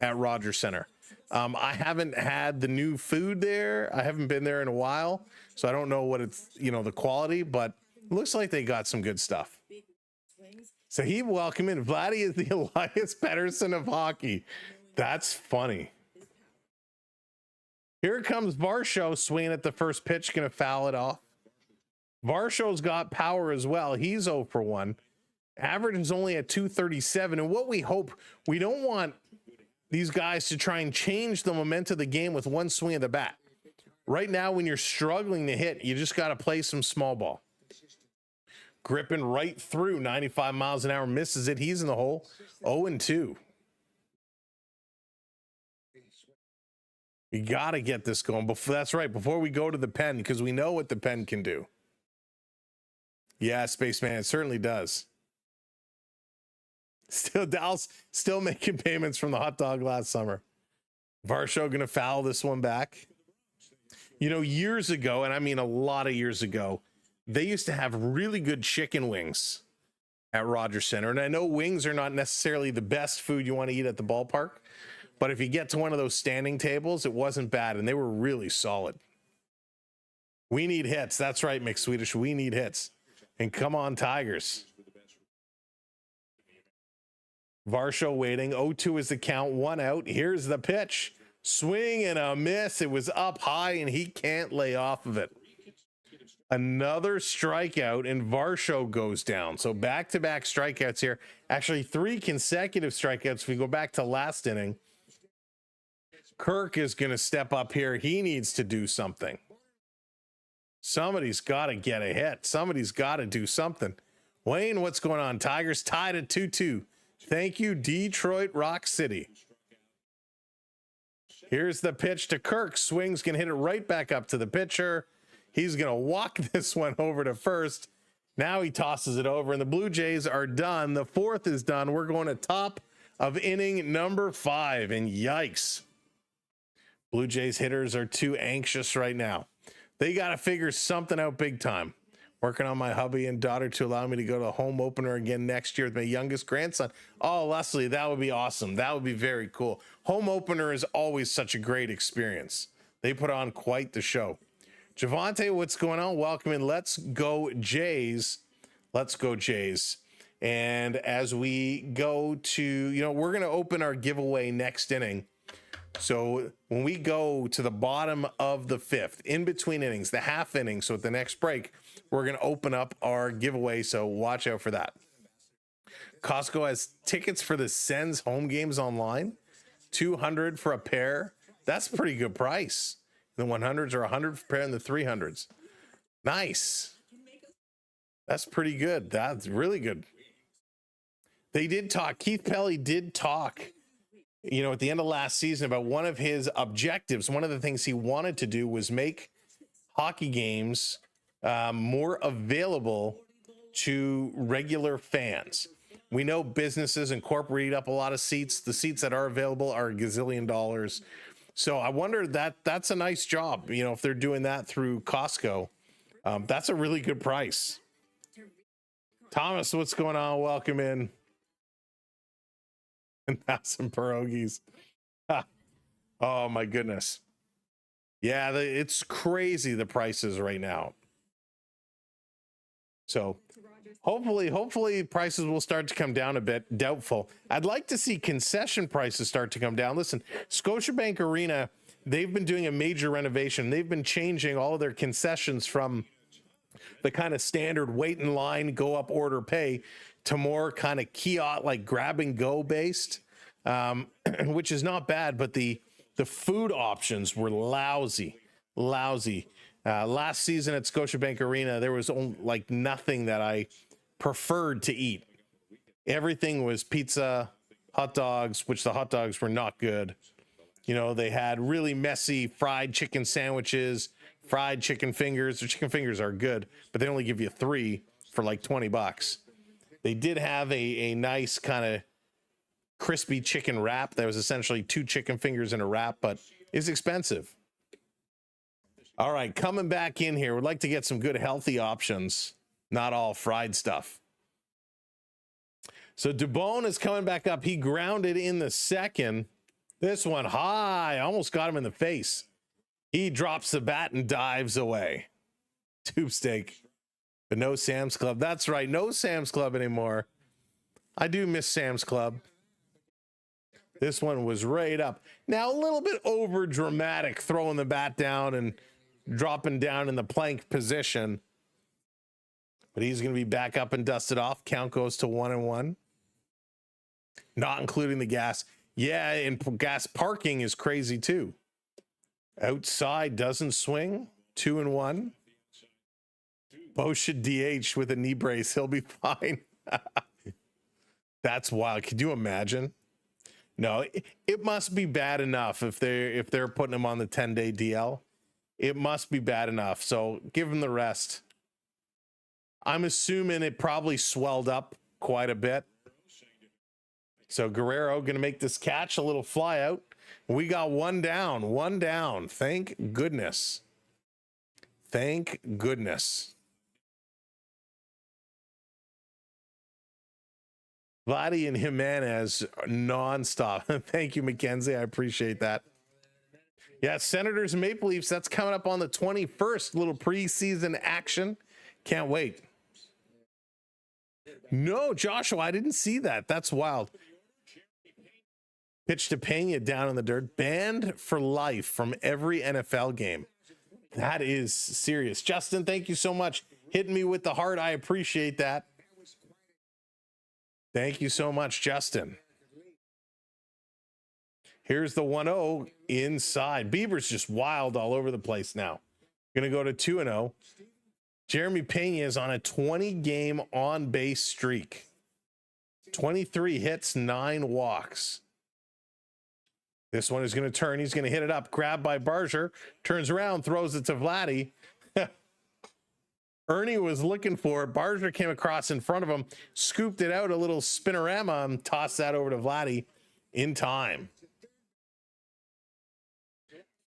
at Rogers Center. I haven't had the new food there. I haven't been there in a while, so I don't know what it's, the quality, but it looks like they got some good stuff. So he welcome in. Vladdy is the Elias Pettersson of hockey. That's funny. Here comes Varsho swinging at the first pitch, gonna foul it off. Varsho's got power as well. He's 0 for 1. Average is only at 237. And what we hope, we don't want these guys to try and change the momentum of the game with one swing of the bat. Right now, when you're struggling to hit, you just got to play some small ball. Gripping right through 95 miles an hour, misses it. He's in the hole. 0-2. You got to get this going. That's right. Before we go to the pen, because we know what the pen can do. Yeah, Spaceman, it certainly does. Dallas still making payments from the hot dog last summer. Varsho gonna foul this one back. Years ago, and I mean a lot of years ago, they used to have really good chicken wings at Rogers Center. And I know wings are not necessarily the best food you want to eat at the ballpark, but if you get to one of those standing tables, it wasn't bad, and they were really solid. We need hits. That's right, McSwedish. We need hits. And come on, Tigers. Varsho waiting. 0-2 is the count. 1 out. Here's the pitch. Swing and a miss. It was up high, and he can't lay off of it. Another strikeout, and Varsho goes down. So back-to-back strikeouts here. Actually, 3 consecutive strikeouts. If we go back to last inning, Kirk is going to step up here. He needs to do something. Somebody's got to get a hit. Somebody's got to do something. Wayne, what's going on? Tigers tied at 2-2. Thank you, Detroit Rock City. Here's the pitch to Kirk. Swings, can hit it right back up to the pitcher. He's going to walk this one over to first. Now he tosses it over, and the Blue Jays are done. The 4th is done. We're going to top of inning number 5, and yikes. Blue Jays hitters are too anxious right now. They got to figure something out big time. Working on my hubby and daughter to allow me to go to the home opener again next year with my youngest grandson. Oh, Leslie, that would be awesome. That would be very cool. Home opener is always such a great experience. They put on quite the show. Javante, what's going on? Welcome in. Let's go Jays. Let's go Jays. And as we go to, we're going to open our giveaway next inning. So when we go to the bottom of the 5th, in between innings, the half inning, so at the next break, we're going to open up our giveaway. So watch out for that. Costco has tickets for the Sens home games online. $200 for a pair. That's a pretty good price. The 100s are $100 for a pair, and the 300s. Nice. That's pretty good. That's really good. They did talk. Keith Pelly did talk, at the end of last season about one of his objectives. One of the things he wanted to do was make hockey games more available to regular fans. We know businesses and corporate eat up a lot of seats. The seats that are available are $1 gazillion. So I wonder that's a nice job. If they're doing that through Costco, that's a really good price. Thomas, what's going on? Welcome in. And now some pierogies. Oh my goodness. Yeah, it's crazy the prices right now. So hopefully prices will start to come down a bit. Doubtful. I'd like to see concession prices start to come down. Listen, Scotiabank Arena, they've been doing a major renovation. They've been changing all of their concessions from the kind of standard wait in line, go up, order, pay, to more kind of kiosk, like grab and go based, which is not bad, but the food options were lousy. Last season at Scotiabank Arena, there was only, like, nothing that I preferred to eat. Everything was pizza, hot dogs, which the hot dogs were not good. You know, they had really messy fried chicken sandwiches, fried chicken fingers. Their chicken fingers are good, but they only give you 3 for like $20. They did have a nice kind of crispy chicken wrap that was essentially 2 chicken fingers in a wrap, but it's expensive. All right, coming back in here, we'd like to get some good healthy options, not all fried stuff. So Dubon is coming back up. He grounded in the second. This one high, almost got him in the face. He drops the bat and dives away. Tube steak, but no Sam's Club. That's right, no Sam's Club anymore. I do miss Sam's Club. This one was right up. Now, a little bit over dramatic, throwing the bat down and dropping down in the plank position. But he's going to be back up and dusted off. Count goes to 1-1. Not including the gas. Yeah, and gas parking is crazy too. Outside doesn't swing. 2-1. Bo should DH with a knee brace. He'll be fine. That's wild. Could you imagine? No, it must be bad enough if they're putting him on the 10-day DL. It must be bad enough. So give him the rest. I'm assuming it probably swelled up quite a bit. So Guerrero going to make this catch, a little fly out. We got one down. Thank goodness. Thank goodness. Vladdy and Jimenez nonstop. Thank you, Mackenzie. I appreciate that. Yeah, Senators and Maple Leafs, that's coming up on the 21st. Little preseason action. Can't wait. No, Joshua, I didn't see that. That's wild. Pitch to Pena down in the dirt. Banned for life from every NFL game. That is serious. Justin, thank you so much. Hitting me with the heart. I appreciate that. Thank you so much, Justin. Here's the 1-0 inside. Bieber's just wild all over the place now. Going to go to 2-0. Jeremy Pena is on a 20-game on-base streak. 23 hits, 9 walks. This one is going to turn. He's going to hit it up. Grabbed by Barger. Turns around, throws it to Vladdy. Ernie was looking for it. Barger came across in front of him, scooped it out, a little spinorama, and tossed that over to Vladdy in time.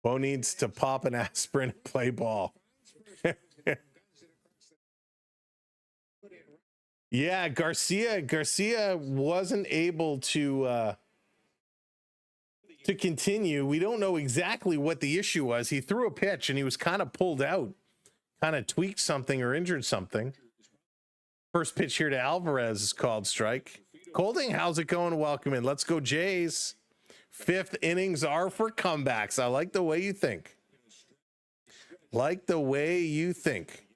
Bo needs to pop an aspirin and play ball. Yeah, Garcia wasn't able to continue. We don't know exactly what the issue was. He threw a pitch and he was kind of pulled out, kind of tweaked something or injured something. First pitch here to Alvarez is called strike. Colding, how's it going? Welcome in. Let's go, Jays. 5th innings are for comebacks. I like the way you think. Like the way you think.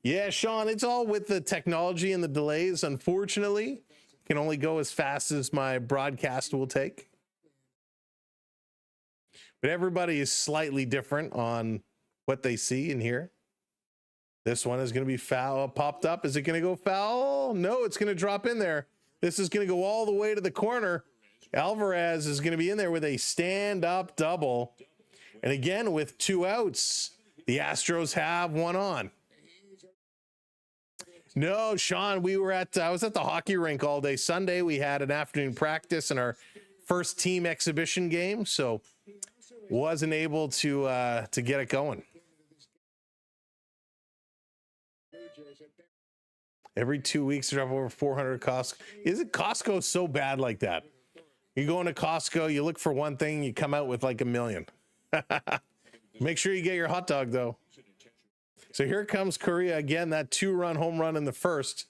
Yeah, Sean, it's all with the technology and the delays. Unfortunately, can only go as fast as my broadcast will take. But everybody is slightly different on what they see and hear. This one is going to be foul. Popped up. Is it going to go foul? No, it's going to drop in there. This is going to go all the way to the corner. Alvarez is going to be in there with a stand-up double. And again, with 2 outs, the Astros have one on. No, Sean, I was at the hockey rink all day Sunday. We had an afternoon practice in our first team exhibition game, so wasn't able to get it going. Every 2 weeks, drop over 400 Costco. Isn't Costco so bad like that? You go into Costco, you look for one thing, you come out with like 1 million. Make sure you get your hot dog, though. So here comes Korea again. That 2-run home run in the first.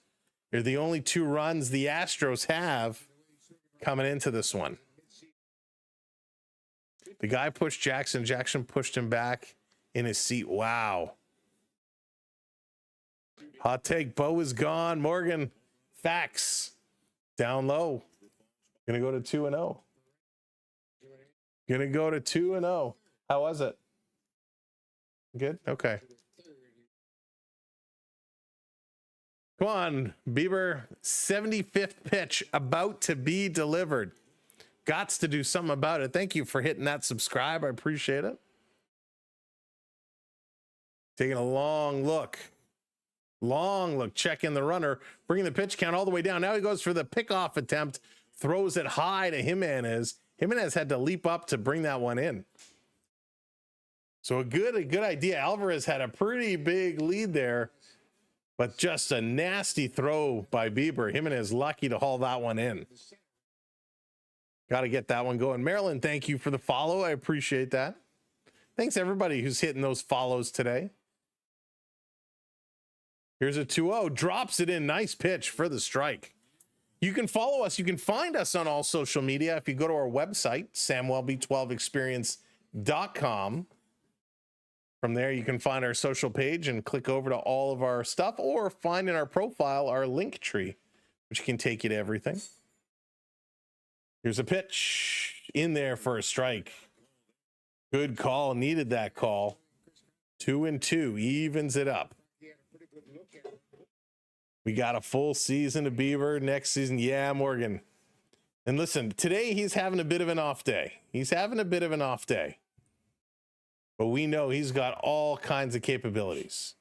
They're the only 2 runs the Astros have coming into this one. The guy pushed Jackson. Jackson pushed him back in his seat. Wow. Hot take. Bo is gone. Morgan. Facts. Down low. Gonna go to 2-0. Gonna go to 2-0. How was it? Good? Okay. Come on, Bieber. 75th pitch about to be delivered. Gots to do something about it. Thank you for hitting that subscribe. I appreciate it. Taking a long look. Long look. Checking the runner. Bringing the pitch count all the way down. Now he goes for the pickoff attempt. Throws it high to Jimenez. Jimenez had to leap up to bring that one in. So a good idea. Alvarez had a pretty big lead there, but just a nasty throw by Bieber. Jimenez lucky to haul that one in. Got to get that one going. Marilyn, thank you for the follow. I appreciate that. Thanks everybody who's hitting those follows today. Here's a 2-0. Drops it in. Nice pitch for the strike. You can follow us. You can find us on all social media. If you go to our website, samwellb12experience.com. From there, you can find our social page and click over to all of our stuff, or find in our profile our link tree, which can take you to everything. Here's a pitch in there for a strike. Good call. Needed that call. 2-2 evens it up. We got a full season of Bieber. Next season, yeah, Morgan. And listen, today he's having a bit of an off day. But we know he's got all kinds of capabilities.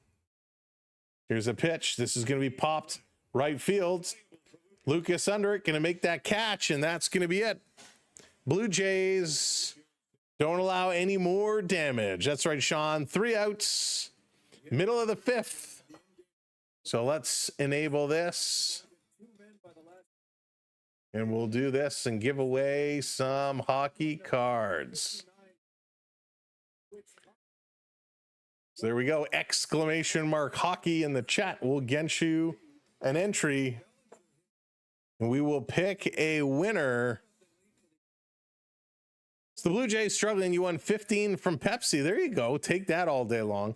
Here's a pitch. This is going to be popped right field. Lucas under it, going to make that catch, and that's going to be it. Blue Jays don't allow any more damage. That's right, Sean. 3 outs. Middle of the 5th. So let's enable this. And we'll do this and give away some hockey cards. So there we go. Exclamation mark hockey in the chat. We'll get you an entry. And we will pick a winner. It's the Blue Jays struggling. You won 15 from Pepsi. There you go. Take that all day long.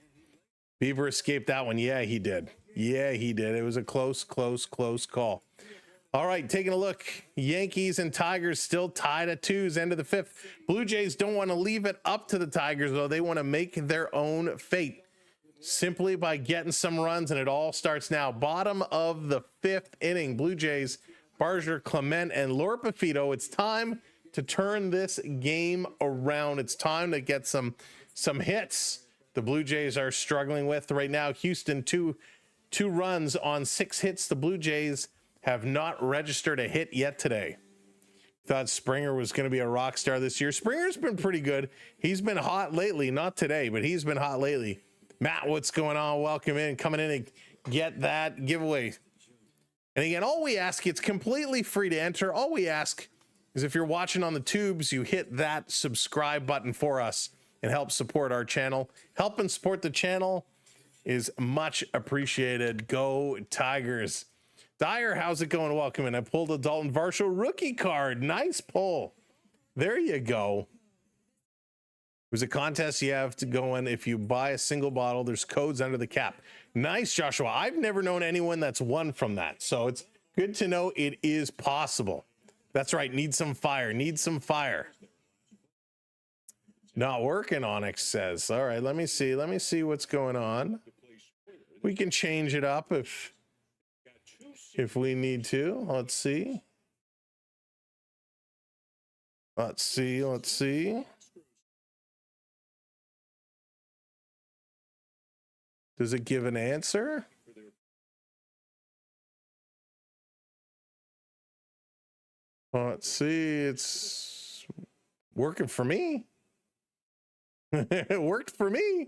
Beaver escaped that one. Yeah, he did. It was a close call. All right, taking a look. Yankees and Tigers still tied at 2s, end of the 5th. Blue Jays don't want to leave it up to the Tigers, though. They want to make their own fate simply by getting some runs, and it all starts now. Bottom of the 5th inning. Blue Jays, Barger, Clement, and Lorpafito. It's time to turn this game around. It's time to get some hits. The Blue Jays are struggling with right now. Houston, two runs on 6 hits. The Blue Jays have not registered a hit yet today. Thought Springer was going to be a rock star this year. Springer's been pretty good. He's been hot lately. Not today, but he's been hot lately. Matt, what's going on? Welcome in. Coming in and get that giveaway. And again, all we ask, it's completely free to enter. All we ask is if you're watching on the tubes, you hit that subscribe button for us and help support our channel. Help and support the channel is much appreciated. Go Tigers. Dyer, how's it going? Welcome in. I pulled a Dalton Varsho rookie card. Nice pull. There you go. It was a contest you have to go in. If you buy a single bottle, there's codes under the cap. Nice, Joshua. I've never known anyone that's won from that. So it's good to know it is possible. That's right. Need some fire. Not working, Onyx says. All right, let me see what's going on. We can change it up if we need to. Let's see. Does it give an answer? Let's see. It's working for me. It worked for me.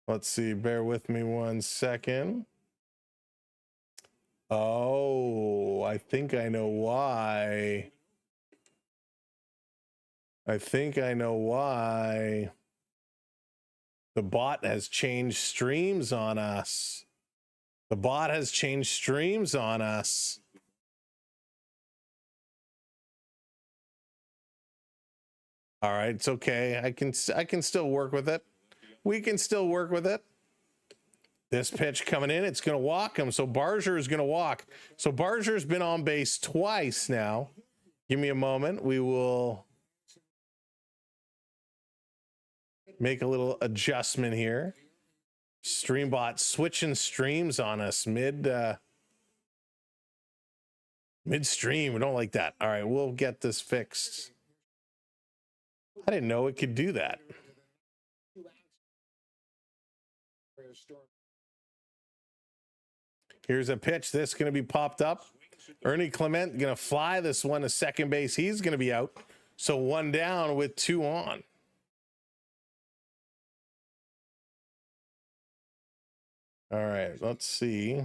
Let's see. Bear with me 1 second. Oh, I think I know why. I think I know why. The bot has changed streams on us. The bot has changed streams on us. All right, it's okay. I can still work with it. We can still work with it. This pitch coming in, it's going to walk him. So Barger is going to walk. So Barger's been on base twice now. Give me a moment. We will make a little adjustment here. Streambot switching streams on us midstream. We don't like that. All right, we'll get this fixed. I didn't know it could do that. Here's a pitch. This is going to be popped up. Ernie Clement going to fly this one to second base. He's going to be out. So 1 down with 2 on. All right, let's see.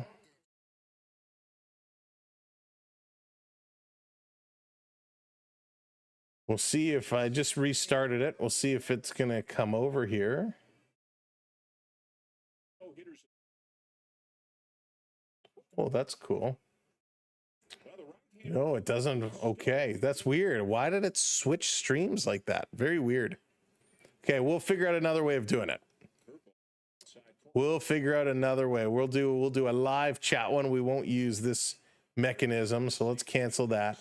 We'll see if I just restarted it. We'll see if it's going to come over here. Oh, that's cool. No, it doesn't. Okay, that's weird. Why did it switch streams like that? Very weird. Okay, we'll figure out another way of doing it. We'll figure out another way. We'll do a live chat one. We won't use this mechanism, so let's cancel that.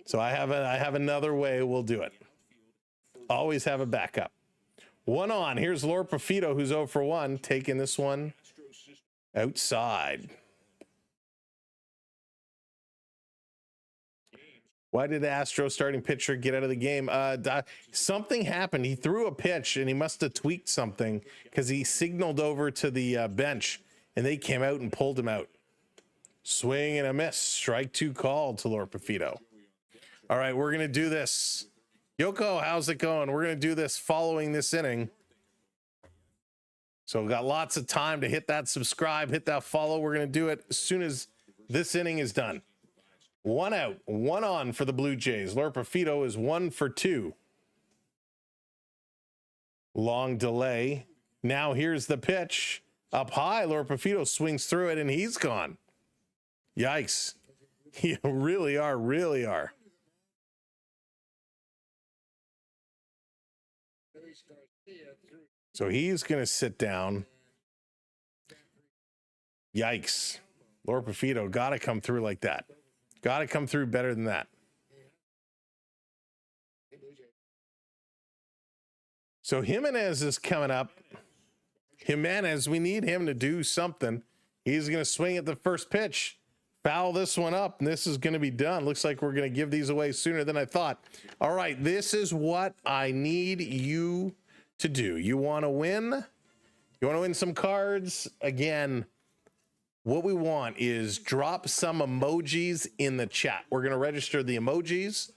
So I have another way we'll do it. Always have a backup. 1 on. Here's Lord Profito, who's 0 for 1, taking this one outside. Why did the Astros starting pitcher get out of the game? Something happened. He threw a pitch, and he must have tweaked something because he signaled over to the bench, and they came out and pulled him out. Swing and a miss. Strike 2 called to Lord Profito. All right, we're going to do this. Yoko, how's it going? We're going to do this following this inning. So we've got lots of time to hit that subscribe, hit that follow. We're going to do it as soon as this inning is done. 1 out, 1 on for the Blue Jays. Lord Profito is 1 for 2. Long delay. Now here's the pitch. Up high, Lord Profito swings through it, and he's gone. Yikes. You really are. So he's going to sit down. Yikes. Lord Profito got to come through like that. Got to come through better than that. So Jimenez is coming up. Jimenez, we need him to do something. He's going to swing at the first pitch. Foul this one up, and this is going to be done. Looks like we're going to give these away sooner than I thought. All right, this is what I need you to do. You want to win? You want to win some cards? Again, what we want is drop some emojis in the chat. We're going to register the emojis,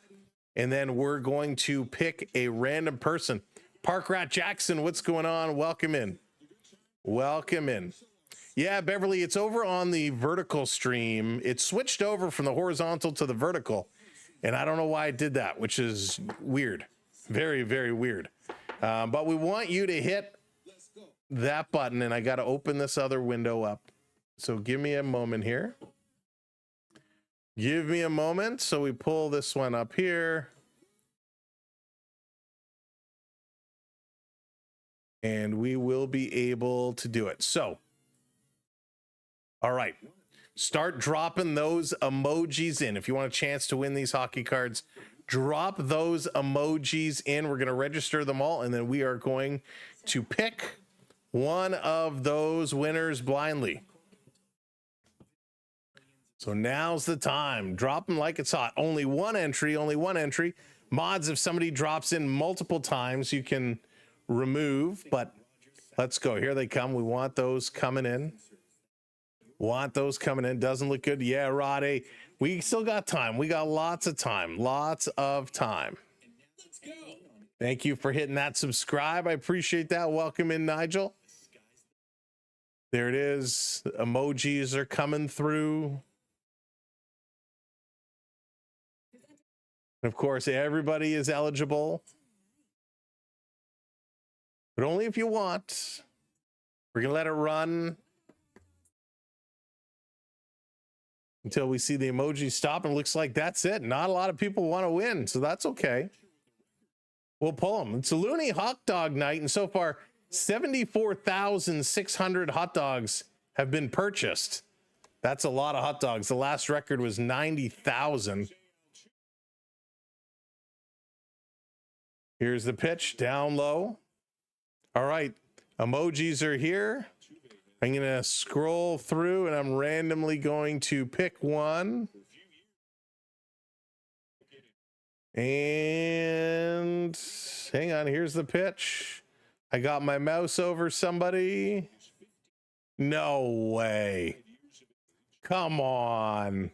and then we're going to pick a random person. Park Rat Jackson, what's going on? Welcome in. Welcome in. Yeah, Beverly, it's over on the vertical stream. It switched over from the horizontal to the vertical, and I don't know why it did that, which is weird. Very, very weird. But we want you to hit that button, and I got to open this other window up. So give me a moment here. Give me a moment. So we pull this one up here. And we will be able to do it. So, all right. Start dropping those emojis in. If you want a chance to win these hockey cards, drop those emojis in. We're going to register them all, and then we are going to pick one of those winners blindly. So now's the time. Drop them like it's hot. Only one entry. Mods, if somebody drops in multiple times, you can remove, but let's go. Here they come. We want those coming in. Doesn't look good. Yeah, Roddy. We still got time. We got lots of time. Thank you for hitting that subscribe. I appreciate that. Welcome in, Nigel. There it is. Emojis are coming through. And of course, everybody is eligible, but only if you want. We're going to let it run until we see the emoji stop, and it looks like that's it. Not a lot of people want to win, so that's okay. We'll pull them. It's a Looney hot dog night, and so far 74,600 hot dogs have been purchased. That's a lot of hot dogs. The last record was 90,000. Here's the pitch, down low. All right, emojis are here. I'm going to scroll through, and I'm randomly going to pick one. And hang on, here's the pitch. I got my mouse over somebody. No way. Come on.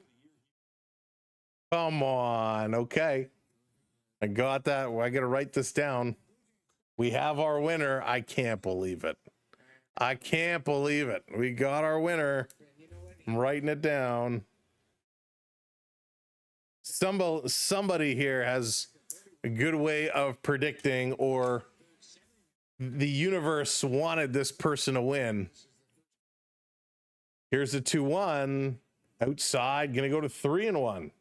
Come on. Okay. I got that. I got to write this down. We have our winner. I can't believe it. I can't believe it. We got our winner. I'm writing it down. Somebody here has a good way of predicting, or the universe wanted this person to win. Here's a 2-1 outside. Gonna go to 3-1.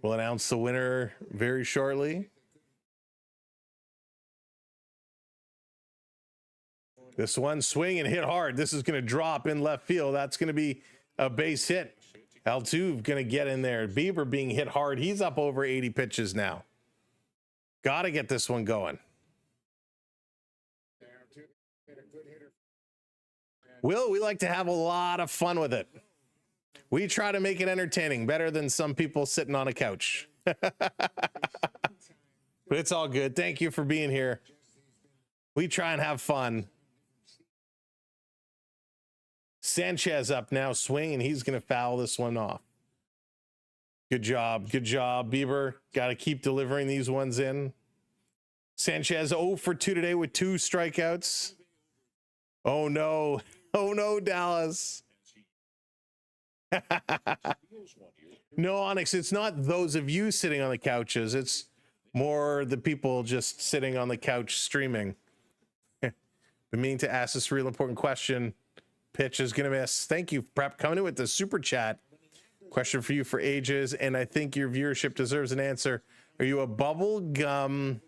We'll announce the winner very shortly. This one, swing and hit hard. This is going to drop in left field. That's going to be a base hit. Altuve going to get in there. Bieber being hit hard. He's up over 80 pitches now. Got to get this one going. Will, we like to have a lot of fun with it. We try to make it entertaining, better than some people sitting on a couch. But it's all good. Thank you for being here. We try and have fun. Sanchez up now, swing, and he's going to foul this one off. Good job. Good job, Bieber. Got to keep delivering these ones in. Sanchez 0 for 2 today with 2 strikeouts. Oh, no. Oh, no, Dallas. No, Onyx, it's not those of you sitting on the couches. It's more the people just sitting on the couch streaming. Been meaning to ask this real important question. Pitch is going to miss. Thank you, Prep, coming in with the super chat. Question for you for ages, and I think your viewership deserves an answer. Are you a bubble gum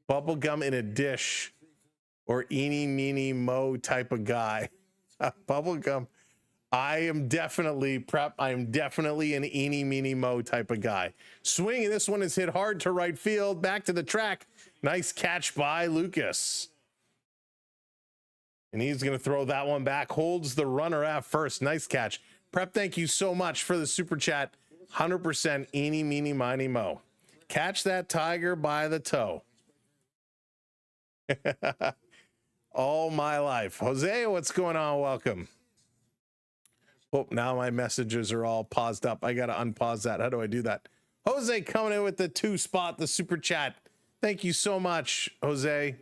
in a dish, or eeny, meeny, mo type of guy? Bubble gum. I am definitely, Prep, I am definitely an eeny, meeny, mo type of guy. Swing, and this one is hit hard to right field. Back to the track. Nice catch by Lucas. And he's going to throw that one back. Holds the runner at first. Nice catch. Prep, thank you so much for the super chat. 100% eeny, meeny, miny, mo. Catch that tiger by the toe. All my life. Jose, what's going on? Welcome. Oh, now my messages are all paused up. I got to unpause that. How do I do that? Jose coming in with the 2 spot, the super chat. Thank you so much, Jose.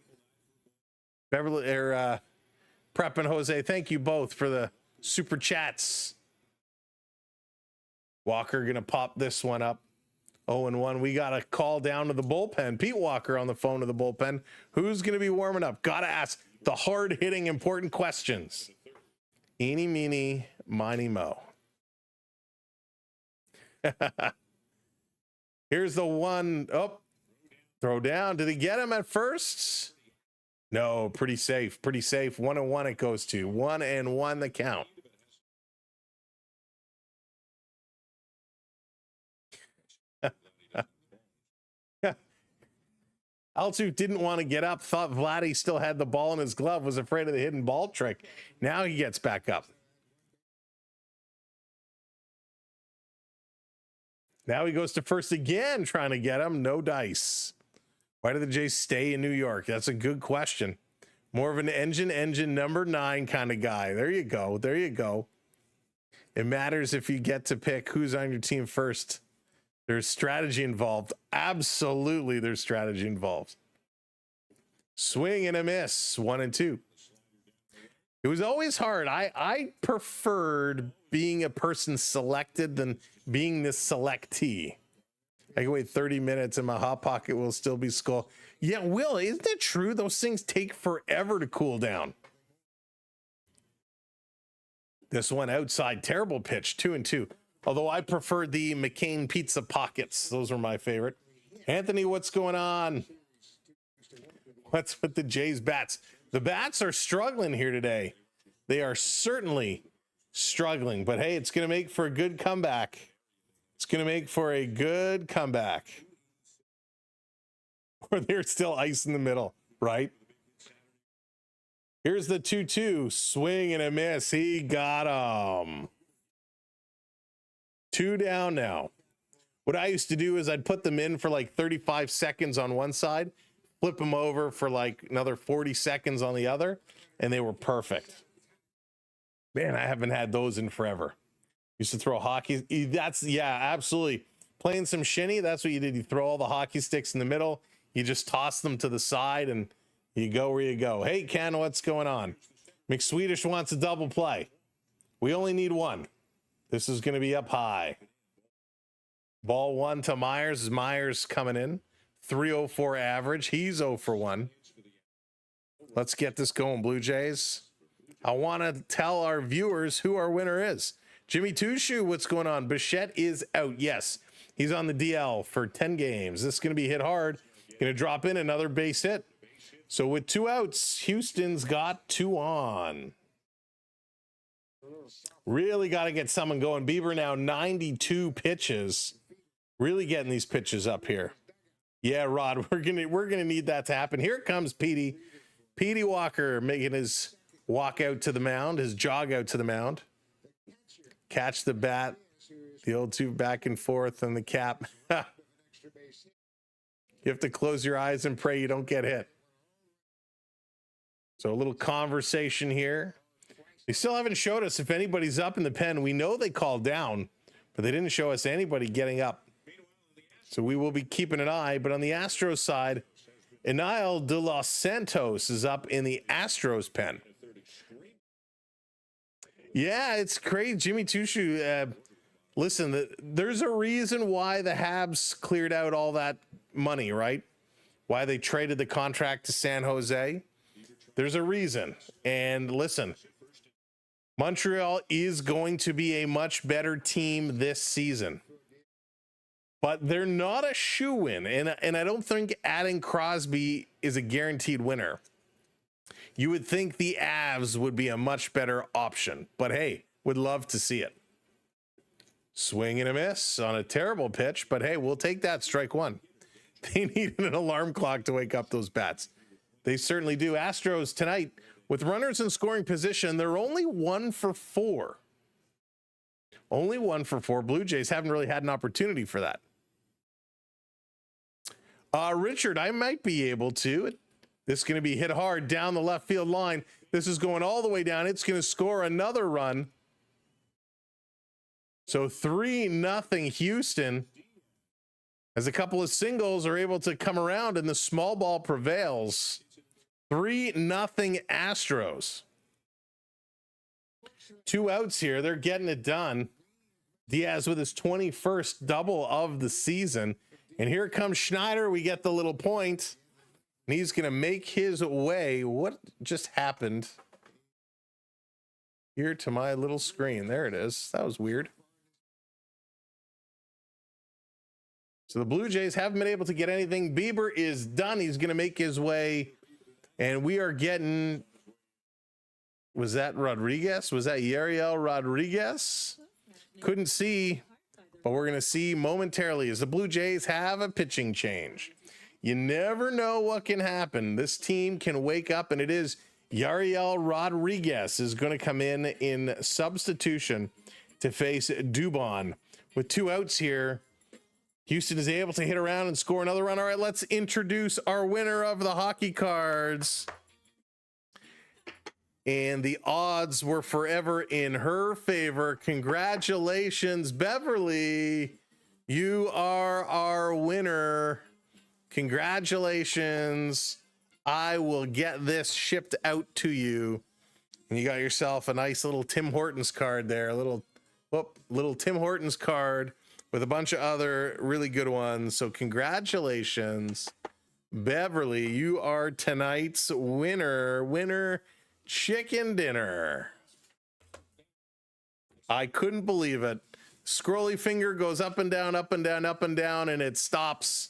Beverly, Prep and Jose, thank you both for the super chats. Walker gonna pop this one up. 0-1. We got a call down to the bullpen. Pete Walker on the phone to the bullpen. Who's gonna be warming up? Gotta ask the hard-hitting, important questions. Eeny, meeny, miny, mo. Here's the one. Oh, throw down. Did he get him at first? No, pretty safe. Pretty safe. 1-1 it goes to. 1-1 the count. Altuve didn't want to get up, thought Vladdy still had the ball in his glove, was afraid of the hidden ball trick. Now he gets back up. Now he goes to first again, trying to get him. No dice. Why do the Jays stay in New York? That's a good question. More of an engine number 9 kind of guy. There you go. There you go. It matters if you get to pick who's on your team first. There's strategy involved. Absolutely, there's strategy involved. Swing and a miss. 1-2. It was always hard. I preferred being a person selected than being the selectee. I can wait 30 minutes and my Hot Pocket will still be skull. Yeah, Will, isn't it true? Those things take forever to cool down. This one outside, terrible pitch, 2-2. Although I preferred the McCain pizza pockets. Those were my favorite. Anthony, what's going on? What's with the Jays bats? The bats are struggling here today. They are certainly struggling, but hey, it's going to make for a good comeback. It's going to make for a good comeback. Or there's still ice in the middle, right? Here's the 2-2, swing and a miss. He got him. 2 down now. What I used to do is I'd put them in for like 35 seconds on one side, flip them over for like another 40 seconds on the other, and they were perfect. Man, I haven't had those in forever. Used to throw hockey. That's, yeah, absolutely. Playing some shinny, that's what you did. You throw all the hockey sticks in the middle. You just toss them to the side and you go where you go. Hey, Ken, what's going on? McSwedish wants a double play. We only need one. This is going to be up high. Ball 1 to Myers. Myers coming in. 304 average. He's 0 for 1. Let's get this going, Blue Jays. I want to tell our viewers who our winner is. Jimmy Two-Shoe, what's going on? Bichette is out. Yes, he's on the DL for 10 games. This is going to be hit hard. Going to drop in another base hit. So with 2 outs, Houston's got 2 on. Really got to get someone going. Bieber now 92 pitches. Really getting these pitches up here. Yeah, Rod, we're gonna need that to happen. Here comes Petey. Petey Walker making his walk out to the mound, his jog out to the mound. Catch the bat. The old 2 back and forth and the cap. You have to close your eyes and pray you don't get hit. So a little conversation here. They still haven't showed us if anybody's up in the pen. We know they called down, but they didn't show us anybody getting up. So we will be keeping an eye. But on the Astros side, Eniel de los Santos is up in the Astros pen. Yeah, it's crazy. Jimmy Two-Shoe, listen, there's a reason why the Habs cleared out all that money, right? Why they traded the contract to San Jose. There's a reason. And listen, Montreal is going to be a much better team this season. But they're not a shoo-in, and I don't think adding Crosby is a guaranteed winner. You would think the Avs would be a much better option, but hey, would love to see it. Swing and a miss on a terrible pitch, but hey, we'll take that, strike 1. They needed an alarm clock to wake up those bats. They certainly do. Astros tonight, with runners in scoring position, they're only 1 for 4. Only 1 for 4. Blue Jays haven't really had an opportunity for that. Richard, I might be able to. This is going to be hit hard down the left field line. This is going all the way down. It's going to score another run. So 3-0 Houston, as a couple of singles are able to come around and the small ball prevails. 3-0 Astros. 2 outs here. They're getting it done. Diaz with his 21st double of the season. And here comes Schneider. We get the little point. And he's going to make his way. What just happened here to my little screen? There it is. That was weird. So the Blue Jays haven't been able to get anything. Bieber is done. He's going to make his way. And we are getting... Was that Rodriguez? Was that Yariel Rodriguez? Couldn't see, but we're going to see momentarily as the Blue Jays have a pitching change. You never know what can happen. This team can wake up, and it is Yariel Rodriguez is going to come in substitution to face Dubon. With 2 outs here, Houston is able to hit around and score another run. All right, let's introduce our winner of the hockey cards. And the odds were forever in her favor. Congratulations, Beverly. You are our winner. Congratulations. I will get this shipped out to you And you got yourself a nice little Tim Hortons card there, a little Tim Hortons card with a bunch of other really good ones. So congratulations, Beverly. You are tonight's winner chicken dinner. I couldn't believe it. Scrolly finger goes up and down, up and down, up and down, and it stops.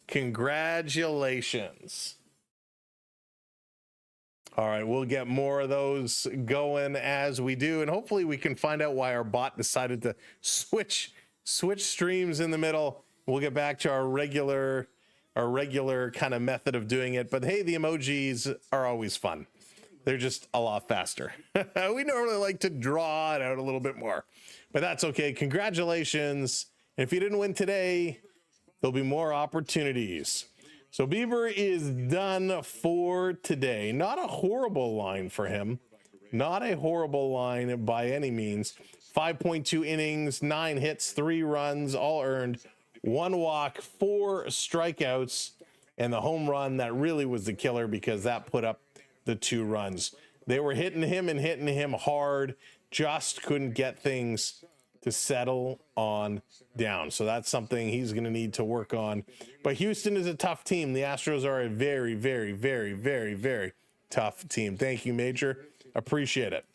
Congratulations. All right, we'll get more of those going as we do, and hopefully we can find out why our bot decided to switch streams in the middle. We'll get back to our regular kind of method of doing it. But hey, the emojis are always fun. They're just a lot faster. We normally like to draw it out a little bit more, but that's okay. Congratulations. If you didn't win today, there'll be more opportunities. So Bieber is done for today. Not a horrible line for him. Not a horrible line by any means. 5.2 innings, 9 hits, 3 runs, all earned, 1 walk, 4 strikeouts, and the home run that really was the killer because that put up the 2 runs. They were hitting him hard, just couldn't get things to settle on down. So that's something he's going to need to work on. But Houston is a tough team. The Astros are a very, very, very, very, very tough team. Thank you, Major. Appreciate it.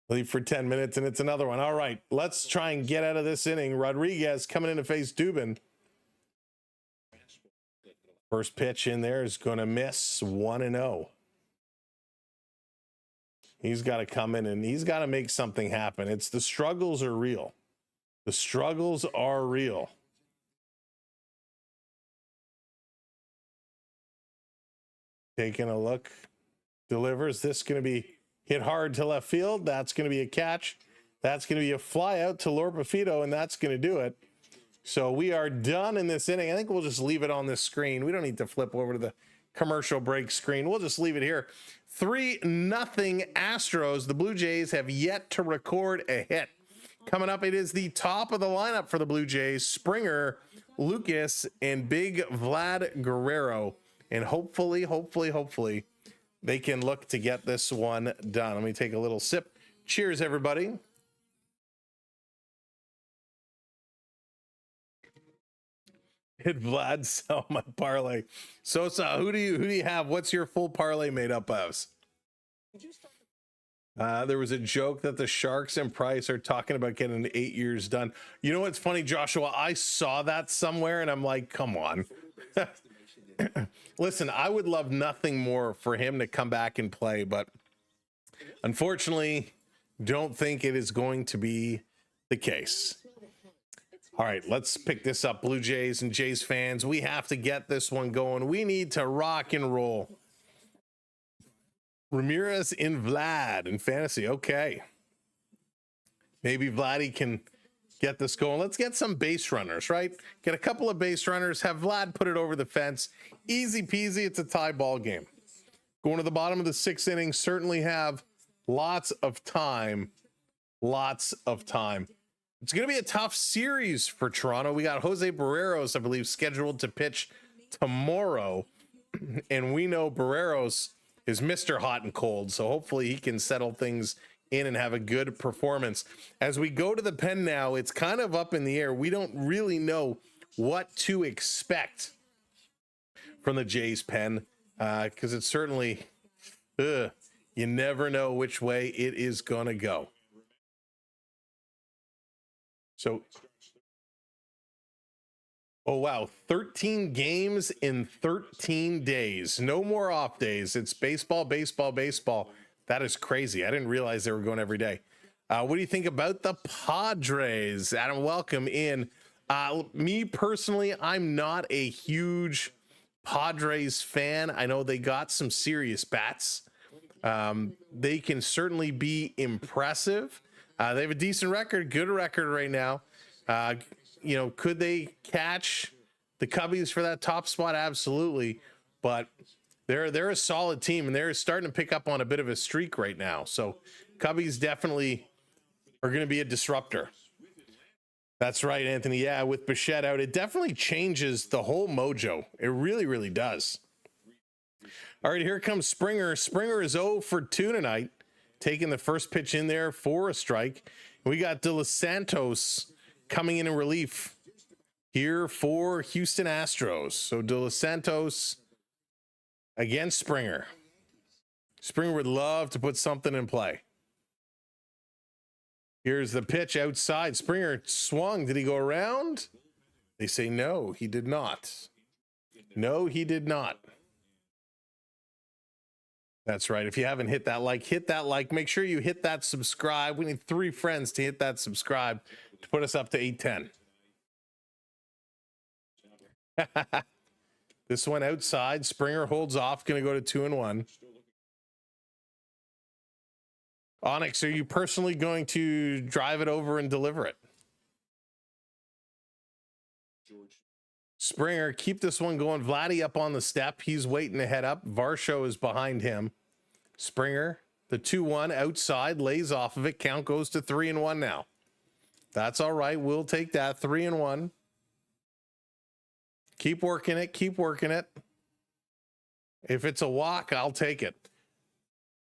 Leave for 10 minutes and it's another one. All right, let's try and get out of this inning. Rodriguez coming in to face Dubin. First pitch in there is going to miss 1-0. He's got to come in and he's got to make something happen. It's the struggles are real. The struggles are real. Taking a look. Delivers. This going to be hit hard to left field. That's going to be a catch. That's going to be a fly out to Lorpafito, and that's going to do it. So we are done in this inning. I think we'll just leave it on this screen. We don't need to flip over to the commercial break screen. We'll just leave it here. 3-0 Astros. The Blue Jays have yet to record a hit. Coming up, it is the top of the lineup for the Blue Jays. Springer, Lucas, and big Vlad Guerrero. And hopefully, they can look to get this one done. Let me take a little sip. Cheers, everybody. Did Vlad sell my parlay? Sosa, who do you have? What's your full parlay made up of? There was a joke that the Sharks and Price are talking about getting 8 years done. You know what's funny, Joshua? I saw that somewhere and I'm like, come on. Listen, I would love nothing more for him to come back and play, but unfortunately, don't think it is going to be the case. All right, let's pick this up, Blue Jays and Jays fans. We have to get this one going. We need to rock and roll. Ramirez in Vlad in fantasy. Okay. Maybe Vladdy can get this going. Let's get some base runners, right? Get a couple of base runners. Have Vlad put it over the fence. Easy peasy. It's a tie ball game. Going to the bottom of the 6th inning. Certainly have lots of time. Lots of time. It's going to be a tough series for Toronto. We got Jose Barreros, I believe, scheduled to pitch tomorrow. And we know Barreros is Mr. Hot and Cold. So hopefully he can settle things in and have a good performance. As we go to the pen now, it's kind of up in the air. We don't really know what to expect from the Jays pen because it's certainly, you never know which way it is going to go. So, oh, wow. 13 games in 13 days. No more off days. It's baseball, baseball, baseball. That is crazy. I didn't realize they were going every day. What do you think about the Padres? Adam, welcome in. Me personally, I'm not a huge Padres fan. I know they got some serious bats. They can certainly be impressive. They have a decent record, good record right now. Could they catch the Cubbies for that top spot? Absolutely. But they're a solid team, and they're starting to pick up on a bit of a streak right now. So Cubbies definitely are going to be a disruptor. That's right, Anthony. Yeah, with Bichette out, it definitely changes the whole mojo. It really, really does. All right, here comes Springer. Springer is 0 for 2 tonight, taking the first pitch in there for a strike. We got De Los Santos coming in relief here for Houston Astros. So De Los Santos against Springer. Springer would love to put something in play. Here's the pitch outside. Springer swung. Did he go around? They say no, he did not. No, he did not. That's right. If you haven't hit that like, hit that like. Make sure you hit that subscribe. We need 3 friends to hit that subscribe to put us up to 810. This one outside. Springer holds off. Going to go to 2-1. Onyx, are you personally going to drive it over and deliver it? Springer, keep this one going. Vladdy up on the step. He's waiting to head up. Varsho is behind him. Springer, the 2-1 outside, lays off of it. Count goes to 3-1 now. That's all right. We'll take that. 3-1. Keep working it. Keep working it. If it's a walk, I'll take it.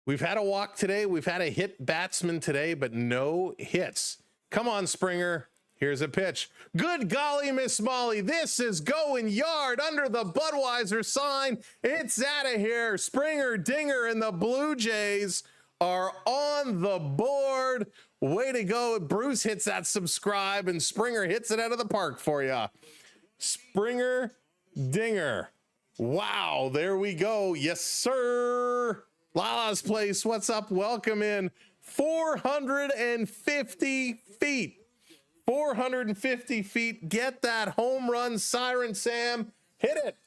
We've had a walk today. We've had a hit batsman today, but no hits. Come on, Springer. Here's a pitch. Good golly, Miss Molly. This is going yard under the Budweiser sign. It's out of here. Springer, Dinger, and the Blue Jays are on the board. Way to go. Bruce hits that subscribe, and Springer hits it out of the park for you. Springer, Dinger. Wow, there we go. Yes, sir. Lala's Place, what's up? Welcome in. 450 feet. 450 feet. Get that home run siren, Sam. Hit it.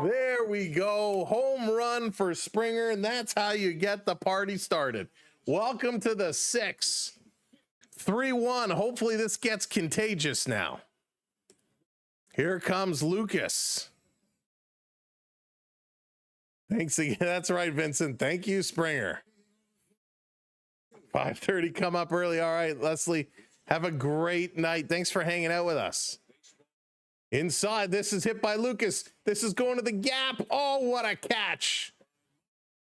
There we go. Home run for Springer, and that's how you get the party started. Welcome to the 6. 3-1. Hopefully this gets contagious now. Here comes Lucas. Thanks again. That's right, Vincent. Thank you, Springer. 5:30, come up early. All right, Leslie, have a great night. Thanks for hanging out with us. Inside, this is hit by Lucas. This is going to the gap. Oh, what a catch.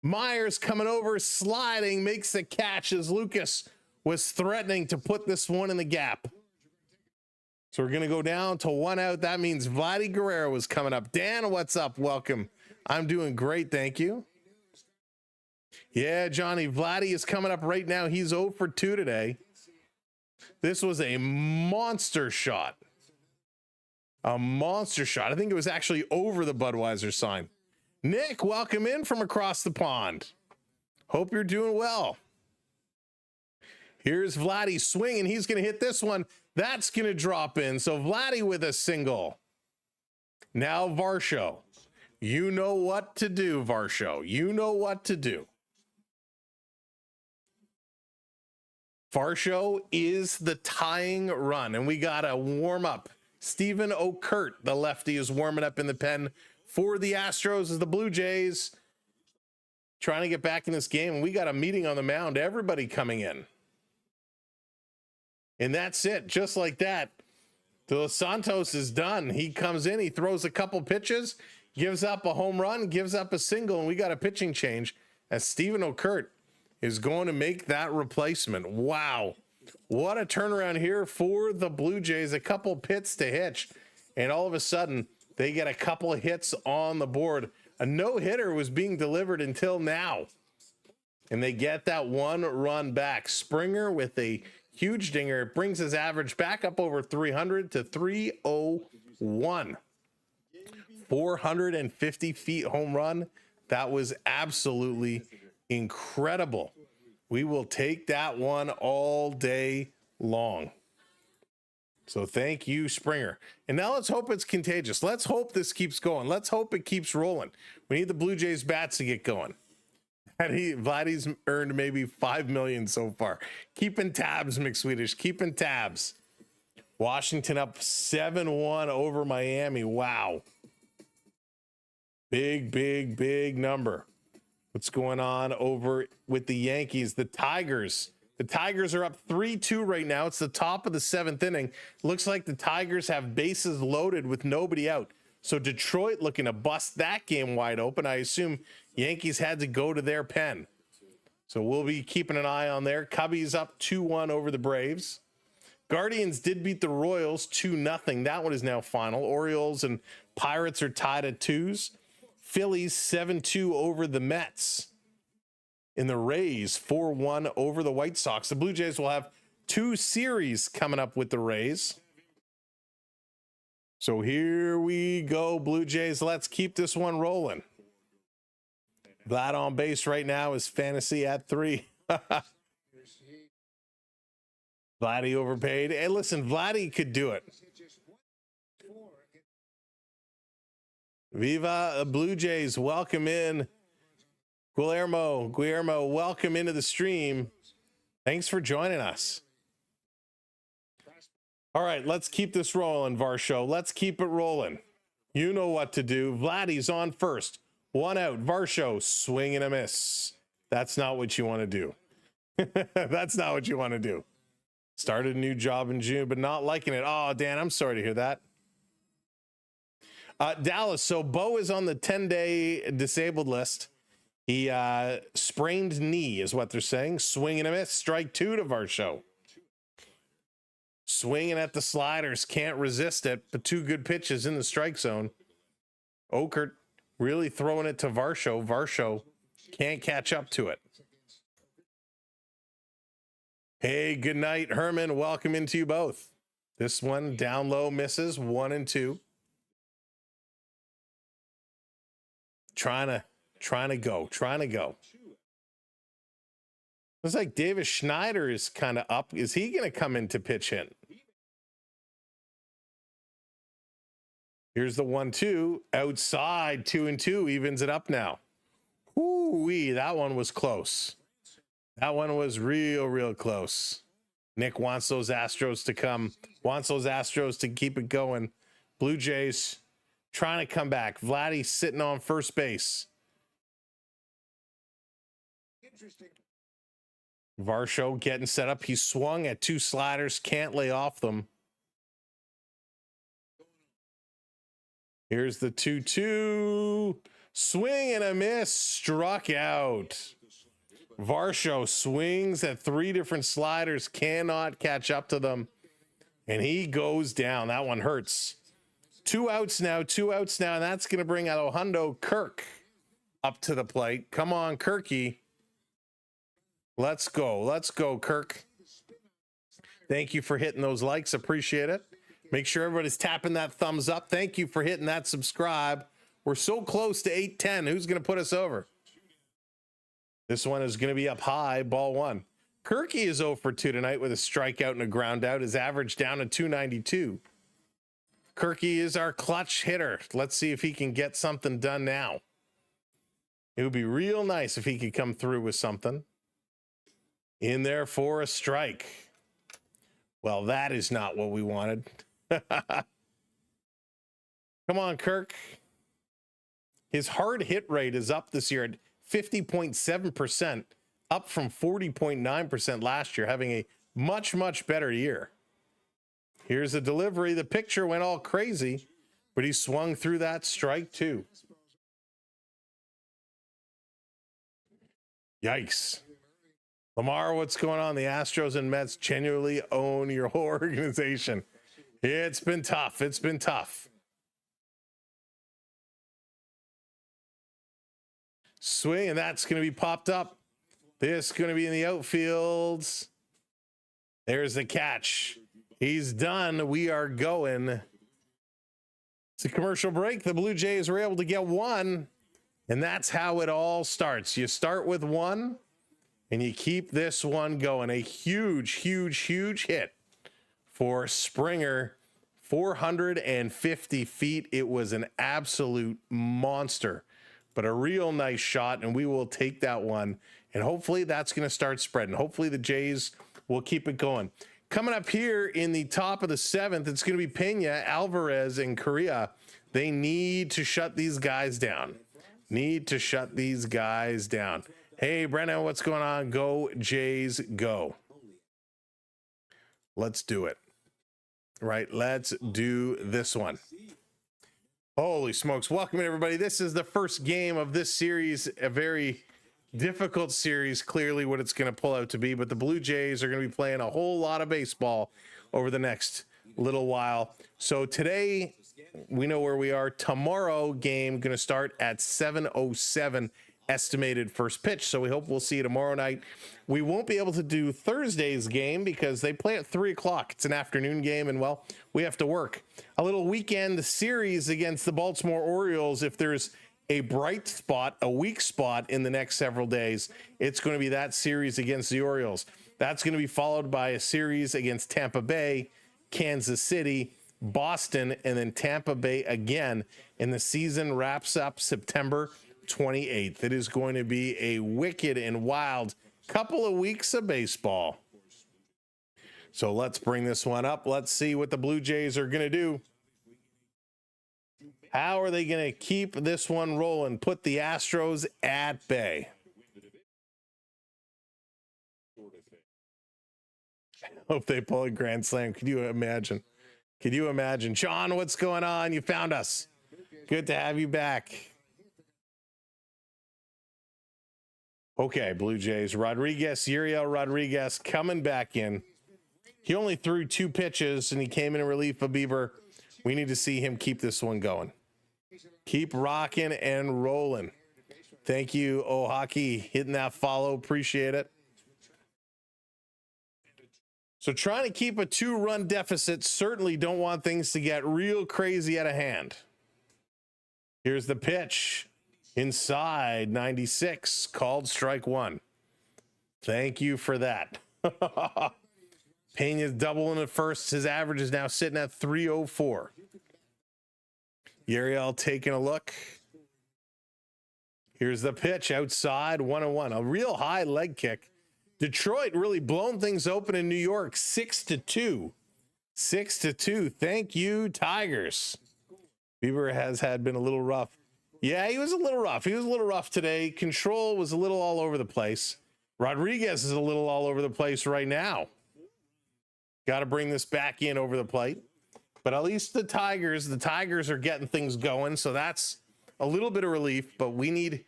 Myers coming over, sliding, makes the catch as Lucas was threatening to put this one in the gap. So we're going to go down to 1 out. That means Vladdy Guerrero was coming up. Dan, what's up? Welcome. I'm doing great. Thank you. Yeah, Johnny, Vladdy is coming up right now. He's 0 for 2 today. This was a monster shot. A monster shot. I think it was actually over the Budweiser sign. Nick, welcome in from across the pond. Hope you're doing well. Here's Vladdy swinging. He's going to hit this one. That's going to drop in. So Vladdy with a single. Now Varsho. You know what to do, Varsho. You know what to do. Varsho is the tying run, and we got a warm up. Stephen Okert, the lefty, is warming up in the pen for the Astros as the Blue Jays trying to get back in this game. And we got a meeting on the mound. Everybody coming in. And that's it. Just like that. De Los Santos is done. He comes in, he throws a couple pitches, gives up a home run, gives up a single, and we got a pitching change as Stephen Okert is going to make that replacement. Wow. What a turnaround here for the Blue Jays. A couple pits to hitch, and all of a sudden they get a couple of hits on the board. A no-hitter was being delivered until now, and they get that 1 run back. Springer with a huge dinger. It brings his average back up over 300 to 301. 450 feet home run. That was absolutely incredible. We will take that one all day long. So thank you, Springer. And now let's hope it's contagious. Let's hope this keeps going. Let's hope it keeps rolling. We need the Blue Jays bats to get going. Vladdy's earned maybe $5 million so far. Keeping tabs, McSwedish. Keeping tabs. Washington up 7-1 over Miami. Wow. Big number. What's going on over with the Yankees? The Tigers The Tigers are up 3-2 right now. It's the top of the 7th inning. Looks like the Tigers have bases loaded with nobody out. So Detroit looking to bust that game wide open. I assume Yankees had to go to their pen. So we'll be keeping an eye on there. Cubbies up 2-1 over the Braves. Guardians did beat the Royals 2-0. That one is now final. Orioles and Pirates are tied at 2s. Phillies 7-2 over the Mets. In the Rays 4-1 over the White Sox. The Blue Jays will have 2 series coming up with the Rays. So here we go, Blue Jays. Let's keep this one rolling. Vlad on base right now is fantasy at 3. Vladdy overpaid. Hey, listen, Vladdy could do it. Viva Blue Jays, welcome in. Guillermo, welcome into the stream. Thanks for joining us. All right, let's keep this rolling, Varsho. Let's keep it rolling. You know what to do. Vladdy's on first. 1 out. Varsho, swing and a miss. That's not what you want to do. That's not what you want to do. Started a new job in June, but not liking it. Oh, Dan, I'm sorry to hear that. Dallas, so Bo is on the 10-day disabled list. He sprained knee is what they're saying. Swing and a miss. Strike 2 to Varsho. Swinging at the sliders. Can't resist it, but 2 good pitches in the strike zone. Okert really throwing it to Varsho. Varsho can't catch up to it. Hey, good night, Herman. Welcome into you both. This one down low misses 1 and 2. Trying to go. Looks like Davis Schneider is kind of up. Is he going to come into pitch hit? Here's the 1-2 outside. 2-2 evens it up now. Ooh-wee, that one was close. That one was real close. Nick wants those Astros to come. Wants those Astros to keep it going. Blue Jays trying to come back. Vladdy sitting on first base. Varsho getting set up. He swung at 2 sliders. Can't lay off them. Here's the 2-2. Swing and a miss. Struck out. Varsho swings at 3 different sliders. Cannot catch up to them. And he goes down. That one hurts. 2 outs now. And that's going to bring Alejandro Kirk up to the plate. Come on, Kirky. Let's go, Kirk. Thank you for hitting those likes. Appreciate it. Make sure everybody's tapping that thumbs up. Thank you for hitting that subscribe. We're so close to 810. Who's going to put us over? This one is going to be up high. Ball 1. Kirky is 0 for 2 tonight with a strikeout and a ground out. His average down to 292. Kirky is our clutch hitter. Let's see if he can get something done now. It would be real nice if he could come through with something. In there for a strike. Well, that is not what we wanted. Come on, Kirk. His hard hit rate is up this year at 50.7%, up from 40.9% last year, having a much better year. Here's the delivery. The picture went all crazy, but he swung through that. Strike 2. Yikes. Lamar, what's going on? The Astros and Mets genuinely own your whole organization. It's been tough. Swing, and that's going to be popped up. This is going to be in the outfields. There's the catch. He's done. We are going. It's a commercial break. The Blue Jays were able to get 1, and that's how it all starts. You start with 1. And you keep this one going. A huge hit for Springer. 450 feet. It was an absolute monster, but a real nice shot. And we will take that one. And hopefully that's going to start spreading. Hopefully the Jays will keep it going. Coming up here in the top of the 7th, it's going to be Pena, Alvarez, and Correa. They need to shut these guys down. Hey, Brennan, what's going on? Go, Jays, go. Let's do it. Right, let's do this one. Holy smokes. Welcome, everybody. This is the first game of this series, a very difficult series, clearly what it's going to pull out to be, but the Blue Jays are going to be playing a whole lot of baseball over the next little while. So today, we know where we are. Tomorrow game going to start at 7:07 estimated first pitch. So we hope we'll see you tomorrow night. We won't be able to do Thursday's game because they play at 3 o'clock. It's an afternoon game, and well, we have to work. A little weekend series against the Baltimore Orioles. If there's a bright spot, a weak spot in the next several days, it's going to be that series against the Orioles. That's going to be followed by a series against Tampa Bay, Kansas City, Boston, and then Tampa Bay again. And the season wraps up September 28th. It is going to be a wicked and wild couple of weeks of baseball. So let's bring this one up. Let's see what the Blue Jays are going to do. How are they going to keep this one rolling? Put the Astros at bay. Hope they pull a grand slam. Could you imagine? Could you imagine? Sean, what's going on? You found us. Good to have you back. Okay, Blue Jays. Uriel Rodriguez coming back in. He only threw 2 pitches, and he came in relief of Bieber. We need to see him keep this one going. Keep rocking and rolling. Thank you, Oh Hockey, hitting that follow. Appreciate it. So trying to keep a 2-run deficit. Certainly don't want things to get real crazy out of hand. Here's the pitch. Inside 96, called strike 1. Thank you for that. Pena's doubling at first. His average is now sitting at 304. Uriel taking a look. Here's the pitch outside, 1-1. A real high leg kick. Detroit really blown things open in New York, 6-2. 6-2. Thank you, Tigers. Bieber has been a little rough. Yeah, he was a little rough. He was a little rough today. Control was a little all over the place. Rodriguez is a little all over the place right now. Got to bring this back in over the plate. But at least the Tigers are getting things going. So that's a little bit of relief, but we need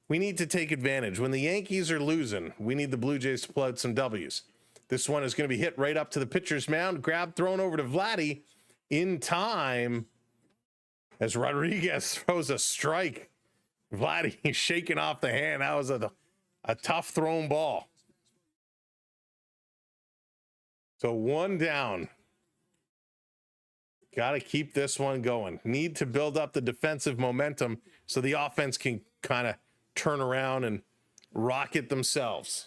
to take advantage. When the Yankees are losing, we need the Blue Jays to pull out some W's. This one is going to be hit right up to the pitcher's mound. Grab thrown over to Vladdy in time. As Rodriguez throws a strike, Vladdy shaking off the hand. That was a tough thrown ball. So 1 down. Got to keep this one going. Need to build up the defensive momentum so the offense can kind of turn around and rocket themselves.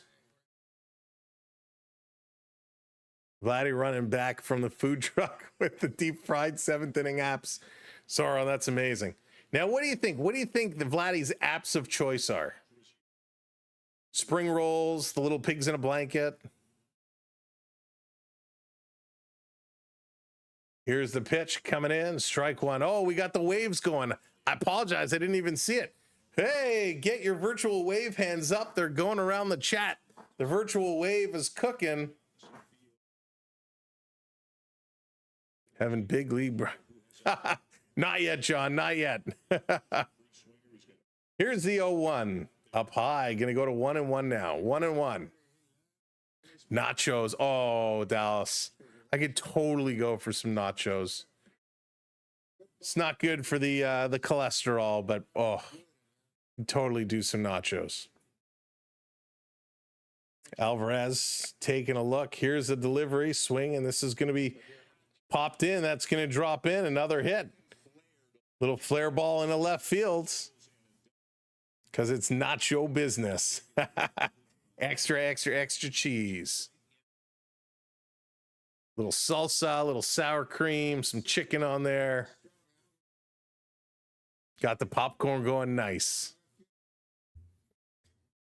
Vladdy running back from the food truck with the deep fried 7th inning apps. Sorry, that's amazing. Now, what do you think? What do you think the Vladdy's apps of choice are? Spring rolls, the little pigs in a blanket. Here's the pitch coming in, strike 1. Oh, we got the waves going. I apologize, I didn't even see it. Hey, get your virtual wave hands up. They're going around the chat. The virtual wave is cooking. Having big league. Not yet, John. Not yet. Here's the 0-1. Up high. Going to go to 1-1 now. 1-1. Nachos. Oh, Dallas. I could totally go for some nachos. It's not good for the cholesterol, but oh, totally do some nachos. Alvarez taking a look. Here's the delivery swing, and this is going to be popped in. That's going to drop in. Another hit. Little flare ball in the left field because it's nacho business. Extra cheese. Little salsa, little sour cream, some chicken on there. Got the popcorn going nice.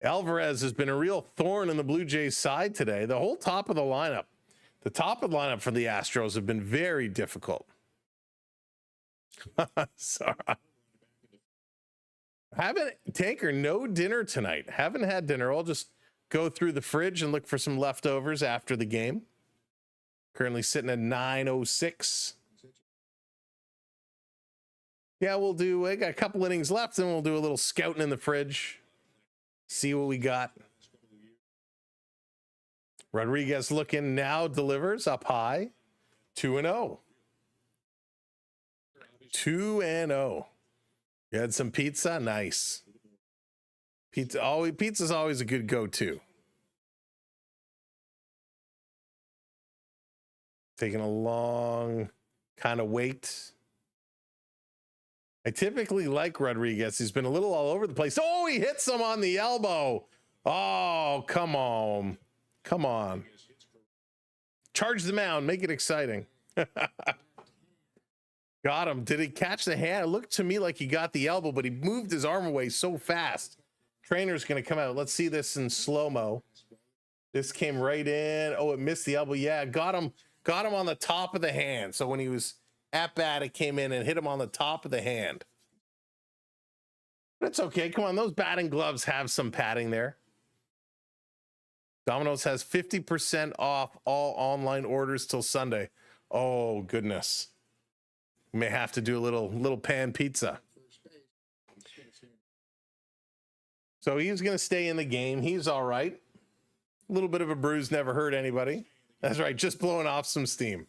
Alvarez has been a real thorn in the Blue Jays side today. The whole top of the lineup for the Astros have been very difficult. Sorry. Tanker, no dinner tonight. Haven't had dinner. I'll just go through the fridge and look for some leftovers after the game. Currently sitting at 906. Yeah, I got a couple innings left, and we'll do a little scouting in the fridge. See what we got. Rodriguez looking now, delivers up high. 2-0. 2-0. You had some pizza? Nice. Pizza's always a good go-to. Taking a long kind of wait. I typically like Rodriguez. He's been a little all over the place. Oh, he hits him on the elbow. Oh, come on. Come on. Charge the mound. Make it exciting. Got him. Did he catch the hand? It looked to me like he got the elbow, but he moved his arm away so fast. Trainer's going to come out. Let's see this in slow-mo. This came right in. Oh, it missed the elbow. Yeah, got him on the top of the hand. So when he was at bat, it came in and hit him on the top of the hand. But it's okay. Come on, those batting gloves have some padding there. Domino's has 50% off all online orders till Sunday. Oh, goodness. We may have to do a little pan pizza. So he's going to stay in the game. He's all right. A little bit of a bruise never hurt anybody. That's right, just blowing off some steam.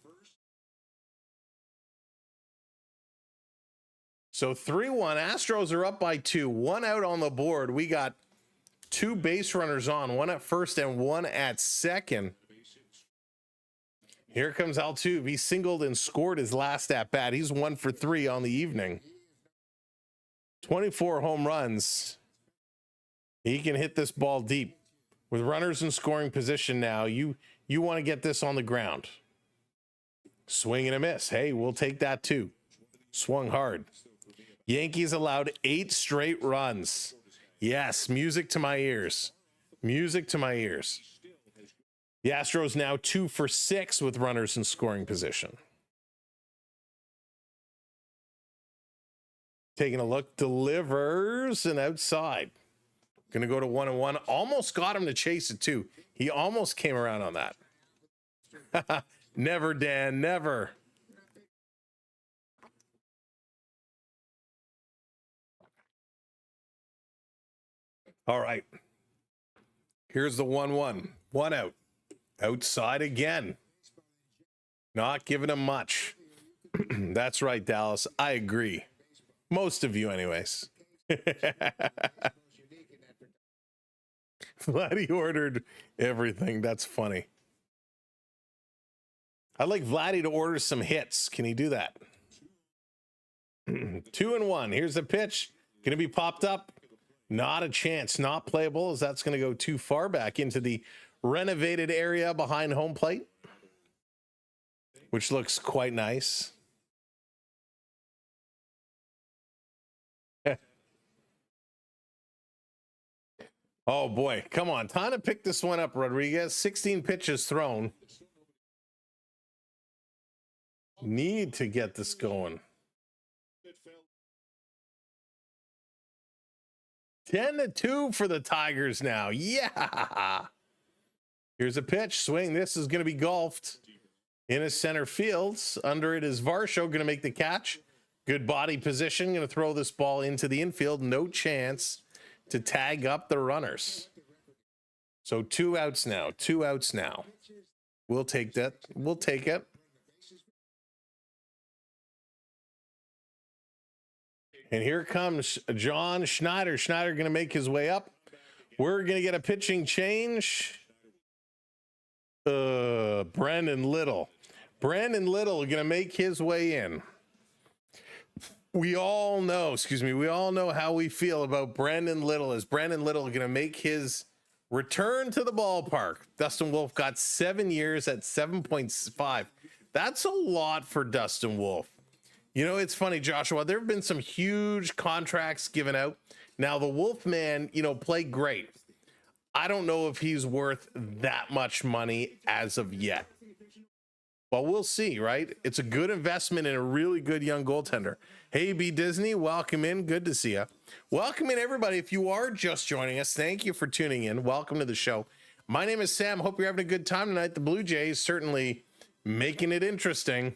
So 3-1. Astros are up by 2. 1 out on the board. We got 2 base runners on, 1 at first and 1 at second. Here comes Altuve. He singled and scored his last at bat. He's 1 for 3 on the evening. 24 home runs. He can hit this ball deep. With runners in scoring position now, you want to get this on the ground. Swing and a miss. Hey, we'll take that too. Swung hard. Yankees allowed 8 straight runs. Yes, music to my ears. Music to my ears. The Astros now 2 for 6 with runners in scoring position. Taking a look, delivers and outside. Going to go to 1-1. Almost got him to chase it too. He almost came around on that. Never, Dan, never. All right. Here's the 1-1. 1 out. Outside again. Not giving him much. That's right, Dallas. I agree. Most of you, anyways. Vladdy ordered everything. That's funny. I'd like Vladdy to order some hits. Can he do that? 2-1. Here's the pitch. Going to be popped up. Not a chance. Not playable, as that's going to go too far back into the renovated area behind home plate, which looks quite nice. Oh boy, come on. Time to pick this one up, Rodriguez. 16 pitches thrown. Need to get this going. 10-2 for the Tigers now. Yeah. Here's a pitch. Swing. This is going to be golfed in his center fields. Under it is Varsho going to make the catch. Good body position. Going to throw this ball into the infield. No chance to tag up the runners. So 2 outs now. 2 outs now. We'll take that. We'll take it. And here comes John Schneider. Schneider going to make his way up. We're going to get a pitching change. Brandon Little. Brandon Little going to make his way in. We all know how we feel about Brandon Little. Is Brandon Little going to make his return to the ballpark? Dustin Wolf got 7 years at 7.5. That's a lot for Dustin Wolf. You know, it's funny, Joshua, there have been some huge contracts given out. Now, the Wolfman, played great. I don't know if he's worth that much money as of yet. Well, we'll see, right? It's a good investment in a really good young goaltender. Hey, B. Disney, welcome in. Good to see you. Welcome in, everybody. If you are just joining us, thank you for tuning in. Welcome to the show. My name is Sam. Hope you're having a good time tonight. The Blue Jays certainly making it interesting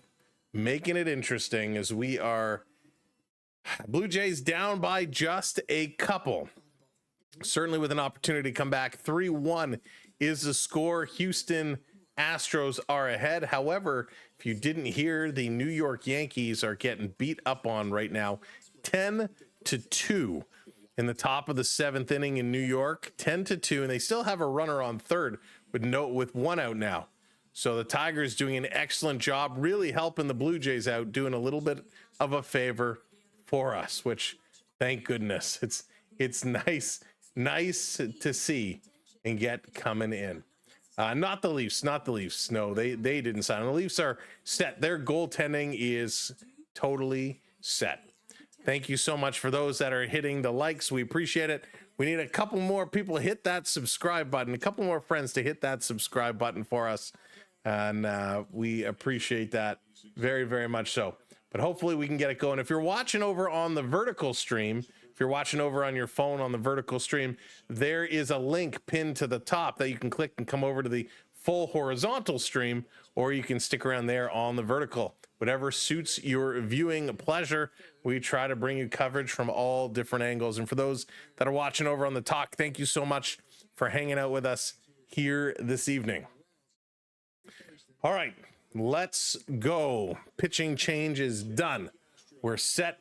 as we are Blue Jays down by just a couple. Certainly with an opportunity to come back. 3-1 is the score. Houston Astros are ahead. However, if you didn't hear, the New York Yankees are getting beat up on right now. 10-2 in the top of the 7th inning in New York. 10-2, and they still have a runner on third with one out now. So the Tigers doing an excellent job, really helping the Blue Jays out, doing a little bit of a favor for us, which thank goodness. It's nice to see and get coming in. Not the Leafs. No, they didn't sign. The Leafs are set. Their goaltending is totally set. Thank you so much for those that are hitting the likes. We appreciate it. We need a couple more people to hit that subscribe button, a couple more friends to hit that subscribe button for us. And we appreciate that very, very much so. But hopefully we can get it going. If you're watching over on the vertical stream, if you're watching over on your phone on the vertical stream, there is a link pinned to the top that you can click and come over to the full horizontal stream, or you can stick around there on the vertical. Whatever suits your viewing pleasure, we try to bring you coverage from all different angles. And for those that are watching over on the talk, thank you so much for hanging out with us here this evening. All right, let's go. Pitching change is done. We're set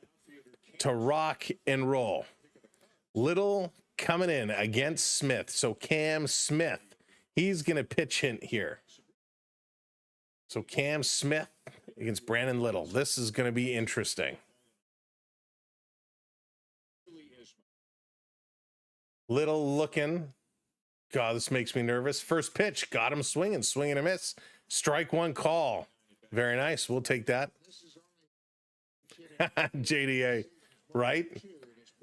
to rock and roll. Little coming in against Smith. So Cam Smith, he's going to pitch in here. So Cam Smith against Brandon Little. This is going to be interesting. Little looking. God, this makes me nervous. First pitch, got him swinging and a miss. Strike one call. Very nice. We'll take that. JDA, right?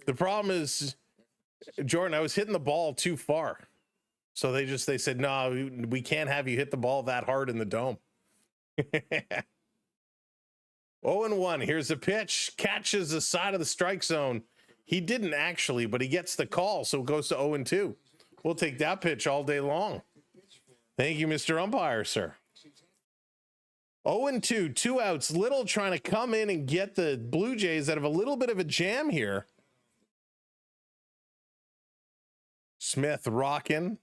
The problem is, Jordan, I was hitting the ball too far. So they said, no, we can't have you hit the ball that hard in the dome. 0-1. Here's a pitch. Catches the side of the strike zone. He didn't actually, but he gets the call, so it goes to 0-2. We'll take that pitch all day long. Thank you, Mr. Umpire, sir. 0-2, 2 outs. Little trying to come in and get the Blue Jays out of a little bit of a jam here. Smith rocking.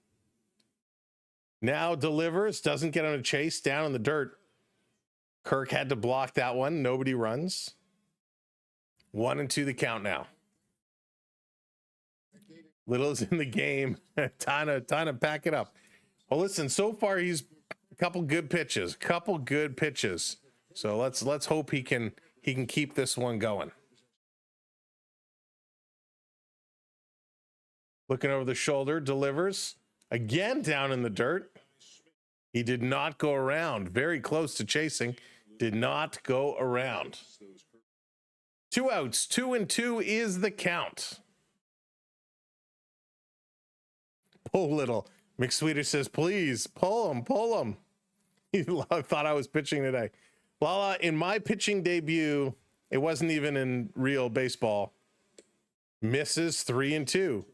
Now delivers, doesn't get on a chase, down in the dirt. Kirk had to block that one. Nobody runs. 1-2 the count now. Little's in the game. time to pack it up. Well, listen, so far he's a couple good pitches. So let's hope he can keep this one going. Looking over the shoulder, delivers. Again down in the dirt. He did not go around. Very close to chasing. Did not go around. 2 outs. 2-2 is the count. Pull Little. McSweeter says, please, pull him. He thought I was pitching today. Lala, in my pitching debut, it wasn't even in real baseball. Misses 3-2.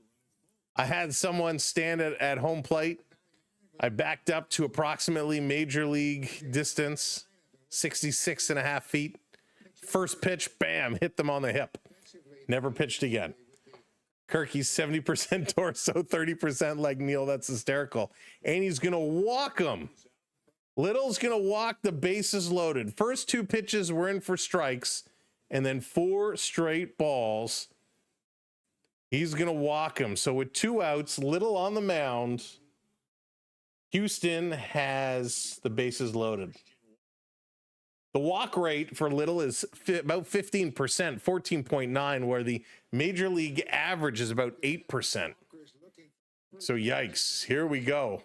I had someone stand at home plate. I backed up to approximately major league distance, 66.5 feet. First pitch, bam, hit them on the hip. Never pitched again. Kirky's 70% torso, 30% leg. Neil, that's hysterical. And he's going to walk him. Little's going to walk the bases loaded. First 2 pitches were in for strikes, and then 4 straight balls. He's going to walk him. So with 2 outs, Little on the mound, Houston has the bases loaded. The walk rate for Little is about 15%, 14.9, where the major league average is about 8%. So yikes, here we go.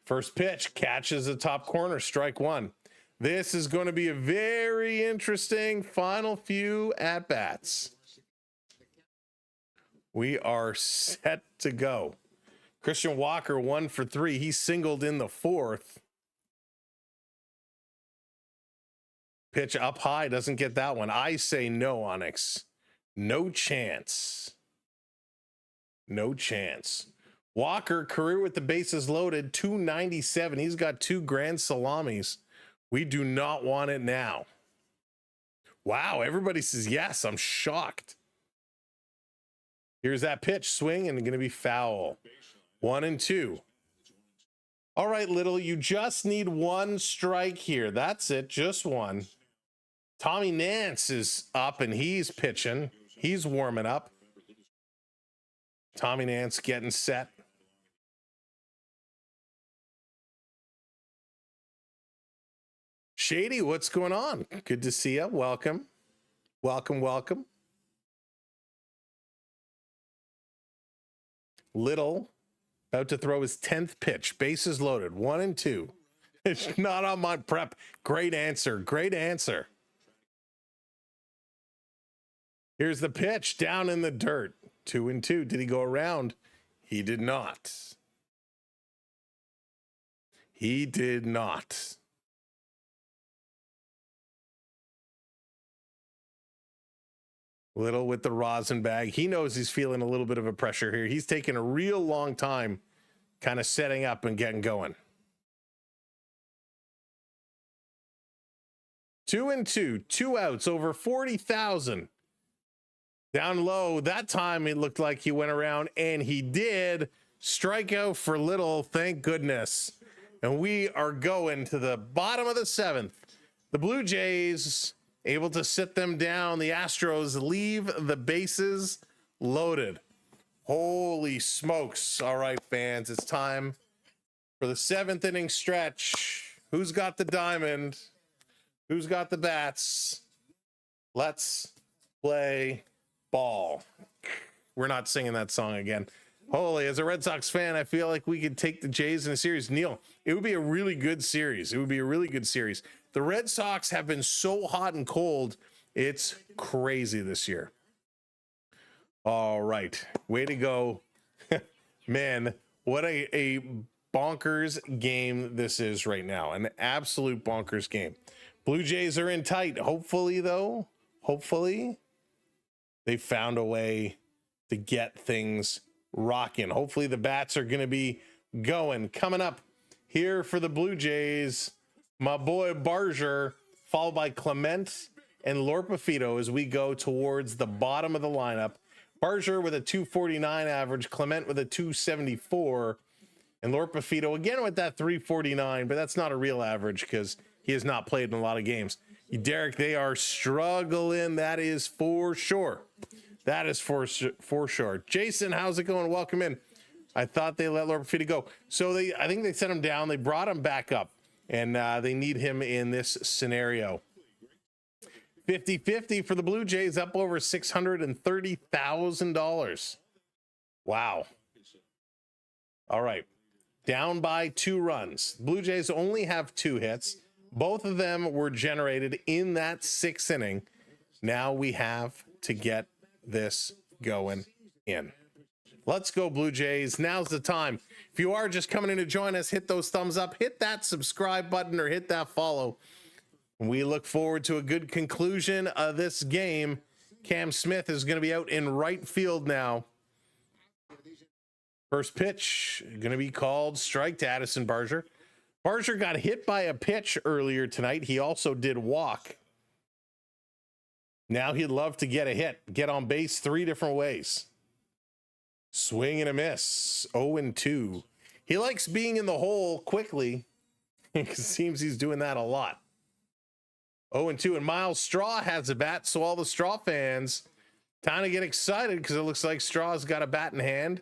First pitch, catches the top corner, strike one. This is going to be a very interesting final few at-bats. We are set to go. Christian Walker 1 for 3. He singled in the 4th. Pitch up high, doesn't get that one. I say no, Onyx. No chance. No chance. Walker, career with the bases loaded, 297. He's got 2 grand salamis. We do not want it now. Wow, everybody says yes. I'm shocked. Here's that pitch, swing, and going to be foul. 1-2. All right, Little, you just need 1 strike here. That's it, just 1. Tommy Nance is up, and he's pitching. He's warming up. Tommy Nance getting set. Shady, what's going on? Good to see you. Welcome. Welcome, welcome. Little about to throw his 10th pitch. Bases loaded. 1-2. It's not on my prep. Great answer. Great answer. Here's the pitch down in the dirt. 2-2. Did he go around? He did not. He did not. Little with the rosin bag. He knows he's feeling a little bit of a pressure here. He's taking a real long time kind of setting up and getting going. 2-2, 2 outs, over 40,000. Down low, that time it looked like he went around, and he did. Strikeout for Little, thank goodness. And we are going to the bottom of the 7th. The Blue Jays able to sit them down. The Astros leave the bases loaded. Holy smokes. All right, fans, it's time for the 7th inning stretch. Who's got the diamond? Who's got the bats? Let's play ball. We're not singing that song again. Holy, as a Red Sox fan, I feel like we could take the Jays in a series. Neil, it would be a really good series. It would be a really good series. The Red Sox have been so hot and cold. It's crazy this year. All right. Way to go. Man, what a bonkers game this is right now. An absolute bonkers game. Blue Jays are in tight. Hopefully, though, they found a way to get things rocking. Hopefully the bats are going to be going. Coming up here for the Blue Jays, my boy Barger, followed by Clement and Lorpafito as we go towards the bottom of the lineup. Barger with a 249 average, Clement with a 274, and Lorpafito again with that 349, but that's not a real average because he has not played in a lot of games. Derek, they are struggling. That is for sure. That is for sure. Jason, how's it going? Welcome in. I thought they let Lorpafito go. So I think they sent him down. They brought him back up, and they need him in this scenario. 50-50 for the Blue Jays, up over $630,000. Wow. All right. Down by 2 runs. Blue Jays only have 2 hits. Both of them were generated in that 6th inning. Now we have to get this going in. Let's go, Blue Jays. Now's the time. If you are just coming in to join us, hit those thumbs up, hit that subscribe button, or hit that follow. We look forward to a good conclusion of this game. Cam Smith is going to be out in right field now. First pitch going to be called strike to Addison Barger. Barger got hit by a pitch earlier tonight. He also did walk. Now he'd love to get a hit, get on base 3 different ways. Swing and a miss. 0-2. He likes being in the hole quickly. It seems he's doing that a lot. 0-2, and Miles Straw has a bat, so all the Straw fans kind of get excited because it looks like Straw's got a bat in hand.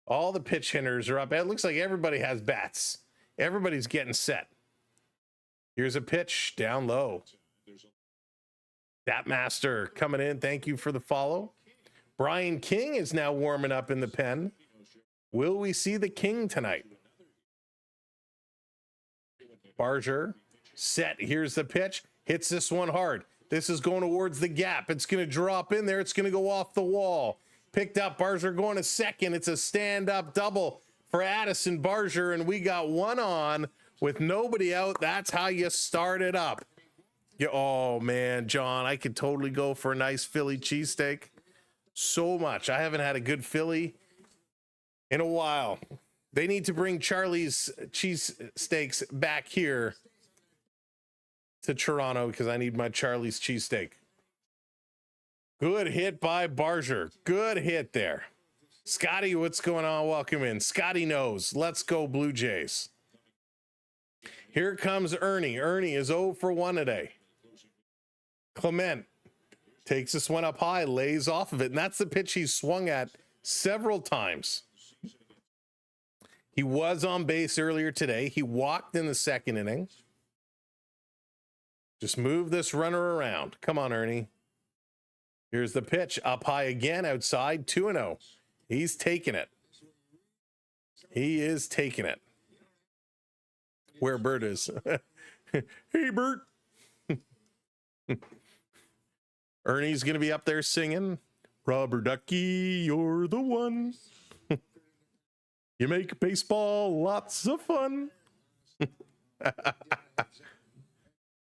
All the pitch hitters are up. It looks like everybody has bats. Everybody's getting set. Here's a pitch down low. Bat Master coming in. Thank you for the follow. Brian King is now warming up in the pen. Will we see the King tonight? Barger set. Here's the pitch. Hits this one hard. This is going towards the gap. It's going to drop in there. It's going to go off the wall. Picked up. Barger going to second. It's a stand-up double for Addison Barger, and we got one on with nobody out. That's how you start it up. Oh, man, John, I could totally go for a nice Philly cheesesteak. So much. I haven't had a good Philly in a while. They need to bring Charlie's cheese steaks back here to Toronto because I need my Charlie's cheesesteak. Good hit by Barger. Good hit there. Scotty, what's going on? Welcome in. Scotty knows. Let's go Blue Jays. Here comes Ernie. Ernie is 0 for 1 today. Clement takes this one up high, lays off of it, and that's the pitch he swung at several times. He was on base earlier today. He walked in the second inning. Just move this runner around. Come on, Ernie. Here's the pitch up high again outside, 2-0. He's taking it. He is taking it. Where Bert is. Hey, Bert. Ernie's going to be up there singing, Rubber Ducky, you're the one. You make baseball lots of fun.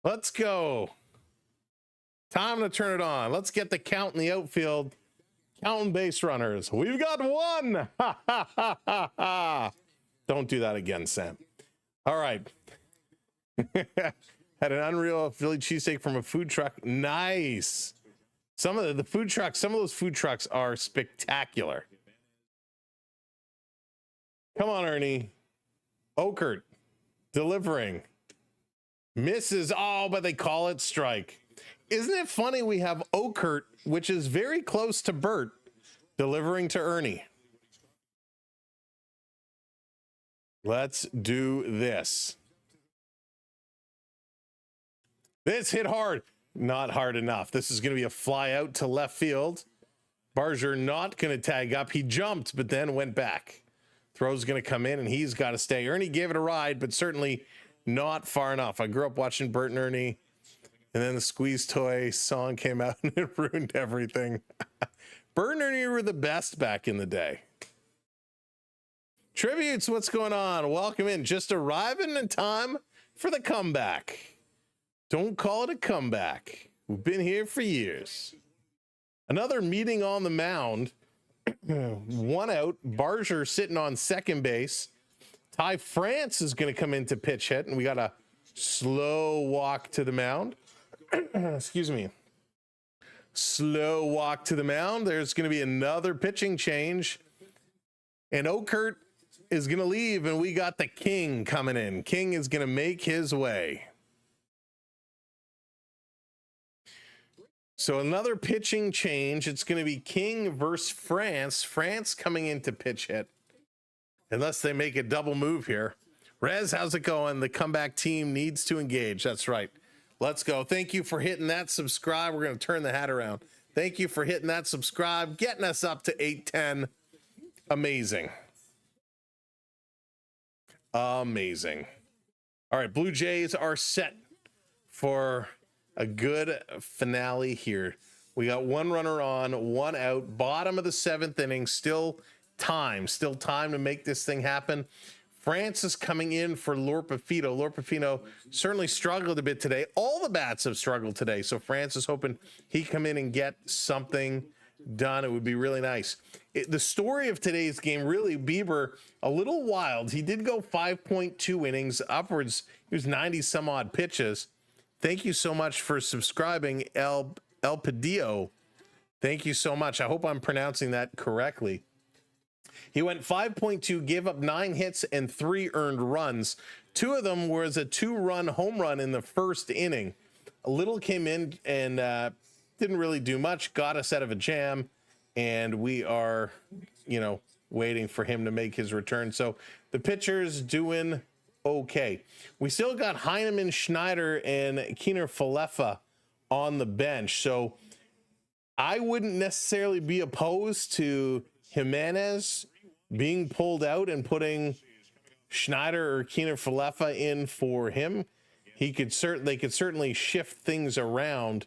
Let's go. Time to turn it on. Let's get the count in the outfield. Counting base runners. We've got one. Don't do that again, Sam. All right. Had an unreal Philly cheesesteak from a food truck. Nice. Some of the food trucks, some of those food trucks are spectacular. Come on, Ernie. Okert delivering. Misses. Oh, but they call it strike. Isn't it funny we have Okert, which is very close to Bert, delivering to Ernie? Let's do this. This hit hard. Not hard enough. This is going to be a fly out to left field. Barger not going to tag up. He jumped, but then went back. Throw's going to come in, and he's got to stay. Ernie gave it a ride, but certainly not far enough. I grew up watching Bert and Ernie, and then the Squeeze Toy song came out, and it ruined everything. Bert and Ernie were the best back in the day. Tributes, what's going on? Welcome in. Just arriving in time for the comeback. Don't call it a comeback. We've been here for years. Another meeting on the mound. One out. Barger sitting on second base. Ty France is going to come in to pitch hit, and we got a slow walk to the mound. Excuse me. Slow walk to the mound. There's going to be another pitching change. And Okert is going to leave, and we got the King coming in. King is going to make his way. So another pitching change. It's going to be King versus France. France coming in to pitch hit. Unless they make a double move here. Rez, how's it going? The comeback team needs to engage. That's right. Let's go. Thank you for hitting that subscribe. We're going to turn the hat around. Thank you for hitting that subscribe, getting us up to 810. Amazing. Amazing. All right, Blue Jays are set for a good finale here. We got one runner on, one out, bottom of the seventh inning, still time to make this thing happen. France is coming in for Lorpafino. Lorpafino certainly struggled a bit today. All the bats have struggled today, so France is hoping he come in and get something done. It would be really nice. The story of today's game, really, Bieber, a little wild. He did go 5.2 innings upwards. He was 90 some odd pitches. Thank you so much for subscribing, El Padillo. Thank you so much. I hope I'm pronouncing that correctly. He went 5.2, gave up 9 hits and 3 earned runs. 2 of them was a 2-run home run in the first inning. A little came in and didn't really do much, got us out of a jam, and we are, waiting for him to make his return. So the pitcher's doing okay. We still got Heineman, Schneider, and Keener Falefa on the bench. So I wouldn't necessarily be opposed to Jimenez being pulled out and putting Schneider or Keener Falefa in for him. They could certainly shift things around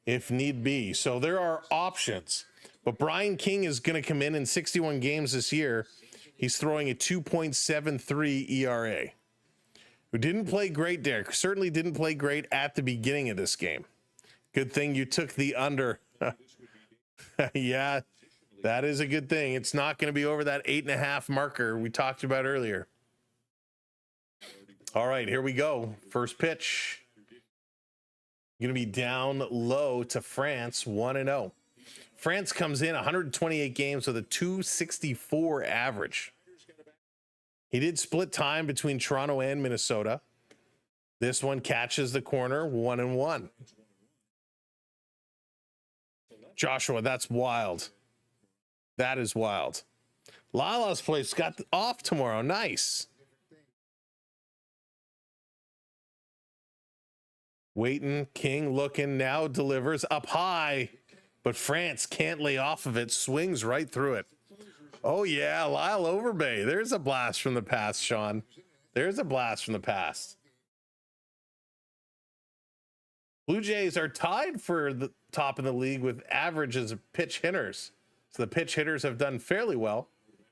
if need be. So there are options. But Brian King is going to come in 61 games this year. He's throwing a 2.73 ERA. Who didn't play great there. Certainly didn't play great at the beginning of this game. Good thing you took the under. Yeah. That is a good thing. It's not going to be over that 8.5 marker we talked about earlier. All right, here we go. First pitch. Going to be down low to France, 1-0. France comes in 128 games with a 264 average. He did split time between Toronto and Minnesota. This one catches the corner, 1-1. Joshua, that's wild. That is wild. Lala's place got off tomorrow. Nice. Waiting, King looking, now delivers up high, but France can't lay off of it, swings right through it. Oh yeah, Lyle Overbay. There's a blast from the past, Sean. There's a blast from the past. Blue Jays are tied for the top of the league with averages of pitch hitters. So the pitch hitters have done fairly well.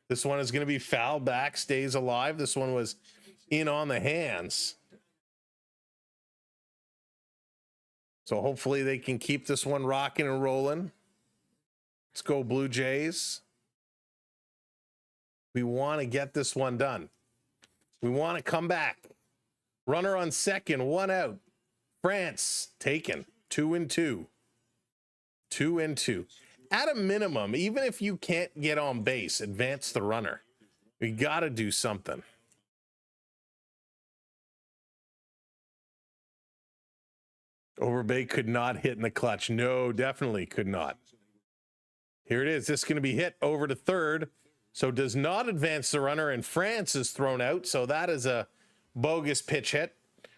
This one is going to be fouled back, stays alive. This one was in on the hands. So hopefully they can keep this one rocking and rolling. Let's go Blue Jays. We want to get this one done. We want to come back. Runner on second, 1 out. France taken, 2-2. 2-2. At a minimum, even if you can't get on base, advance the runner. We got to do something. Overbay could not hit in the clutch. No, definitely could not. Here it is. This is going to be hit over to third. So does not advance the runner, and France is thrown out. So that is a bogus pitch hit.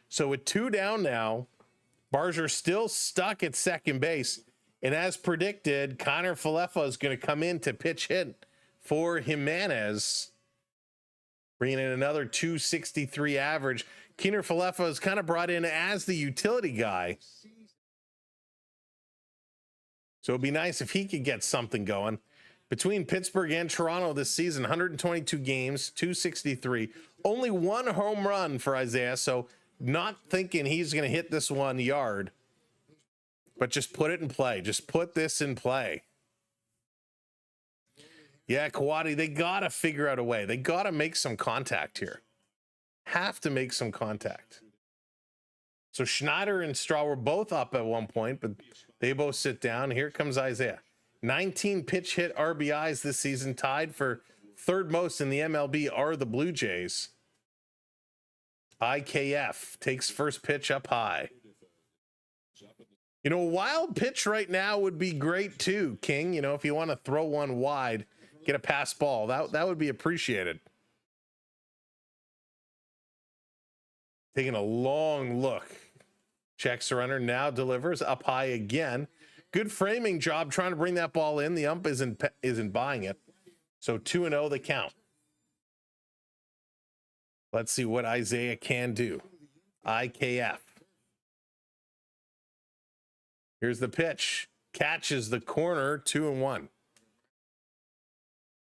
So with 2 down now, Barger still stuck at second base. And as predicted, Connor Falefa is going to come in to pitch hit for Jimenez, bringing in another 263 average. Keener Falefa is kind of brought in as the utility guy. So it'd be nice if he could get something going. Between Pittsburgh and Toronto this season, 122 games, 263. Only 1 home run for Isaiah, so not thinking he's going to hit this 1 yard. But just put it in play. Just put this in play. Yeah, Kawadi, they got to figure out a way. They got to make some contact here. Have to make some contact. So Schneider and Straw were both up at one point, but they both sit down. Here comes Isaiah. 19 pitch hit RBIs this season, tied for third most in the MLB are the Blue Jays. IKF takes first pitch up high. You know, a wild pitch right now would be great too, King. You know, if you want to throw one wide, get a pass ball, that would be appreciated. Taking a long look. Checks the runner, now delivers up high again. Good framing job trying to bring that ball in. The ump isn't buying it. So 2-0 the count. Let's see what Isaiah can do. IKF. Here's the pitch. Catches the corner, 2-1.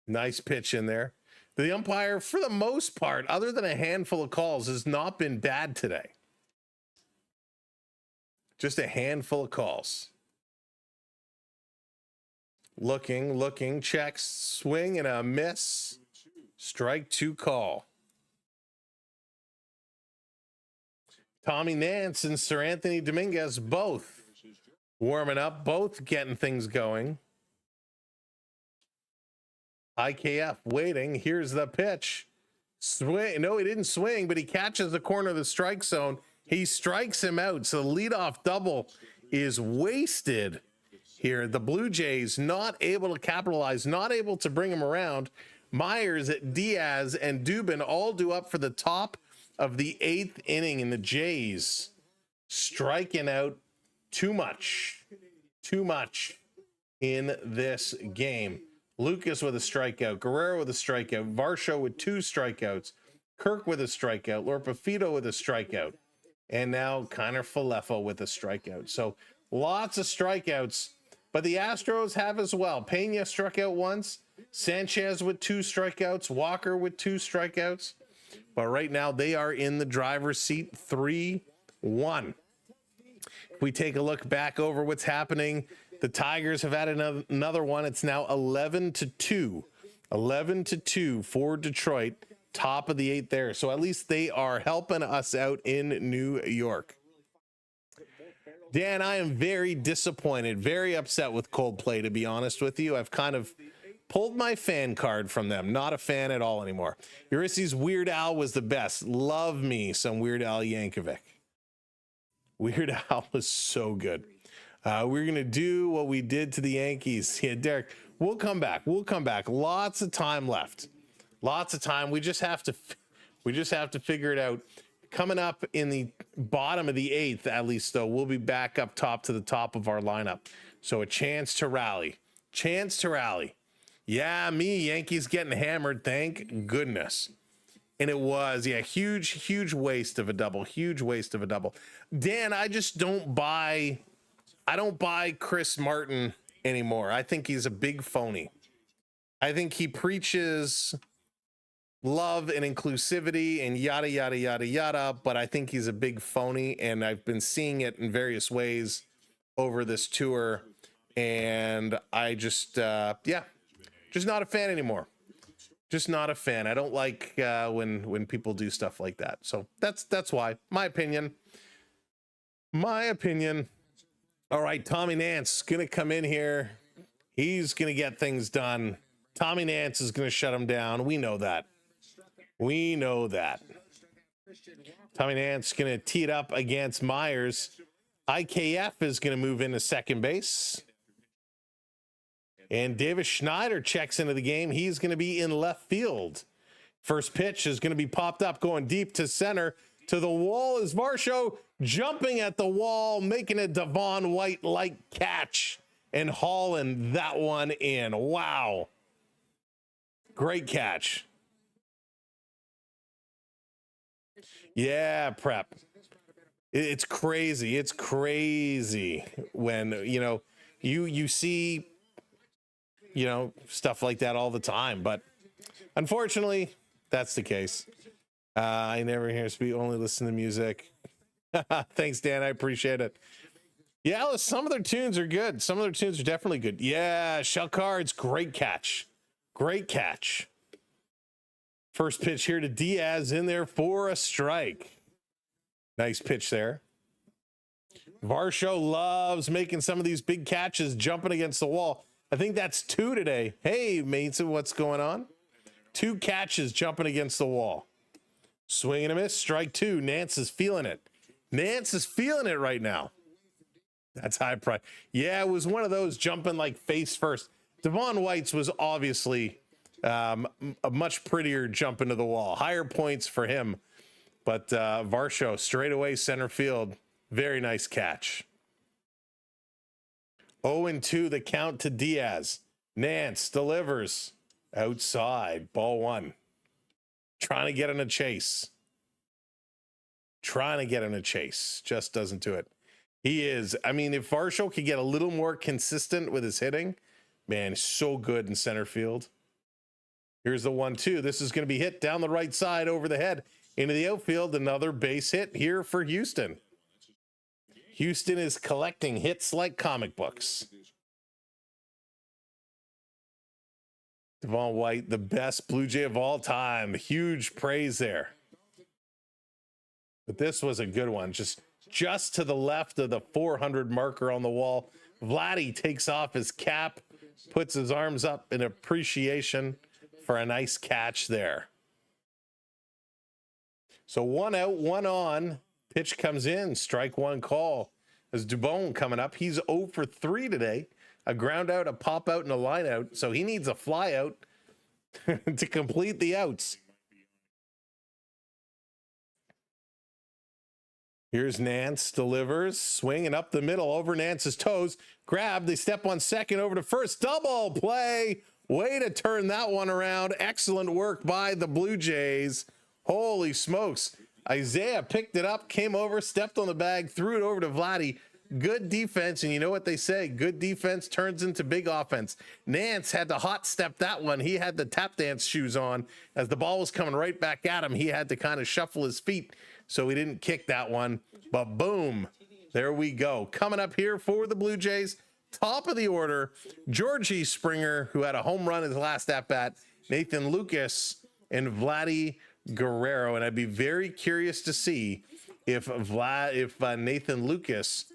Nice pitch in there. The umpire, for the most part, other than a handful of calls, has not been bad today. Just a handful of calls. Looking, checks, swing and a miss. Strike 2 call. Tommy Nance and Sir Anthony Dominguez both warming up, both getting things going. IKF waiting. Here's the pitch. Swing. No, he didn't swing, but he catches the corner of the strike zone. He strikes him out. So the leadoff double is wasted here. The Blue Jays not able to capitalize, not able to bring him around. Myers, Diaz, and Dubin all due up for the top of the 8th inning, and the Jays striking out too much in this game. Lucas with a strikeout, Guerrero with a strikeout, Varsho with 2 strikeouts, Kirk with a strikeout, Lorpafito with a strikeout, and now Connor Falefa with a strikeout. So lots of strikeouts, but the Astros have as well. Pena struck out once, Sanchez with 2 strikeouts, Walker with 2 strikeouts, but right now they are in the driver's seat, 3-1. If we take a look back over what's happening The Tigers have had another one. It's now 11-2. 11-2 for Detroit. Top of the 8th there. So at least they are helping us out in New York. Dan, I am very disappointed, very upset with Coldplay, to be honest with you. I've kind of pulled my fan card from them. Not a fan at all anymore. Ulysses Weird Al was the best. Love me some Weird Al Yankovic. Weird Al was so good. We're going to do what we did to the Yankees. Yeah, Derek, we'll come back. We'll come back. Lots of time left. Lots of time. We just have to figure it out. Coming up in the bottom of the 8th, at least, though, we'll be back up top to the top of our lineup. So a chance to rally. Chance to rally. Yeah, Yankees getting hammered. Thank goodness. And it was, yeah, huge waste of a double. Huge waste of a double. Dan, I just don't buy Chris Martin anymore. I think he's a big phony. I think he preaches love and inclusivity and yada, yada, yada, yada, but I think he's a big phony, and I've been seeing it in various ways over this tour, and I just, just not a fan anymore. Just not a fan. I don't like when people do stuff like that. So that's why. My opinion. All right, Tommy Nance going to come in here. He's going to get things done. Tommy Nance is going to shut him down. We know that. Tommy Nance going to tee it up against Myers. IKF is going to move into second base. And Davis Schneider checks into the game. He's going to be in left field. First pitch is going to be popped up, going deep to center. To the wall is Varsho, jumping at the wall, making a Devon White-like catch and hauling that one in. Wow. Great catch. Yeah, Prep. It's crazy. It's crazy when, you see, stuff like that all the time. But unfortunately, that's the case. I never hear speak, only listen to music. Thanks, Dan. I appreciate it. Yeah, some of their tunes are good. Some of their tunes are definitely good. Yeah, Shell Cards, great catch. Great catch. First pitch here to Diaz, in there for a strike. Nice pitch there. Varsho loves making some of these big catches, jumping against the wall. I think that's 2 today. Hey, Mason, what's going on? 2 catches jumping against the wall. Swing and a miss, strike 2. Nance is feeling it. Nance is feeling it right now. That's high price. Yeah, it was one of those jumping like face first. Devon White's was obviously a much prettier jump into the wall. Higher points for him. But Varsho straight away center field. Very nice catch. 0-2 the count to Diaz. Nance delivers outside. Ball 1. Trying to get in a chase. Just doesn't do it. He is. I mean, if Varsho could get a little more consistent with his hitting, man, he's so good in center field. Here's the 1-2. This is going to be hit down the right side over the head into the outfield. Another base hit here for Houston. Houston is collecting hits like comic books. Devon White, the best Blue Jay of all time. Huge praise there. But this was a good one. Just to the left of the 400 marker on the wall. Vladdy takes off his cap, puts his arms up in appreciation for a nice catch there. So 1 out, 1 on. Pitch comes in, strike 1 call. As Dubon coming up, he's 0 for 3 today. A ground out, a pop out, and a line out. So he needs a fly out to complete the outs. Here's Nance, delivers, swinging up the middle over Nance's toes. Grab, they step on second over to first. Double play. Way to turn that one around. Excellent work by the Blue Jays. Holy smokes. Isaiah picked it up, came over, stepped on the bag, threw it over to Vladdy. Good defense, and you know what they say, good defense turns into big offense. Nance had to hot step that one. He had the tap dance shoes on. As the ball was coming right back at him, he had to kind of shuffle his feet so he didn't kick that one. But boom, there we go. Coming up here for the Blue Jays, top of the order, Georgie Springer, who had a home run in his last at-bat, Nathan Lucas, and Vladdy Guerrero. And I'd be very curious to see if Nathan Lucas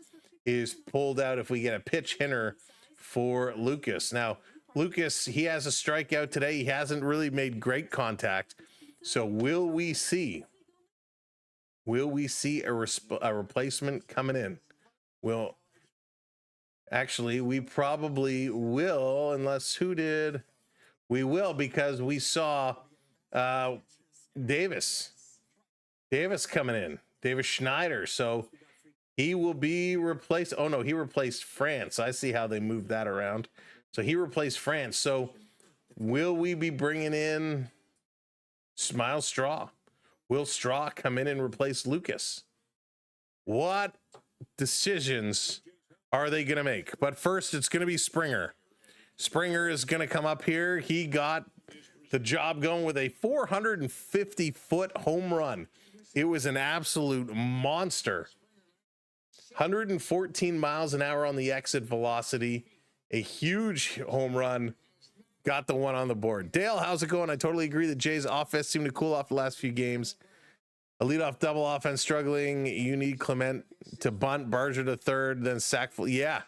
is pulled out, if we get a pitch hitter for Lucas. Now, Lucas, he has a strikeout today. He hasn't really made great contact. So will we see a replacement coming in? Well, actually, we probably will, unless who did? We will, because we saw Davis coming in, Davis Schneider. So he will be replaced. Oh, no, he replaced France. I see how they moved that around. So he replaced France. So will we be bringing in Miles Straw? Will Straw come in and replace Lucas? What decisions are they going to make? But first, it's going to be Springer. Springer is going to come up here. He got the job going with a 450-foot home run. It was an absolute monster. 114 miles an hour on the exit velocity. A huge home run. Got the one on the board. Dale, how's it going? I totally agree that Jay's offense seemed to cool off the last few games. A leadoff double offense struggling. You need Clement to bunt, Barger to third, then sack. Yeah.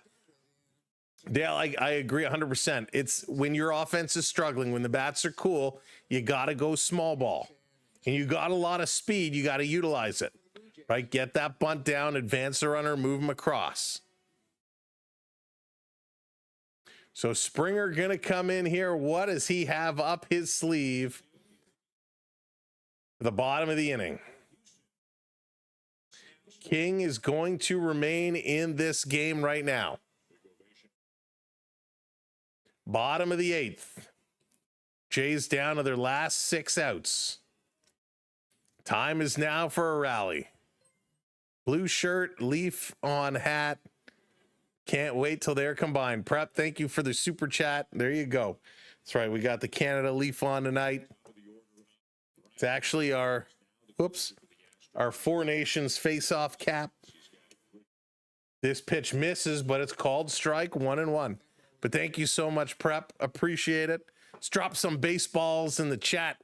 Dale, I agree 100%. It's when your offense is struggling, when the bats are cool, you got to go small ball. And you got a lot of speed. You got to utilize it. Right? Get that bunt down, advance the runner, move him across. So Springer going to come in here. What does he have up his sleeve? The bottom of the inning. King is going to remain in this game right now. Bottom of the 8th. Jays down to their last 6 outs. Time is now for a rally. Blue shirt, leaf on hat. Can't wait till they're combined. Prep, thank you for the super chat. There you go. That's right. We got the Canada leaf on tonight. It's actually our Four Nations face-off cap. This pitch misses, but it's called strike 1-1. But thank you so much, Prep. Appreciate it. Let's drop some baseballs in the chat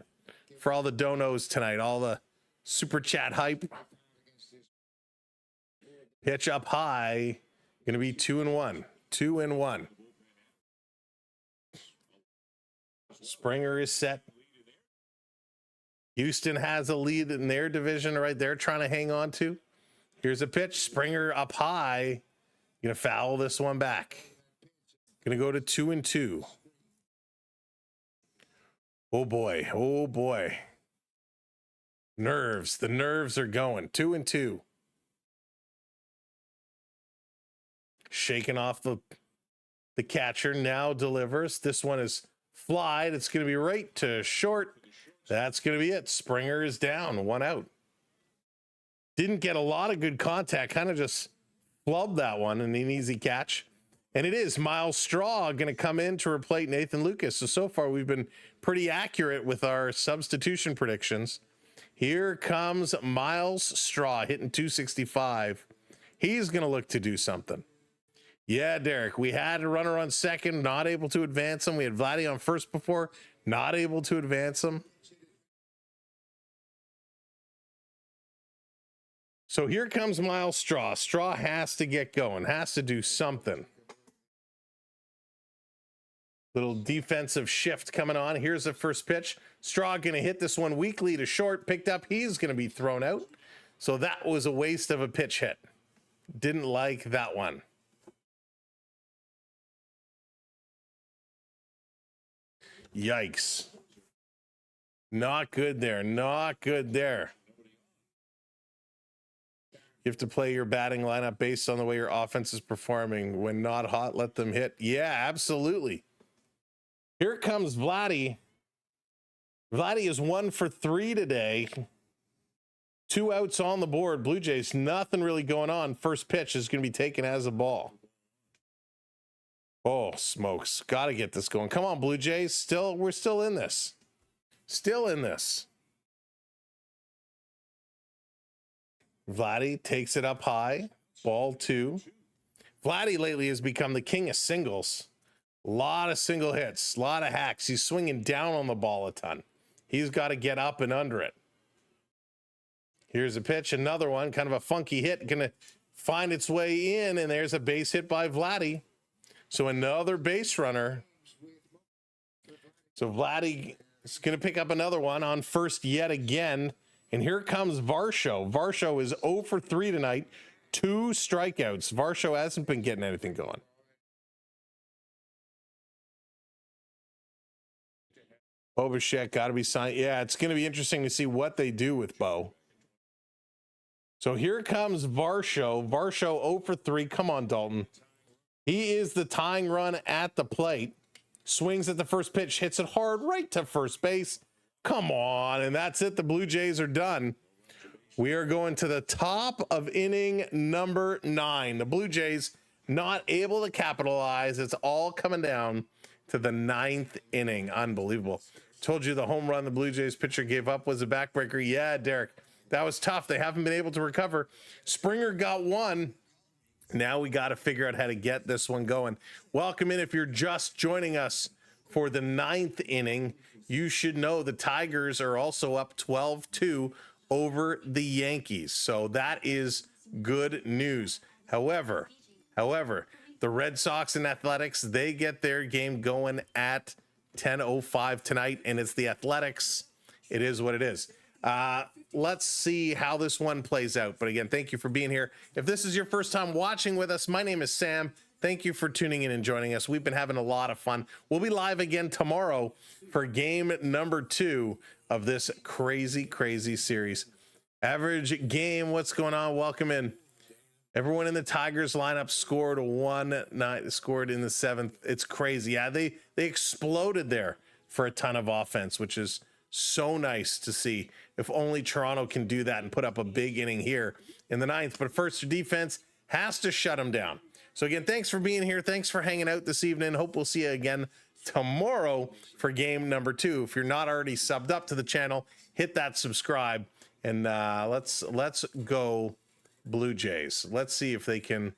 for all the donos tonight. All the super chat hype. Pitch up high. Going to be 2-1. 2-1. Springer is set. Houston has a lead in their division right there, trying to hang on to. Here's a pitch. Springer up high. Going to foul this one back. Going to go to 2-2. Oh boy. Oh boy. Nerves. The nerves are going. 2-2. Shaking off the catcher, now delivers. This one is flied. It's going to be right to short. That's going to be it. Springer is down, 1 out. Didn't get a lot of good contact, kind of just flubbed that one, and an easy catch. And it is Miles Straw going to come in to replace Nathan Lucas. So far we've been pretty accurate with our substitution predictions. Here comes Miles Straw hitting 265. He's going to look to do something. Yeah, Derek, we had a runner on second, not able to advance him. We had Vladdy on first before, not able to advance him. So here comes Miles Straw. Straw has to get going, has to do something. Little defensive shift coming on. Here's the first pitch. Straw going to hit this one weakly to short, picked up. He's going to be thrown out. So that was a waste of a pitch hit. Didn't like that one. Yikes. Not good there. Not good there. You have to play your batting lineup based on the way your offense is performing. When not hot, let them hit. Yeah, absolutely. Here comes Vladdy. Vladdy is 1 for 3 today. 2 outs on the board. Blue Jays, nothing really going on. First pitch is going to be taken as a ball. Oh, smokes. Got to get this going. Come on, Blue Jays. We're still in this. Still in this. Vladdy takes it up high. Ball 2. Vladdy lately has become the king of singles. A lot of single hits, a lot of hacks. He's swinging down on the ball a ton. He's got to get up and under it. Here's a pitch, another one, kind of a funky hit, gonna find its way in, and there's a base hit by Vladdy. So another base runner. So Vladdy is gonna pick up another one on first yet again. And here comes Varsho. Varsho is 0 for 3 tonight, 2 strikeouts. Varsho hasn't been getting anything going. Bichette got to be signed. Yeah, it's going to be interesting to see what they do with Bo. So here comes Varsho. Varsho 0 for 3. Come on, Dalton. He is the tying run at the plate. Swings at the first pitch, hits it hard right to first base. Come on, and that's it. The Blue Jays are done. We are going to the top of inning number 9. The Blue Jays not able to capitalize. It's all coming down to the 9th inning. Unbelievable. Told you the home run the Blue Jays pitcher gave up was a backbreaker. Yeah, Derek, that was tough. They haven't been able to recover. Springer got one. Now we got to figure out how to get this one going. Welcome in if you're just joining us for the 9th inning. You should know the Tigers are also up 12-2 over the Yankees. So that is good news. However, the Red Sox and Athletics, they get their game going at 10:05 tonight, and it's the Athletics. It is what it is. Let's see how this one plays out. But again, thank you for being here. If this is your first time watching with us, my name is Sam. Thank you for tuning in and joining us. We've been having a lot of fun. We'll be live again tomorrow for game number 2 of this crazy, crazy series. Average game, what's going on? Welcome in. Everyone in the Tigers lineup scored scored in the 7th. It's crazy. Yeah, they exploded there for a ton of offense, which is so nice to see. If only Toronto can do that and put up a big inning here in the 9th. But first, their defense has to shut them down. So again, thanks for being here. Thanks for hanging out this evening. Hope we'll see you again tomorrow for game number 2. If you're not already subbed up to the channel, hit that subscribe, and let's go Blue Jays. Let's see if they can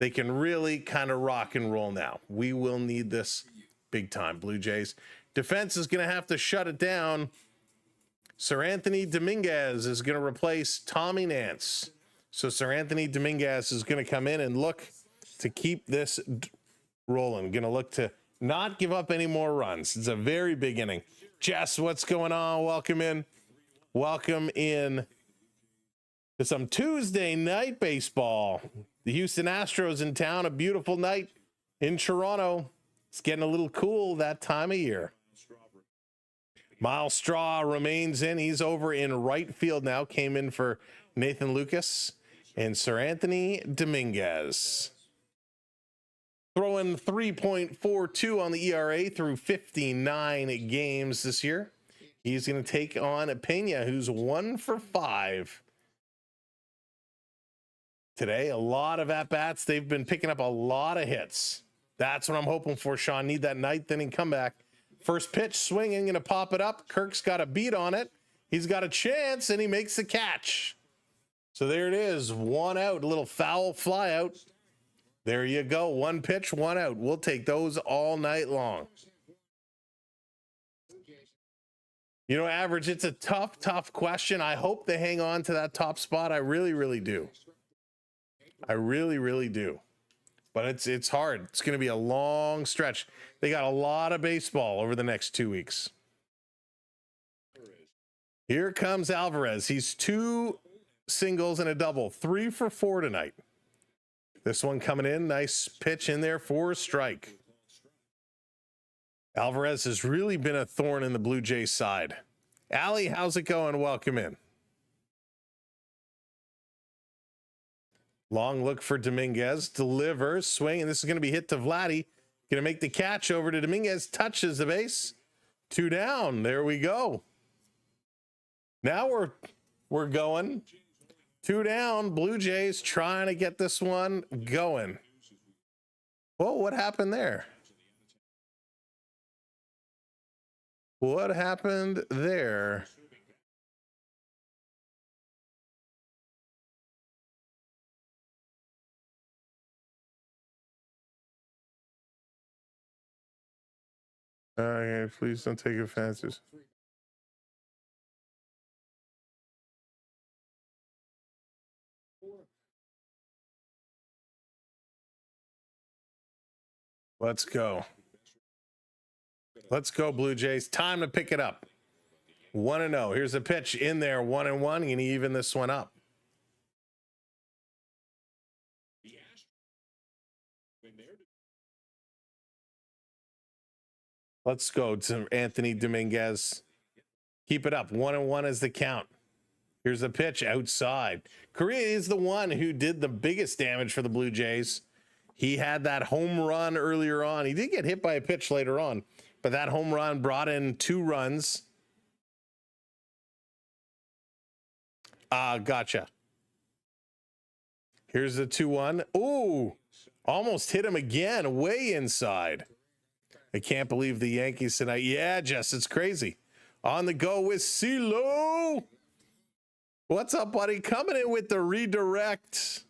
really kind of rock and roll now. We will need this big time. Blue Jays defense is going to have to shut it down. Sir Anthony Dominguez is going to replace Tommy Nance. So Sir Anthony Dominguez is going to come in and look to keep this rolling. Going to look to not give up any more runs. It's a very big inning. Jess, what's going on? Welcome in. Welcome in to some Tuesday night baseball. The Houston Astros in town. A beautiful night in Toronto. It's getting a little cool that time of year. Miles Straw remains in. He's over in right field now. Came in for Nathan Lucas and Sir Anthony Dominguez. Throwing 3.42 on the ERA through 59 games this year. He's going to take on Pena, who's 1 for 5. Today, a lot of at-bats. They've been picking up a lot of hits. That's what I'm hoping for, Sean. Need that 9th inning comeback. First pitch, swinging, going to pop it up. Kirk's got a beat on it. He's got a chance, and he makes the catch. So there it is. 1 out, a little foul fly out. There you go. 1 pitch, 1 out. We'll take those all night long. You know, Average, it's a tough question. I hope they hang on to that top spot. I really, really do. I really, really do. But it's hard. It's going to be a long stretch. They got a lot of baseball over the next 2 weeks. Here comes Alvarez. He's 2 singles and a double. 3 for 4 tonight. This one coming in. Nice pitch in there for a strike. Alvarez has really been a thorn in the Blue Jays side. Allie, how's it going? Welcome in. Long look for Dominguez. Delivers. Swing. And this is going to be hit to Vladdy. Going to make the catch over to Dominguez. Touches the base. 2 down. There we go. Now we're going. 2 down. Blue Jays trying to get this one going. Whoa, what happened there? What happened there? Okay, please don't take offenses. Let's go. Let's go, Blue Jays. Time to pick it up. 1-0. Here's a pitch in there. 1-1. Going to even this one up. Let's go to Anthony Dominguez. Keep it up. 1-1 is the count. Here's a pitch outside. Garcia is the one who did the biggest damage for the Blue Jays. He had that home run earlier on. He did get hit by a pitch later on, but that home run brought in 2 runs. Gotcha. Here's the 2-1. Ooh, almost hit him again, way inside. I can't believe the Yankees tonight. Yeah, Jess, it's crazy. On the go with CeeLo. What's up, buddy? Coming in with the redirect.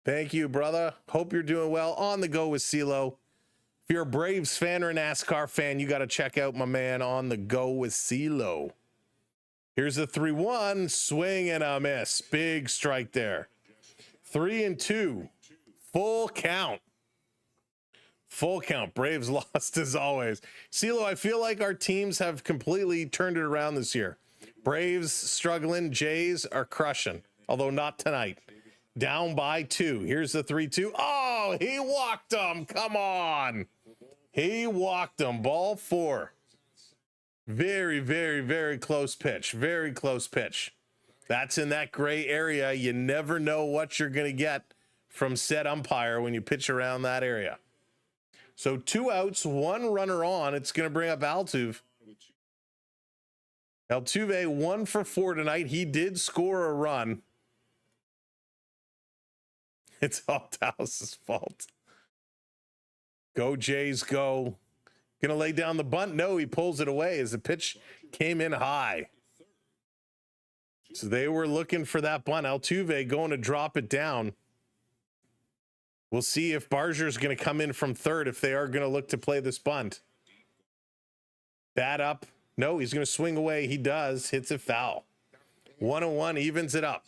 Thank you, brother. Hope you're doing well. On the go with CeeLo. If you're a Braves fan or a NASCAR fan, you got to check out my man On the Go with CeeLo. Here's the 3-1. Swing and a miss. Big strike there. 3-2. Full count. Full count. Braves lost as always. CeeLo, I feel like our teams have completely turned it around this year. Braves struggling. Jays are crushing, although not tonight. Down by 2. Here's the 3-2. Oh, he walked him. Come on. He walked him. Ball 4. Very, very, very close pitch. Very close pitch. That's in that gray area. You never know what you're going to get from said umpire when you pitch around that area. So 2 outs, 1 runner on. It's going to bring up Altuve. Altuve 1 for 4 tonight. He did score a run. It's Althaus's fault. Go Jays, go. Gonna lay down the bunt. No, he pulls it away as the pitch came in high. So they were looking for that bunt. Altuve going to drop it down. We'll see if Barzier's going to come in from third if they are going to look to play this bunt. Bat up. No, he's going to swing away. He does. Hits it foul. 1-1 evens it up.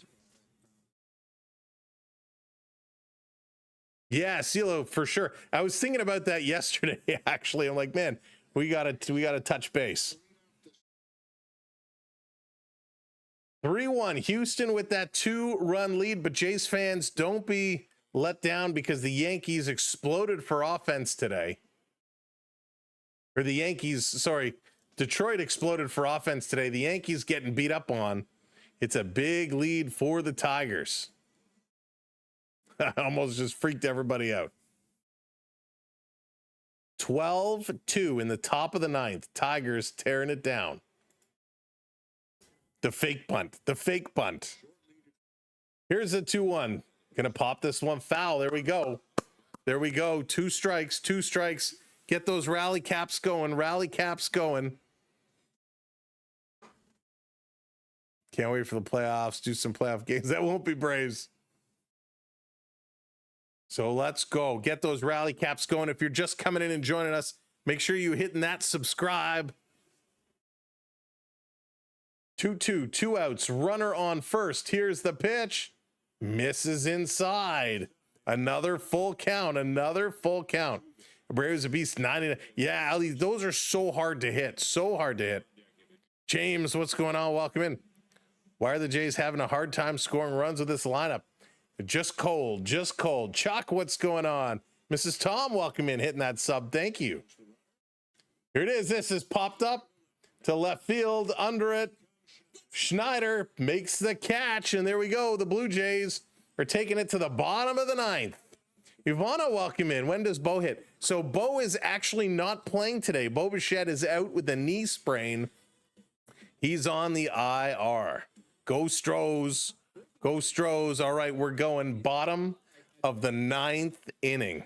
Yeah, CeeLo, for sure. I was thinking about that yesterday, actually. I'm like, man, we gotta touch base. 3-1 Houston with that 2-run lead, but Jays fans, don't be let down because the Yankees exploded for offense today. Or the Yankees, sorry, Detroit exploded for offense today. The Yankees getting beat up on. It's a big lead for the Tigers. Almost just freaked everybody out. 12-2 in the top of the 9th. Tigers tearing it down. The fake bunt. The fake bunt. Here's a 2-1. Gonna pop this one foul. There we go. There we go. 2 strikes. 2 strikes. Get those rally caps going. Rally caps going. Can't wait for the playoffs. Do some playoff games. That won't be Braves. So let's go. Get those rally caps going. If you're just coming in and joining us, make sure you're hitting that subscribe. 2-2, 2 outs. Runner on first. Here's the pitch. Misses inside. Another full count. Another full count. Braves a beast. 90. Yeah, Ali, those are so hard to hit. So hard to hit. James, what's going on? Welcome in. Why are the Jays having a hard time scoring runs with this lineup? Just cold, just cold. Chuck, what's going on? Mrs. Tom, welcome in, hitting that sub. Thank you. Here it is. This is popped up to left field. Under it, Schneider makes the catch, and there we go. The Blue Jays are taking it to the bottom of the 9th. Ivana, welcome in. When does Bo hit? So Bo is actually not playing today. Bo Bichette is out with a knee sprain. He's on the IR. Go Stros. Go Stros. All right, we're going bottom of the 9th inning.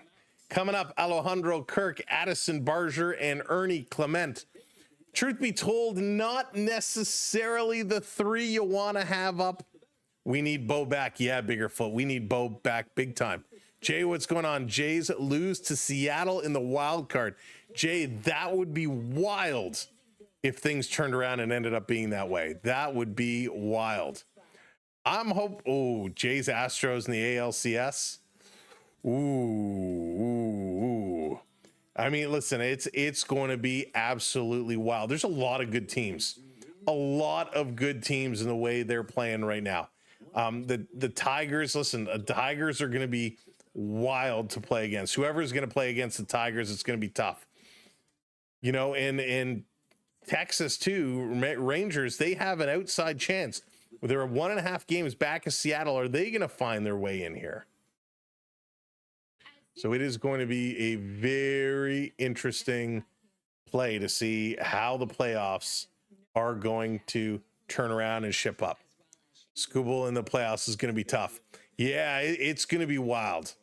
Coming up, Alejandro Kirk, Addison Barzier, and Ernie Clement. Truth be told, not necessarily the 3 you want to have up. We need Bo back. Yeah, Biggerfoot. We need Bo back big time. Jay, what's going on? Jays lose to Seattle in the wild card. Jay, that would be wild if things turned around and ended up being that way. That would be wild. Oh, Jays Astros in the ALCS. Ooh. I mean, listen, it's going to be absolutely wild. There's a lot of good teams. A lot of good teams in the way they're playing right now. The Tigers, listen, the Tigers are going to be wild to play against. Whoever's going to play against the Tigers, it's going to be tough. You know, and Texas too, Rangers, they have an outside chance. They're 1.5 games back of Seattle. Are they going to find their way in here? So it is going to be a very interesting play to see how the playoffs are going to turn around and ship up. Scooble in the playoffs is going to be tough. Yeah, it's going to be wild.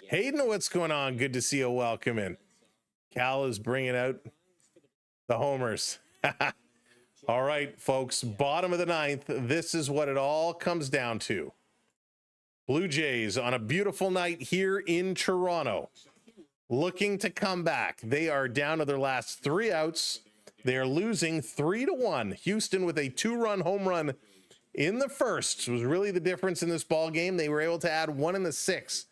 Hayden, what's going on? Good to see you. Welcome in. Cal is bringing out the homers. All right, folks, bottom of the 9th. This is what it all comes down to. Blue Jays on a beautiful night here in Toronto, looking to come back. They are down to their last 3 outs. They are losing 3-1. Houston with a 2-run home run in the first was really the difference in this ball game. They were able to add 1 in the 6th.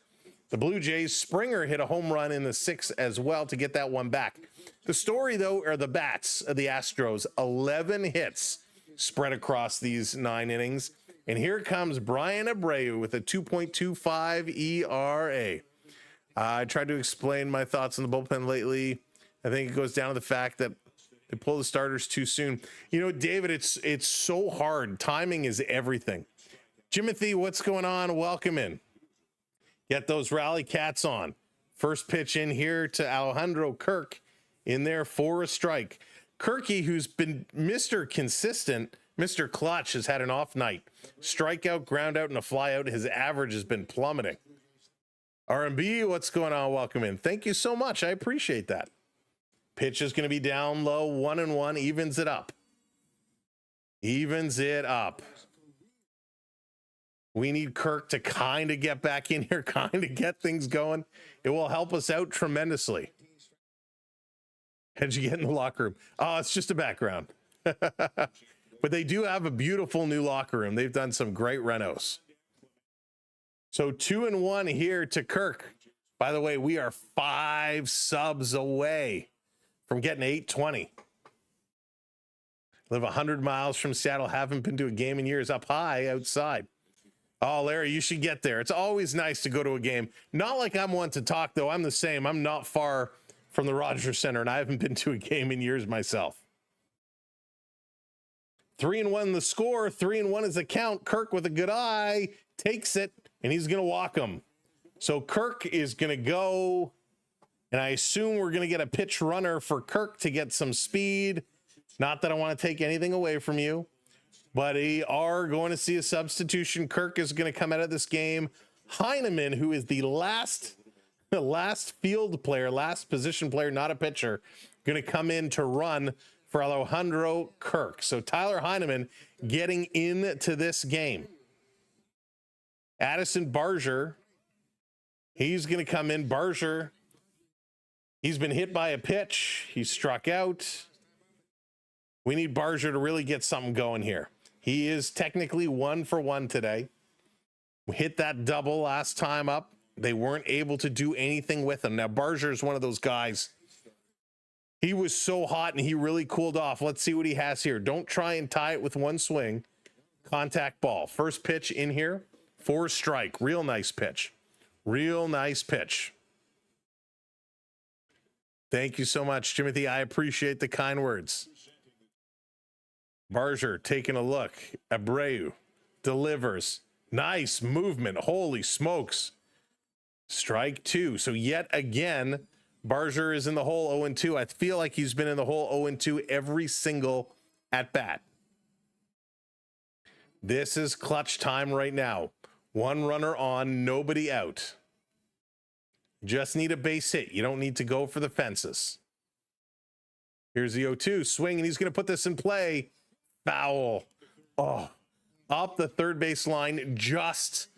The Blue Jays, Springer hit a home run in the 6th as well to get that one back. The story, though, are the bats of the Astros. 11 hits spread across these 9 innings. And here comes Brian Abreu with a 2.25 ERA. I tried to explain my thoughts on the bullpen lately. I think it goes down to the fact that they pull the starters too soon. You know, David, it's so hard. Timing is everything. Jimothy, what's going on? Welcome in. Get those rally cats on. First pitch in here to Alejandro Kirk in there for a strike. Kirky, who's been Mr. Consistent, Mr. Clutch, has had an off night. Strikeout, ground out, and a fly out. His average has been plummeting. R&B, what's going on? Welcome in. Thank you so much. I appreciate that. Pitch is going to be down low, 1-1, evens it up. Evens it up. We need Kirk to kind of get back in here, kind of get things going. It will help us out tremendously. How'd you get in the locker room? Oh, it's just a background. But they do have a beautiful new locker room. They've done some great renos. So 2-1 here to Kirk. By the way, we are 5 subs away from getting 820. Live 100 miles from Seattle. Haven't been to a game in years. Up high outside. Oh, Larry, you should get there. It's always nice to go to a game. Not like I'm one to talk, though. I'm the same. I'm not far from the Rogers Center, and I haven't been to a game in years myself. 3-1 the score. 3-1 is the count. Kirk with a good eye takes it, and he's going to walk him. So Kirk is going to go, and I assume we're going to get a pitch runner for Kirk to get some speed. Not that I want to take anything away from you, but we are going to see a substitution. Kirk is going to come out of this game. Heineman, who is the last field player, last position player, not a pitcher, going to come in to run for Alejandro Kirk. So Tyler Heineman getting into this game. Addison Barger, he's going to come in. Barger, he's been hit by a pitch. He's struck out. We need Barger to really get something going here. He is technically 1 for 1 today. We hit that double last time up. They weren't able to do anything with him. Now, Barger is one of those guys. He was so hot and he really cooled off. Let's see what he has here. Don't try and tie it with one swing. Contact ball. First pitch in here for a strike. Real nice pitch. Real nice pitch. Thank you so much, Timothy. I appreciate the kind words. Barger taking a look. Abreu delivers. Nice movement. Holy smokes. Strike 2. So yet again, Barger is in the hole 0-2. I feel like he's been in the hole 0-2 every single at bat. This is clutch time right now. 1 runner on, nobody out. Just need a base hit. You don't need to go for the fences. Here's the 0-2 swing, and he's going to put this in play. Foul. Oh, up the third base line, just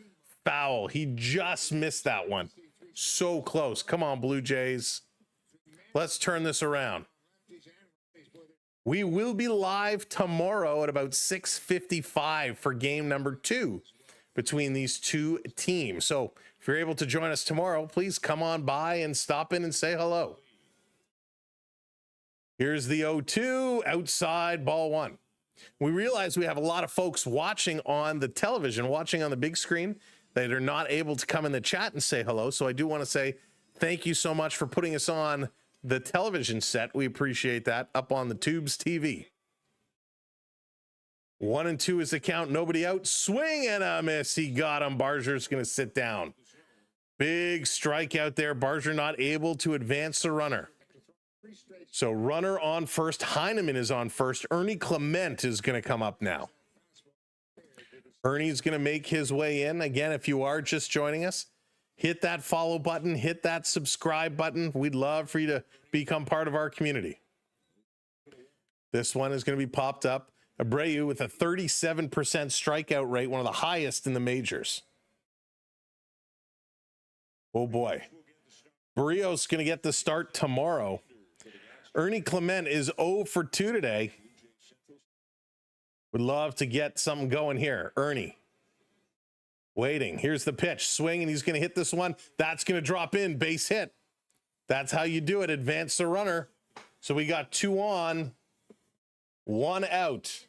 foul. He just missed that one. So close. Come on, Blue Jays. Let's turn this around. We will be live tomorrow at about 6:55 for game number 2 between these two teams. So if you're able to join us tomorrow, please come on by and stop in and say hello. Here's the 0-2, outside, ball 1. We realize we have a lot of folks watching on the television, watching on the big screen, that are not able to come in the chat and say hello. So I do want to say thank you so much for putting us on the television set. We appreciate that, up on the Tubes TV. 1-2 is the count. Nobody out. Swing and a miss. He got him. Barger's going to sit down. Big strike out there. Barger not able to advance the runner. So runner on first. Heineman is on first. Ernie Clement is going to come up now. Ernie's going to make his way in. Again, if you are just joining us, hit that follow button, hit that subscribe button. We'd love for you to become part of our community. This one is going to be popped up. Abreu with a 37% strikeout rate, one of the highest in the majors. Oh boy. Barrios going to get the start tomorrow. Ernie Clement is 0 for 2 today. Would love to get something going here. Ernie. Waiting. Here's the pitch. Swing, and he's going to hit this one. That's going to drop in. Base hit. That's how you do it. Advance the runner. So we got 2 on, 1 out.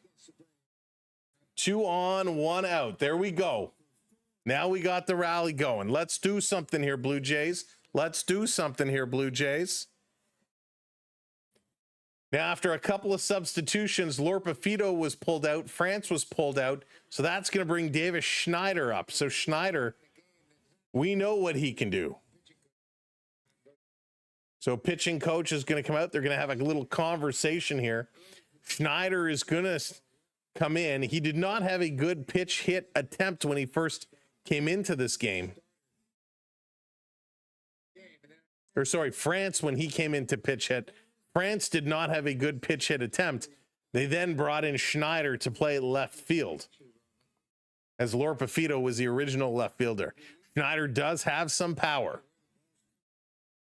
2 on, 1 out. There we go. Now we got the rally going. Let's do something here, Blue Jays. Let's do something here, Blue Jays. Now, after a couple of substitutions, Lorpafito was pulled out. France was pulled out. So that's going to bring Davis Schneider up. So Schneider, we know what he can do. So pitching coach is going to come out. They're going to have a little conversation here. Schneider is going to come in. He did not have a good pitch hit attempt when he first came into this game. Or sorry, France, when he came into pitch hit. France did not have a good pitch hit attempt. They then brought in Schneider to play left field, as Lorpafito was the original left fielder. Schneider does have some power.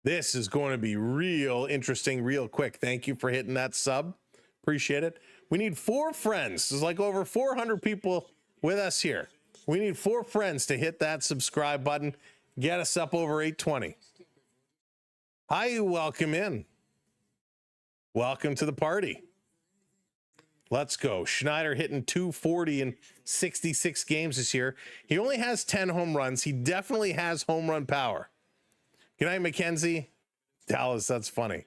This is going to be real interesting, real quick. Thank you for hitting that sub. Appreciate it. We need 4 friends. There's like over 400 people with us here. We need 4 friends to hit that subscribe button. Get us up over 820. Hi, welcome in. Welcome to the party. Let's go. Schneider hitting 240 in 66 games this year. He only has 10 home runs. He definitely has home run power. Good night, Mackenzie. Dallas, that's funny.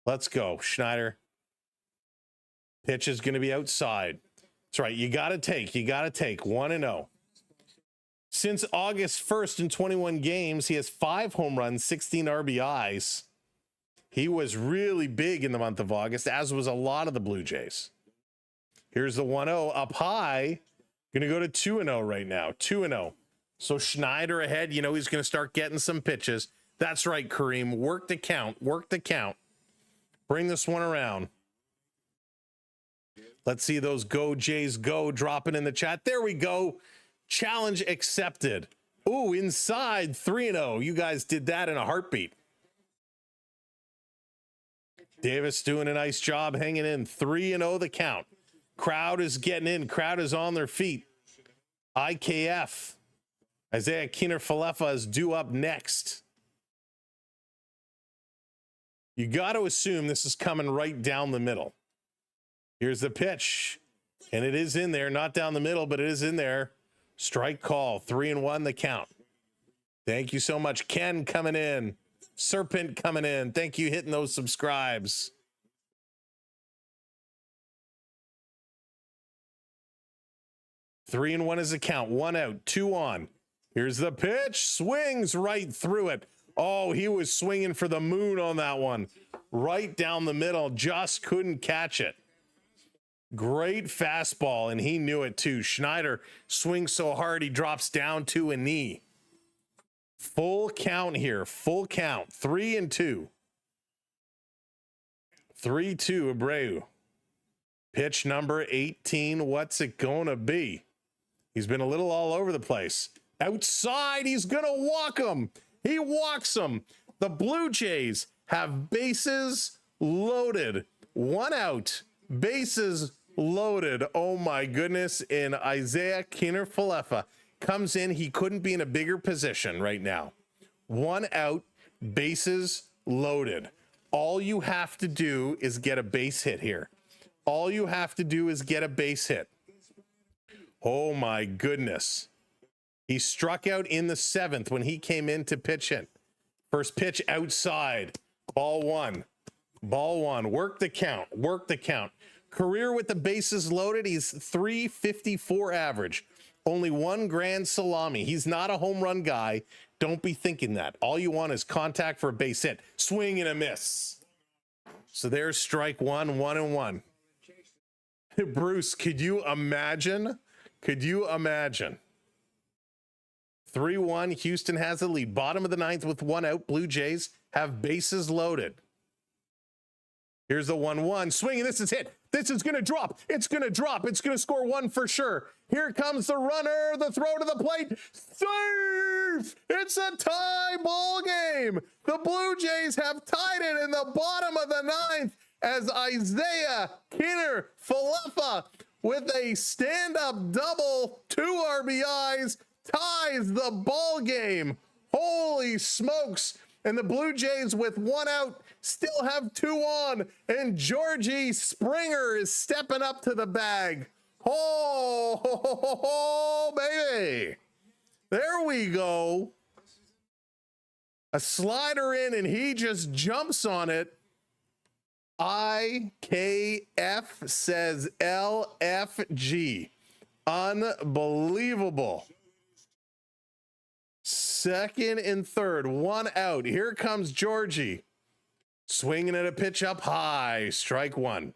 Let's go. Schneider. Pitch is going to be outside. That's right. You got to take 1-0. Since August 1st in 21 games, he has 5 home runs, 16 RBIs. He was really big in the month of August, as was a lot of the Blue Jays. Here's the 1-0 up high. Going to go to 2-0 right now. 2-0. So Schneider ahead. You know he's going to start getting some pitches. That's right, Kareem. Work the count. Work the count. Bring this one around. Let's see those Go Jays Go dropping in the chat. There we go. Challenge accepted. Ooh, inside 3-0. You guys did that in a heartbeat. Davis doing a nice job hanging in. 3-0 the count. Crowd is getting in. Crowd is on their feet. IKF. Isaiah Kiner-Falefa is due up next. You got to assume this is coming right down the middle. Here's the pitch. And it is in there. Not down the middle, but it is in there. Strike call. 3-1 the count. Thank you so much. Ken coming in. Serpent coming in. Thank you, hitting those subscribes. Three and one is the count. 1 out, 2 on. Here's the pitch. Swings right through it. Oh, he was swinging for the moon on that one. Right down the middle. Just couldn't catch it. Great fastball, and he knew it too. Schneider swings so hard he drops down to a knee. Full count here. Full count. 3-2. 3-2 Abreu. Pitch number 18. What's it going to be? He's been a little all over the place. Outside, he's going to walk him. He walks him. The Blue Jays have bases loaded. One out. Bases loaded. Oh, my goodness. And Isaiah Kiner-Falefa comes in. He couldn't be in a bigger position right now. One out. Bases loaded. All you have to do is get a base hit here. All you have to do is get a base hit. Oh, my goodness. He struck out in the 7th when he came in to pitch it. First pitch outside. Ball one. Ball one. Work the count. Work the count. Career with the bases loaded. He's .354 average. Only one grand salami. He's not a home run guy. Don't be thinking that. All you want is contact for a base hit. Swing and a miss. So there's strike one, 1-1. Bruce, could you imagine? Could you imagine? 3-1, Houston has the lead. Bottom of the 9th with one out. Blue Jays have bases loaded. Here's the 1-1. Swing, and this is hit. This is going to drop. It's going to drop. It's going to score one for sure. Here comes the runner. The throw to the plate. Safe! It's a tie ball game. The Blue Jays have tied it in the bottom of the 9th as Isaiah Kiner-Falefa with a stand-up double, 2 RBIs, ties the ball game. Holy smokes. And the Blue Jays with one out still have 2 on. And Georgie Springer is stepping up to the bag. Oh, baby. There we go. A slider in and he just jumps on it. IKF says LFG. Unbelievable. Second and third, one out. Here comes Georgie. Swinging at a pitch up high. Strike one.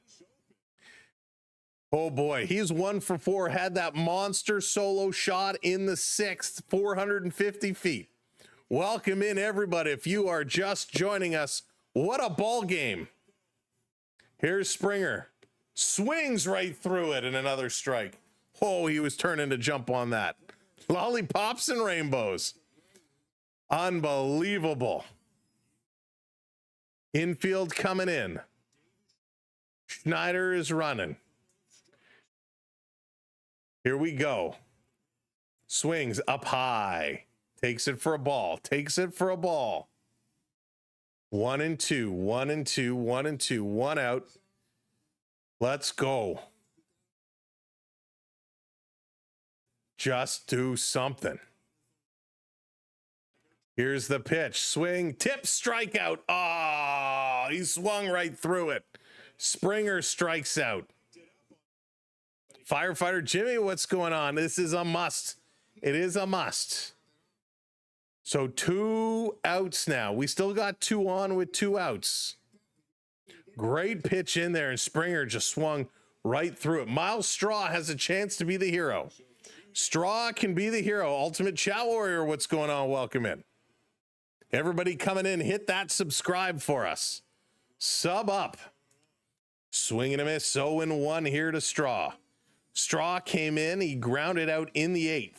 Oh boy, he's 1 for 4. Had that monster solo shot in the 6th, 450 feet. Welcome in, everybody. If you are just joining us, what a ball game. Here's Springer. Swings right through it and another strike. Oh, he was turning to jump on that. Lollipops and rainbows. Unbelievable. Infield coming in. Schneider is running. Here we go. Swings up high. Takes it for a ball. Takes it for a ball. 1-2, 1-2, 1-2, one out. Let's go. Just do something. Here's the pitch. Swing, tip, strikeout. Ah, he swung right through it. Springer strikes out. Firefighter Jimmy, what's going on? This is a must. It is a must. So 2 outs now. We still got 2 on with 2 outs. Great pitch in there, and Springer just swung right through it. Miles Straw has a chance to be the hero. Straw can be the hero. Ultimate Chat Warrior, what's going on? Welcome in. Everybody coming in, hit that subscribe for us. Sub up. Swing and a miss. 0-1 here to Straw. Straw came in. He grounded out in the 8th.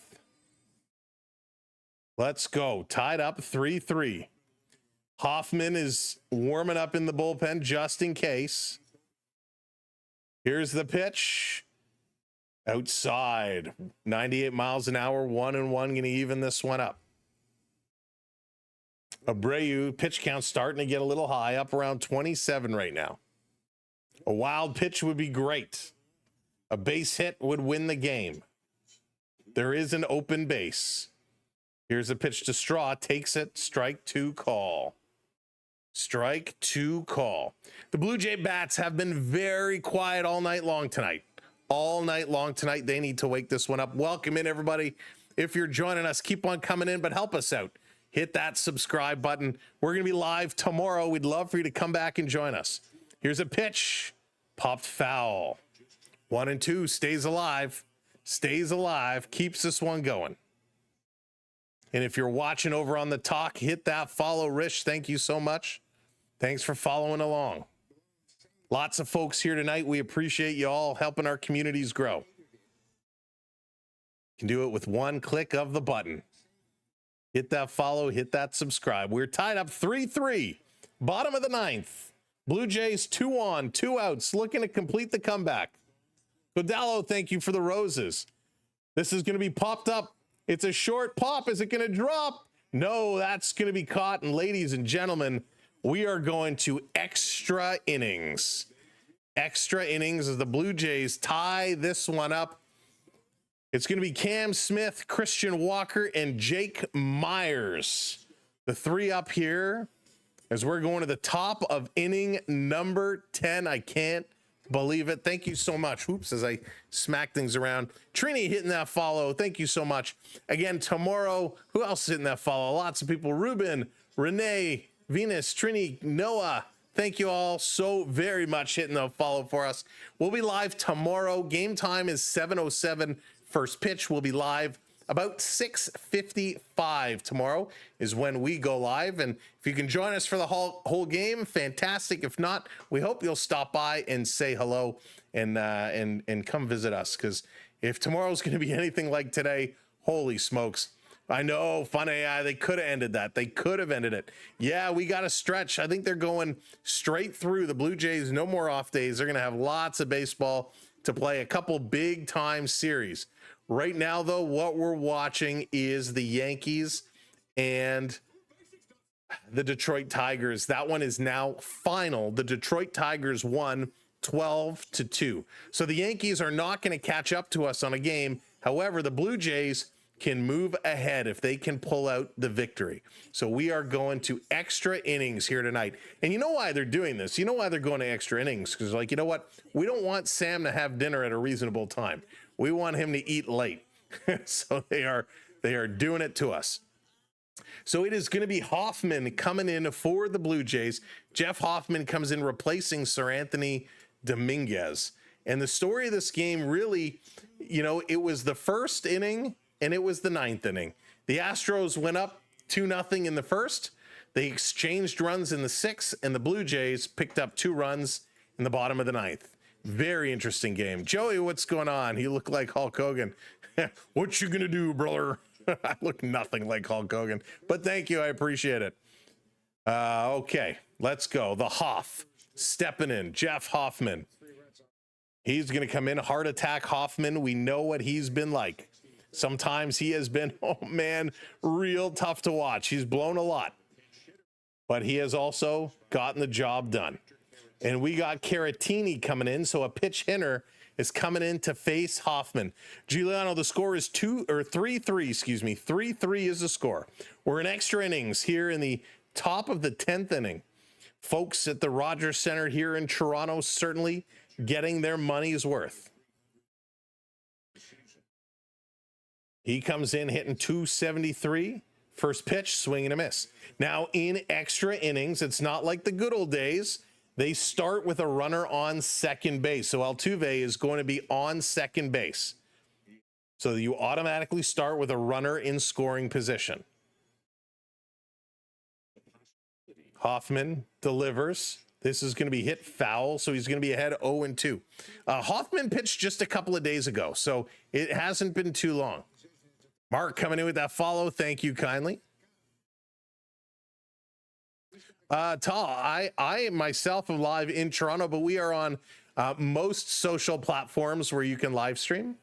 Let's go. Tied up 3-3. Hoffman is warming up in the bullpen just in case. Here's the pitch. Outside. 98 miles an hour. 1-1. Going to even this one up. Abreu, pitch count starting to get a little high, up around 27 right now. A wild pitch would be great. A base hit would win the game. There is an open base. Here's a pitch to Straw, takes it, strike 2 call. Strike 2 call. The Blue Jay bats have been very quiet all night long tonight. All night long tonight. They need to wake this one up. Welcome in, everybody. If you're joining us, keep on coming in, but help us out. Hit that subscribe button. We're going to be live tomorrow. We'd love for you to come back and join us. Here's a pitch. Popped foul. 1-2. Stays alive. Stays alive. Keeps this one going. And if you're watching over on the talk, hit that follow. Rich, thank you so much. Thanks for following along. Lots of folks here tonight. We appreciate you all helping our communities grow. You can do it with one click of the button. Hit that follow, hit that subscribe. We're tied up 3-3, bottom of the ninth. Blue Jays 2 on, 2 outs, looking to complete the comeback. Godallo, thank you for the roses. This is going to be popped up. It's a short pop. Is it going to drop? No, that's going to be caught. And ladies and gentlemen, we are going to extra innings. Extra innings as the Blue Jays tie this one up. It's going to be Cam Smith, Christian Walker, and Jake Myers. The 3 up here as we're going to the top of inning number 10. I can't believe it. Thank you so much. Oops, as I smack things around. Trini hitting that follow. Thank you so much. Again, tomorrow, who else is hitting that follow? Lots of people. Ruben, Renee, Venus, Trini, Noah. Thank you all so very much hitting the follow for us. We'll be live tomorrow. Game time is 7:07. First pitch will be live about 6:55 tomorrow is when we go live. And if you can join us for the whole game, fantastic. If not, we hope you'll stop by and say hello and come visit us. Because if tomorrow's going to be anything like today, holy smokes. I know, Fun AI, they could have ended that. They could have ended it. Yeah, we got to stretch. I think they're going straight through. The Blue Jays, no more off days. They're going to have lots of baseball to play, a couple big time series. Right now, though, what we're watching is the Yankees and the Detroit Tigers. That one is now final. The Detroit Tigers won 12-2. So the Yankees are not going to catch up to us on a game. However, the Blue Jays can move ahead if they can pull out the victory. So we are going to extra innings here tonight. And you know why they're doing this? You know why they're going to extra innings? Because, like, you know what? We don't want Sam to have dinner at a reasonable time. We want him to eat late. So they are doing it to us. So it is going to be Hoffman coming in for the Blue Jays. Jeff Hoffman comes in replacing Sir Anthony Dominguez. And the story of this game really, you know, it was the first inning and it was the ninth inning. The Astros went up 2-0 in the first. They exchanged runs in the sixth, and the Blue Jays picked up 2 runs in the bottom of the ninth. Very interesting game. Joey, what's going on? You look like Hulk Hogan. What you gonna do, brother? I look nothing like Hulk Hogan, but thank you. I appreciate it. Okay, let's go. The Hoff stepping in. Jeff Hoffman. He's gonna come in. Heart attack Hoffman. We know what he's been like. Sometimes he has been, oh man, real tough to watch. He's blown a lot, but he has also gotten the job done. And we got Caratini coming in, so a pitch hitter is coming in to face Hoffman. Giuliano, the score is 3-3, excuse me. 3-3 is the score. We're in extra innings here in the top of the 10th inning. Folks at the Rogers Center here in Toronto certainly getting their money's worth. He comes in hitting 273. First pitch, swing and a miss. Now in extra innings, it's not like the good old days. They start with a runner on second base. So Altuve is going to be on second base. So you automatically start with a runner in scoring position. Hoffman delivers. This is going to be hit foul, so he's going to be ahead 0-2. Hoffman pitched just a couple of days ago, so it hasn't been too long. Mark coming in with that follow. Thank you kindly. Tal, I myself am live in Toronto, but we are on most social platforms where you can live stream.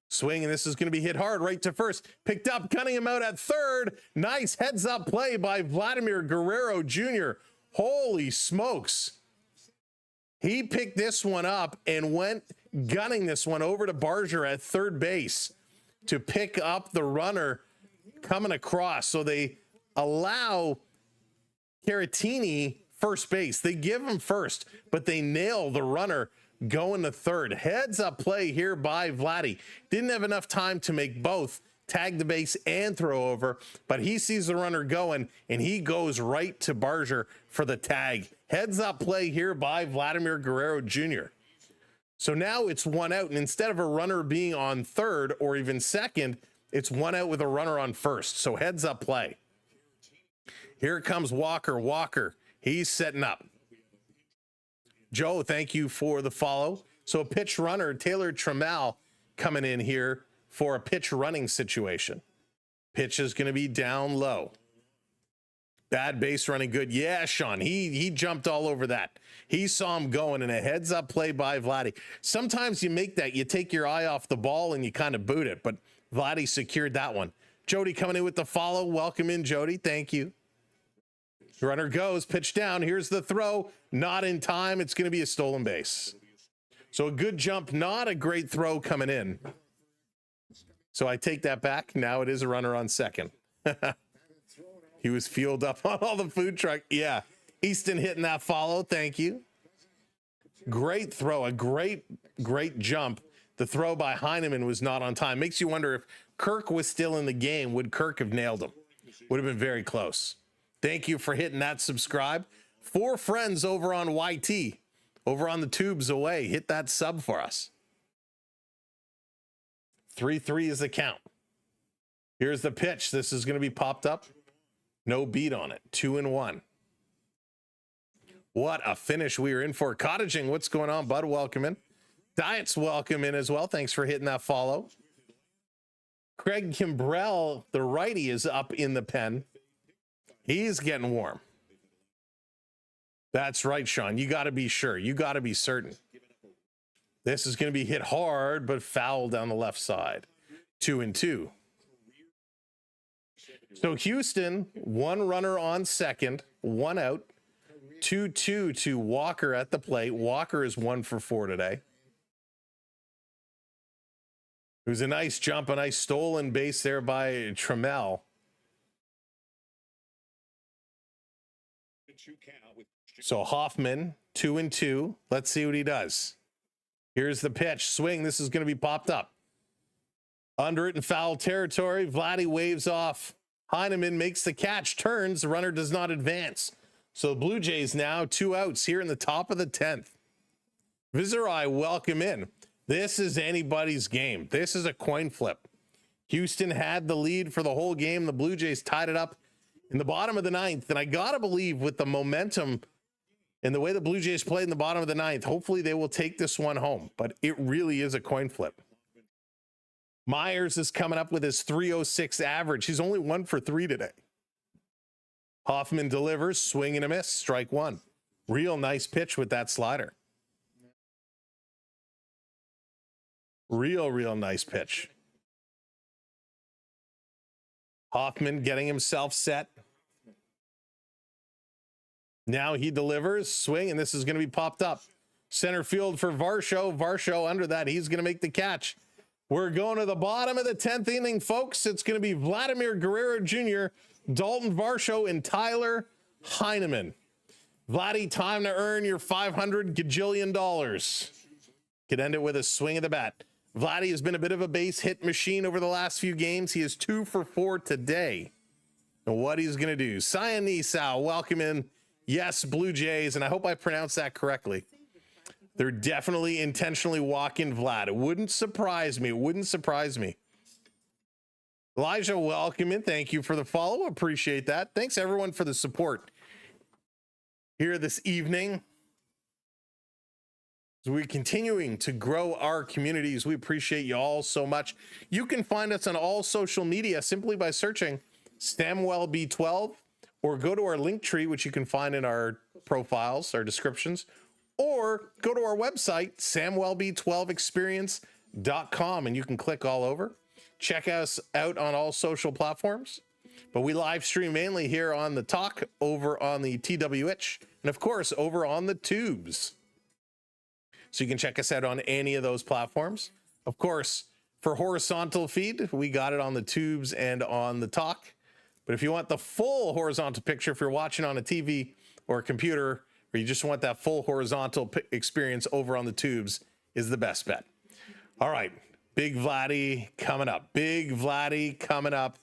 Swing, and this is going to be hit hard right to first. Picked up, cutting him out at third. Nice heads up play by Vladimir Guerrero Jr. Holy smokes. He picked this one up and went gunning this one over to Barger at third base to pick up the runner coming across. So they allow Caratini first base. They give him first, but they nail the runner going to third. Heads up play here by Vladdy. Didn't have enough time to make both tag the base and throw over, but he sees the runner going and he goes right to Barger for the tag. Heads up play here by Vladimir Guerrero Jr. So now it's 1 out, and instead of a runner being on third or even second, it's 1 out with a runner on first. So heads up play. Here comes Walker. Walker, he's setting up. Joe, thank you for the follow. So a pitch runner, Taylor Trammell, coming in here for a pitch running situation. Pitch is going to be down low. Bad base running good. Yeah, Sean, he jumped all over that. He saw him going, and a heads-up play by Vladdy. Sometimes you make that. You take your eye off the ball and you kind of boot it, but Vladdy secured that one. Jody coming in with the follow. Welcome in, Jody. Thank you. Runner goes, pitch down. Here's the throw. Not in time. It's going to be a stolen base. So a good jump, not a great throw coming in. So I take that back. Now it is a runner on second. He was fueled up on all the food truck. Yeah. Easton hitting that follow. Thank you. Great throw. A great jump. The throw by Heineman was not on time. Makes you wonder if Kirk was still in the game. Would Kirk have nailed him? Would have been very close. Thank you for hitting that subscribe. 4 friends over on YT, over on the tubes away. Hit that sub for us. 3-3 is the count. Here's the pitch. This is going to be popped up. No beat on it. 2-1. What a finish we are in for. Cottaging, what's going on, bud? Welcome in. Diet's welcome in as well. Thanks for hitting that follow. Craig Kimbrell, the righty, is up in the pen. He's getting warm. That's right, Sean. You got to be sure. You got to be certain. This is going to be hit hard, but foul down the left side. 2-2. So Houston, 1 runner on second, 1 out. 2-2 to Walker at the plate. Walker is 1 for 4 today. It was a nice jump, a nice stolen base there by Trammell. So Hoffman, 2-2. Let's see what he does. Here's the pitch. Swing. This is going to be popped up. Under it in foul territory. Vladdy waves off. Heineman makes the catch, turns. The runner does not advance. So the Blue Jays now 2 outs here in the top of the 10th. Viserai, welcome in. This is anybody's game. This is a coin flip. Houston had the lead for the whole game. The Blue Jays tied it up in the bottom of the 9th. And I got to believe with the momentum and the way the Blue Jays played in the bottom of the 9th, hopefully they will take this one home. But it really is a coin flip. Myers is coming up with his 306 average. He's only 1 for 3 today. Hoffman delivers, swing and a miss, strike 1. Real nice pitch with that slider. Real nice pitch. Hoffman getting himself set. Now he delivers, swing, and this is going to be popped up. Center field for Varsho. Varsho under that. He's going to make the catch. We're going to the bottom of the 10th inning, folks. It's going to be Vladimir Guerrero Jr., Dalton Varsho, and Tyler Heineman. Vladdy, time to earn your $500 gajillion. Could end it with a swing of the bat. Vladdy has been a bit of a base hit machine over the last few games. He is 2 for 4 today. And what he's going to do. Cyan Nisau, welcome in. Yes, Blue Jays, and I hope I pronounced that correctly. They're definitely intentionally walking Vlad. It wouldn't surprise me. It wouldn't surprise me. Elijah, welcome in. Thank you for the follow. Appreciate that. Thanks, everyone, for the support here this evening. As we're continuing to grow our communities, we appreciate you all so much. You can find us on all social media simply by searching SamwellB12, or go to our link tree, which you can find in our profiles, our descriptions, or go to our website, samwellb12experience.com, and you can click all over. Check us out on all social platforms, but we live stream mainly here on the Talk, over on the TWH, and of course, over on the Tubes. So you can check us out on any of those platforms. Of course, for horizontal feed, we got it on the Tubes and on the Talk. But if you want the full horizontal picture, if you're watching on a TV or a computer, or you just want that full horizontal experience, over on the Tubes is the best bet. All right, Big Vladdy coming up. Big Vladdy coming up.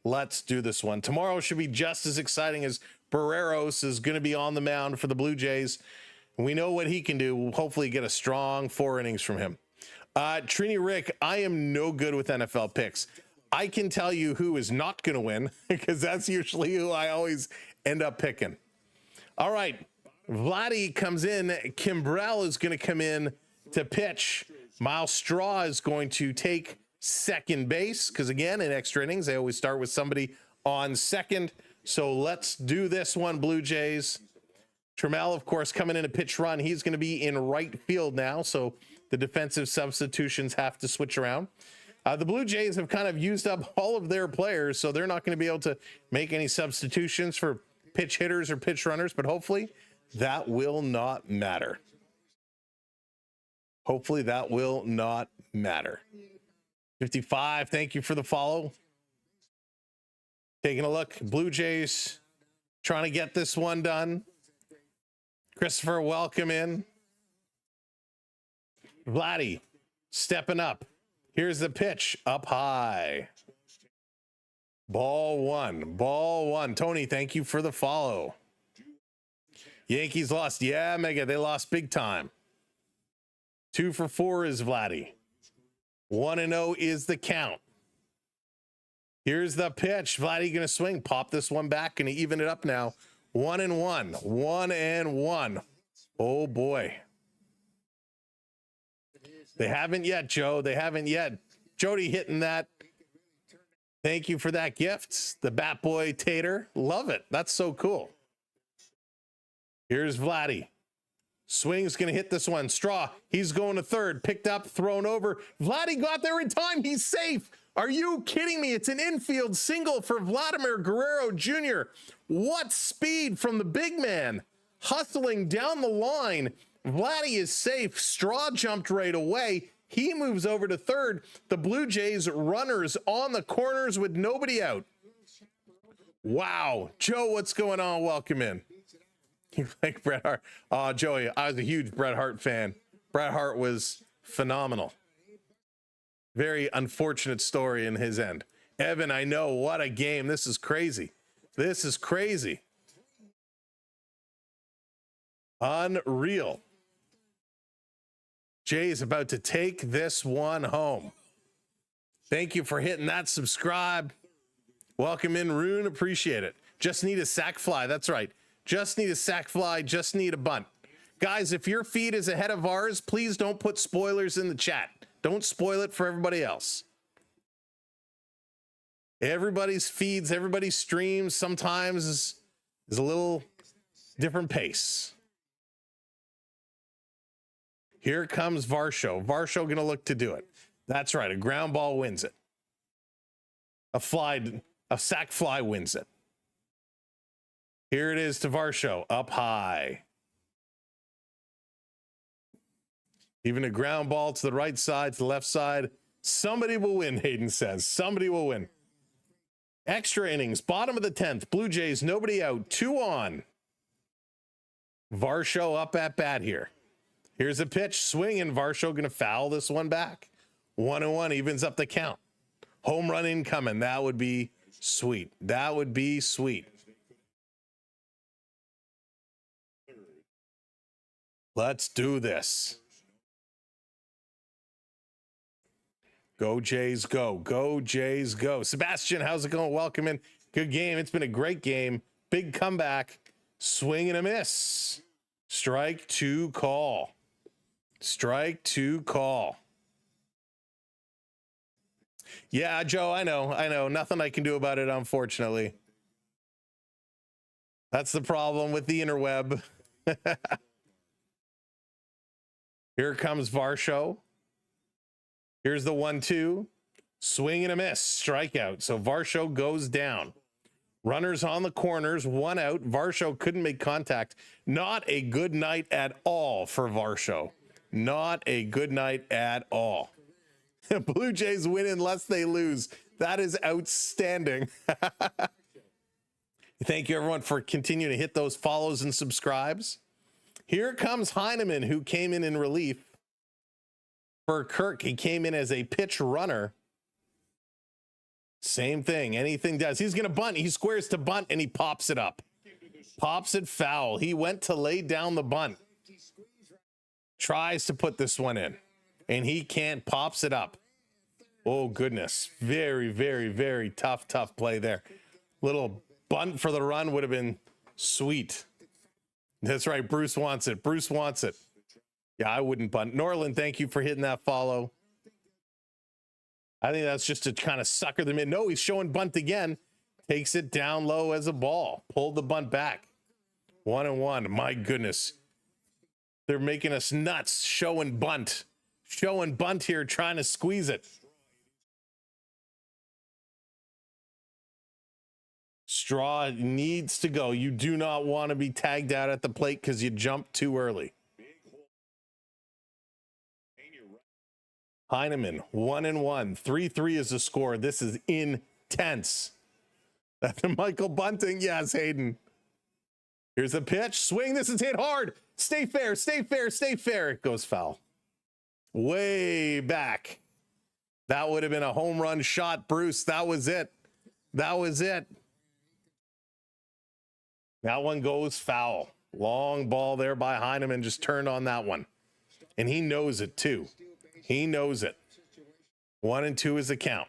Let's do this one. Tomorrow should be just as exciting, as Barreros is going to be on the mound for the Blue Jays. We know what he can do. We'll hopefully get a strong 4 innings from him. Trini Rick, I am no good with NFL picks. I can tell you who is not going to win, because that's usually who I always end up picking. All right, Vladdy comes in. Kimbrell is going to come in to pitch. Miles Straw is going to take second base, because again, in extra innings, they always start with somebody on second. So let's do this one, Blue Jays. Trammell, of course, coming in a pitch run. He's going to be in right field now, so the defensive substitutions have to switch around. The Blue Jays have kind of used up all of their players, so they're not going to be able to make any substitutions for pitch hitters or pitch runners, but hopefully that will not matter. Hopefully that will not matter. 55, thank you for the follow. Taking a look, Blue Jays trying to get this one done. Christopher, welcome in. Vladdy stepping up. Here's the pitch up high. Ball one, ball one. Tony, thank you for the follow. Yankees lost. Yeah, Mega, they lost big time. 2 for 4 is Vladdy. 1-0 is the count. Here's the pitch. Vladdy gonna swing. Pop this one back. Gonna even it up now. 1-1. 1-1. Oh boy. They haven't yet, Joe. They haven't yet. Jody hitting that. Thank you for that gift. The Bat Boy Tater. Love it. That's so cool. Here's Vladdy. Swing's going to hit this one. Straw. He's going to third. Picked up, thrown over. Vladdy got there in time. He's safe. Are you kidding me? It's an infield single for Vladimir Guerrero Jr. What speed from the big man. Hustling down the line. Vladdy is safe. Straw jumped right away. He moves over to third. The Blue Jays runners on the corners with nobody out. Wow. Joe, what's going on? Welcome in. You like Bret Hart? Oh, Joey, I was a huge Bret Hart fan. Bret Hart was phenomenal. Very unfortunate story in his end. Evan, I know. What a game. This is crazy. This is crazy. Unreal. Jay's about to take this one home. Thank you for hitting that subscribe. Welcome in, Rune. Appreciate it. Just need a sack fly. That's right. Just need a sack fly. Just need a bunt. Guys, if your feed is ahead of ours, please don't put spoilers in the chat. Don't spoil it for everybody else. Everybody's feeds, everybody's streams sometimes is a little different pace. Here comes Varsho. Varsho going to look to do it. That's right. A ground ball wins it. A sack fly wins it. Here it is to Varsho. Up high. Even a ground ball to the right side, to the left side. Somebody will win, Hayden says. Somebody will win. Extra innings. Bottom of the 10th. Blue Jays, nobody out. 2 on. Varsho up at bat here. Here's a pitch, swing, and Varsho going to foul this one back. 1-1 evens up the count. Home run incoming. That would be sweet. That would be sweet. Let's do this. Go Jays, go. Go Jays, go. Sebastian, how's it going? Welcome in. Good game. It's been a great game. Big comeback. Swing and a miss. Strike 2 call. Strike 2 call. Yeah, Joe, I know. Nothing I can do about it, unfortunately. That's the problem with the interweb. Here comes Varsho. Here's the 1-2. Swing and a miss. Strikeout. So Varsho goes down. Runners on the corners, 1 out. Varsho couldn't make contact. Not a good night at all for Varsho. Not a good night at all. Blue Jays win unless they lose. That is outstanding. Thank you, everyone, for continuing to hit those follows and subscribes. Here comes Heineman, who came in relief for Kirk. He came in as a pitch runner. Same thing. Anything does. He's going to bunt. He squares to bunt, and he pops it up. Pops it foul. He went to lay down the bunt. Tries to put this one in, and he can't. Pops it up. Oh, goodness. Very, very, very tough play there. Little bunt for the run would have been sweet. That's right. Bruce wants it. Bruce wants it. Yeah, I wouldn't bunt. Norland, thank you for hitting that follow. I think that's just to kind of sucker them in. No, he's showing bunt again. Takes it down low as a ball. Pulled the bunt back. 1-1. My goodness. They're making us nuts. Showing bunt. Showing bunt here, trying to squeeze it. Straw needs to go. You do not want to be tagged out at the plate because you jumped too early. Heineman, 1-1. 3-3 is the score. This is intense. That's Michael Bunting. Yes, Hayden. Here's the pitch. Swing. This is hit hard. Stay fair. Stay fair. Stay fair. It goes foul. Way back. That would have been a home run shot, Bruce. That was it. That was it. That one goes foul. Long ball there by Heineman. Just turned on that one. And he knows it too. He knows it. 1-2 is the count.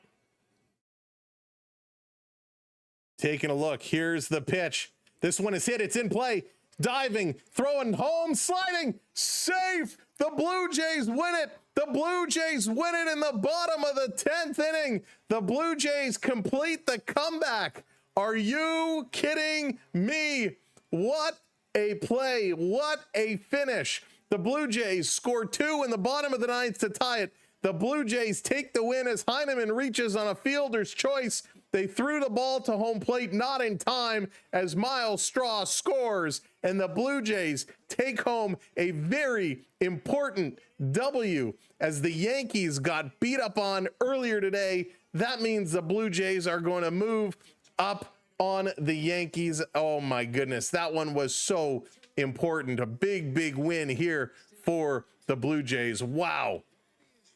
Taking a look. Here's the pitch. This one is hit. It's in play. Diving. Throwing home. Sliding. Safe. The Blue Jays win it. The Blue Jays win it in the bottom of the 10th inning. The Blue Jays complete the comeback. Are you kidding me? What a play. What a finish. The Blue Jays score 2 in the bottom of the 9th to tie it. The Blue Jays take the win as Heineman reaches on a fielder's choice. They threw the ball to home plate, not in time, as Miles Straw scores, and the Blue Jays take home a very important W as the Yankees got beat up on earlier today. That means the Blue Jays are going to move up on the Yankees. Oh my goodness, that one was so important. A big, big win here for the Blue Jays. Wow.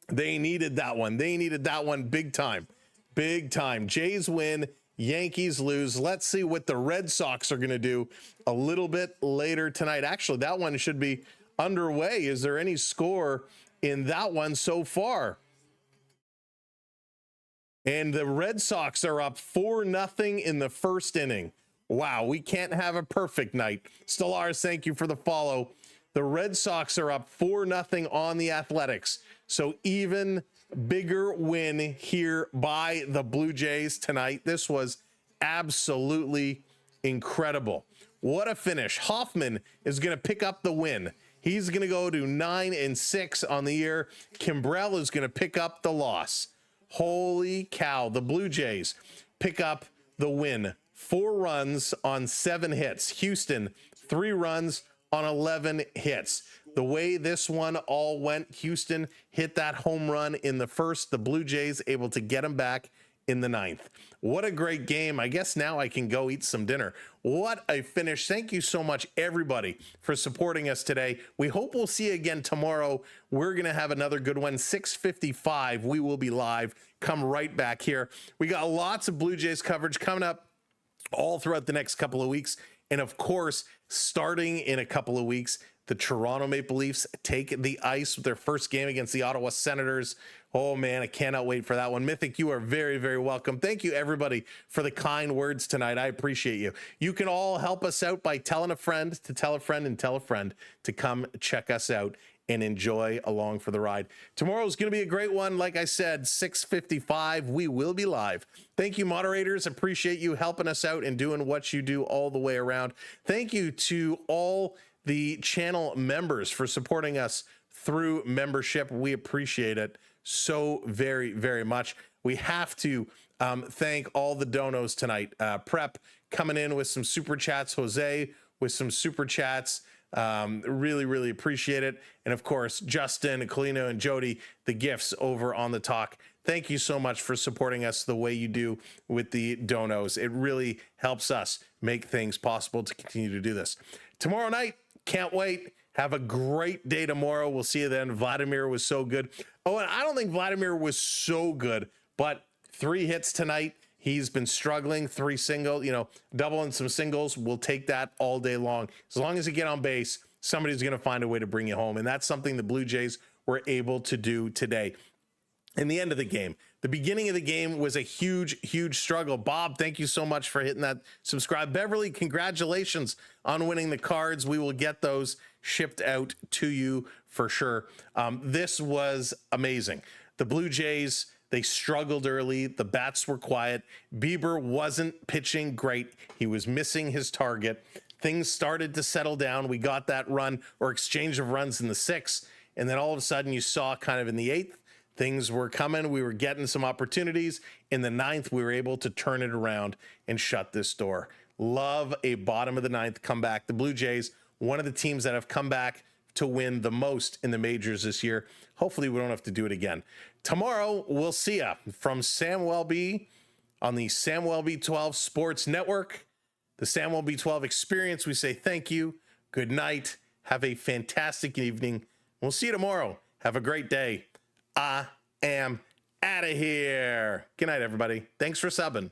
They needed that one. They needed that one big time. Big time. Jays win, Yankees lose. Let's see what the Red Sox are going to do a little bit later tonight. Actually, that one should be underway. Is there any score in that one so far? And the Red Sox are up 4-0 in the first inning. Wow, we can't have a perfect night. Stellaris, thank you for the follow. The Red Sox are up 4-0 on the Athletics. So even bigger win here by the Blue Jays tonight. This was absolutely incredible. What a finish. Hoffman is going to pick up the win. He's going to go to 9-6 on the year. Kimbrell is going to pick up the loss. Holy cow. The Blue Jays pick up the win. 4 runs on 7 hits. Houston, 3 runs on 11 hits. The way this one all went, Houston hit that home run in the first. The Blue Jays able to get him back in the 9th. What a great game. I guess now I can go eat some dinner. What a finish. Thank you so much, everybody, for supporting us today. We hope we'll see you again tomorrow. We're going to have another good one. 6:55. We will be live. Come right back here. We got lots of Blue Jays coverage coming up all throughout the next couple of weeks. And of course, starting in a couple of weeks, the Toronto Maple Leafs take the ice with their first game against the Ottawa Senators. Oh man, I cannot wait for that one. Mythic, you are very, very welcome. Thank you everybody for the kind words tonight. I appreciate you. You can all help us out by telling a friend to tell a friend and tell a friend to come check us out and enjoy along for the ride. Tomorrow's going to be a great one. Like I said, 6:55, we will be live. Thank you, moderators. Appreciate you helping us out and doing what you do all the way around. Thank you to all the channel members for supporting us through membership. We appreciate it so very, very much. We have to thank all the donos tonight. Prep coming in with some super chats. Jose with some super chats. Really, really appreciate it. And of course, Justin, Colino, and Jody, the gifts over on the talk. Thank you so much for supporting us the way you do with the donos. It really helps us make things possible to continue to do this. Tomorrow night, can't wait. Have a great day tomorrow. We'll see you then. Vladimir was so good. Oh, and I don't think Vladimir was so good, but 3 hits tonight. He's been struggling. 3 single, double and some singles. We'll take that all day long. As long as you get on base, somebody's going to find a way to bring you home. And that's something the Blue Jays were able to do today. In the end of the game, the beginning of the game was a huge, huge struggle. Bob, thank you so much for hitting that subscribe. Beverly, congratulations on winning the cards. We will get those shipped out to you for sure. This was amazing. The Blue Jays, They struggled early. The bats were quiet. Bieber wasn't pitching great. He was missing his target. Things started to settle down. We got that run or exchange of runs in the 6th. And then all of a sudden you saw kind of in the 8th, things were coming. We were getting some opportunities. In the 9th, we were able to turn it around and shut this door. Love a bottom of the 9th comeback. The Blue Jays, one of the teams that have come back to win the most in the majors this year. Hopefully we don't have to do it again. Tomorrow, we'll see ya from Sam Welby on the Sam Welby 12 Sports Network, the Sam Welby 12 Experience. We say thank you, good night, have a fantastic evening. We'll see you tomorrow. Have a great day. I am out of here. Good night, everybody. Thanks for subbing.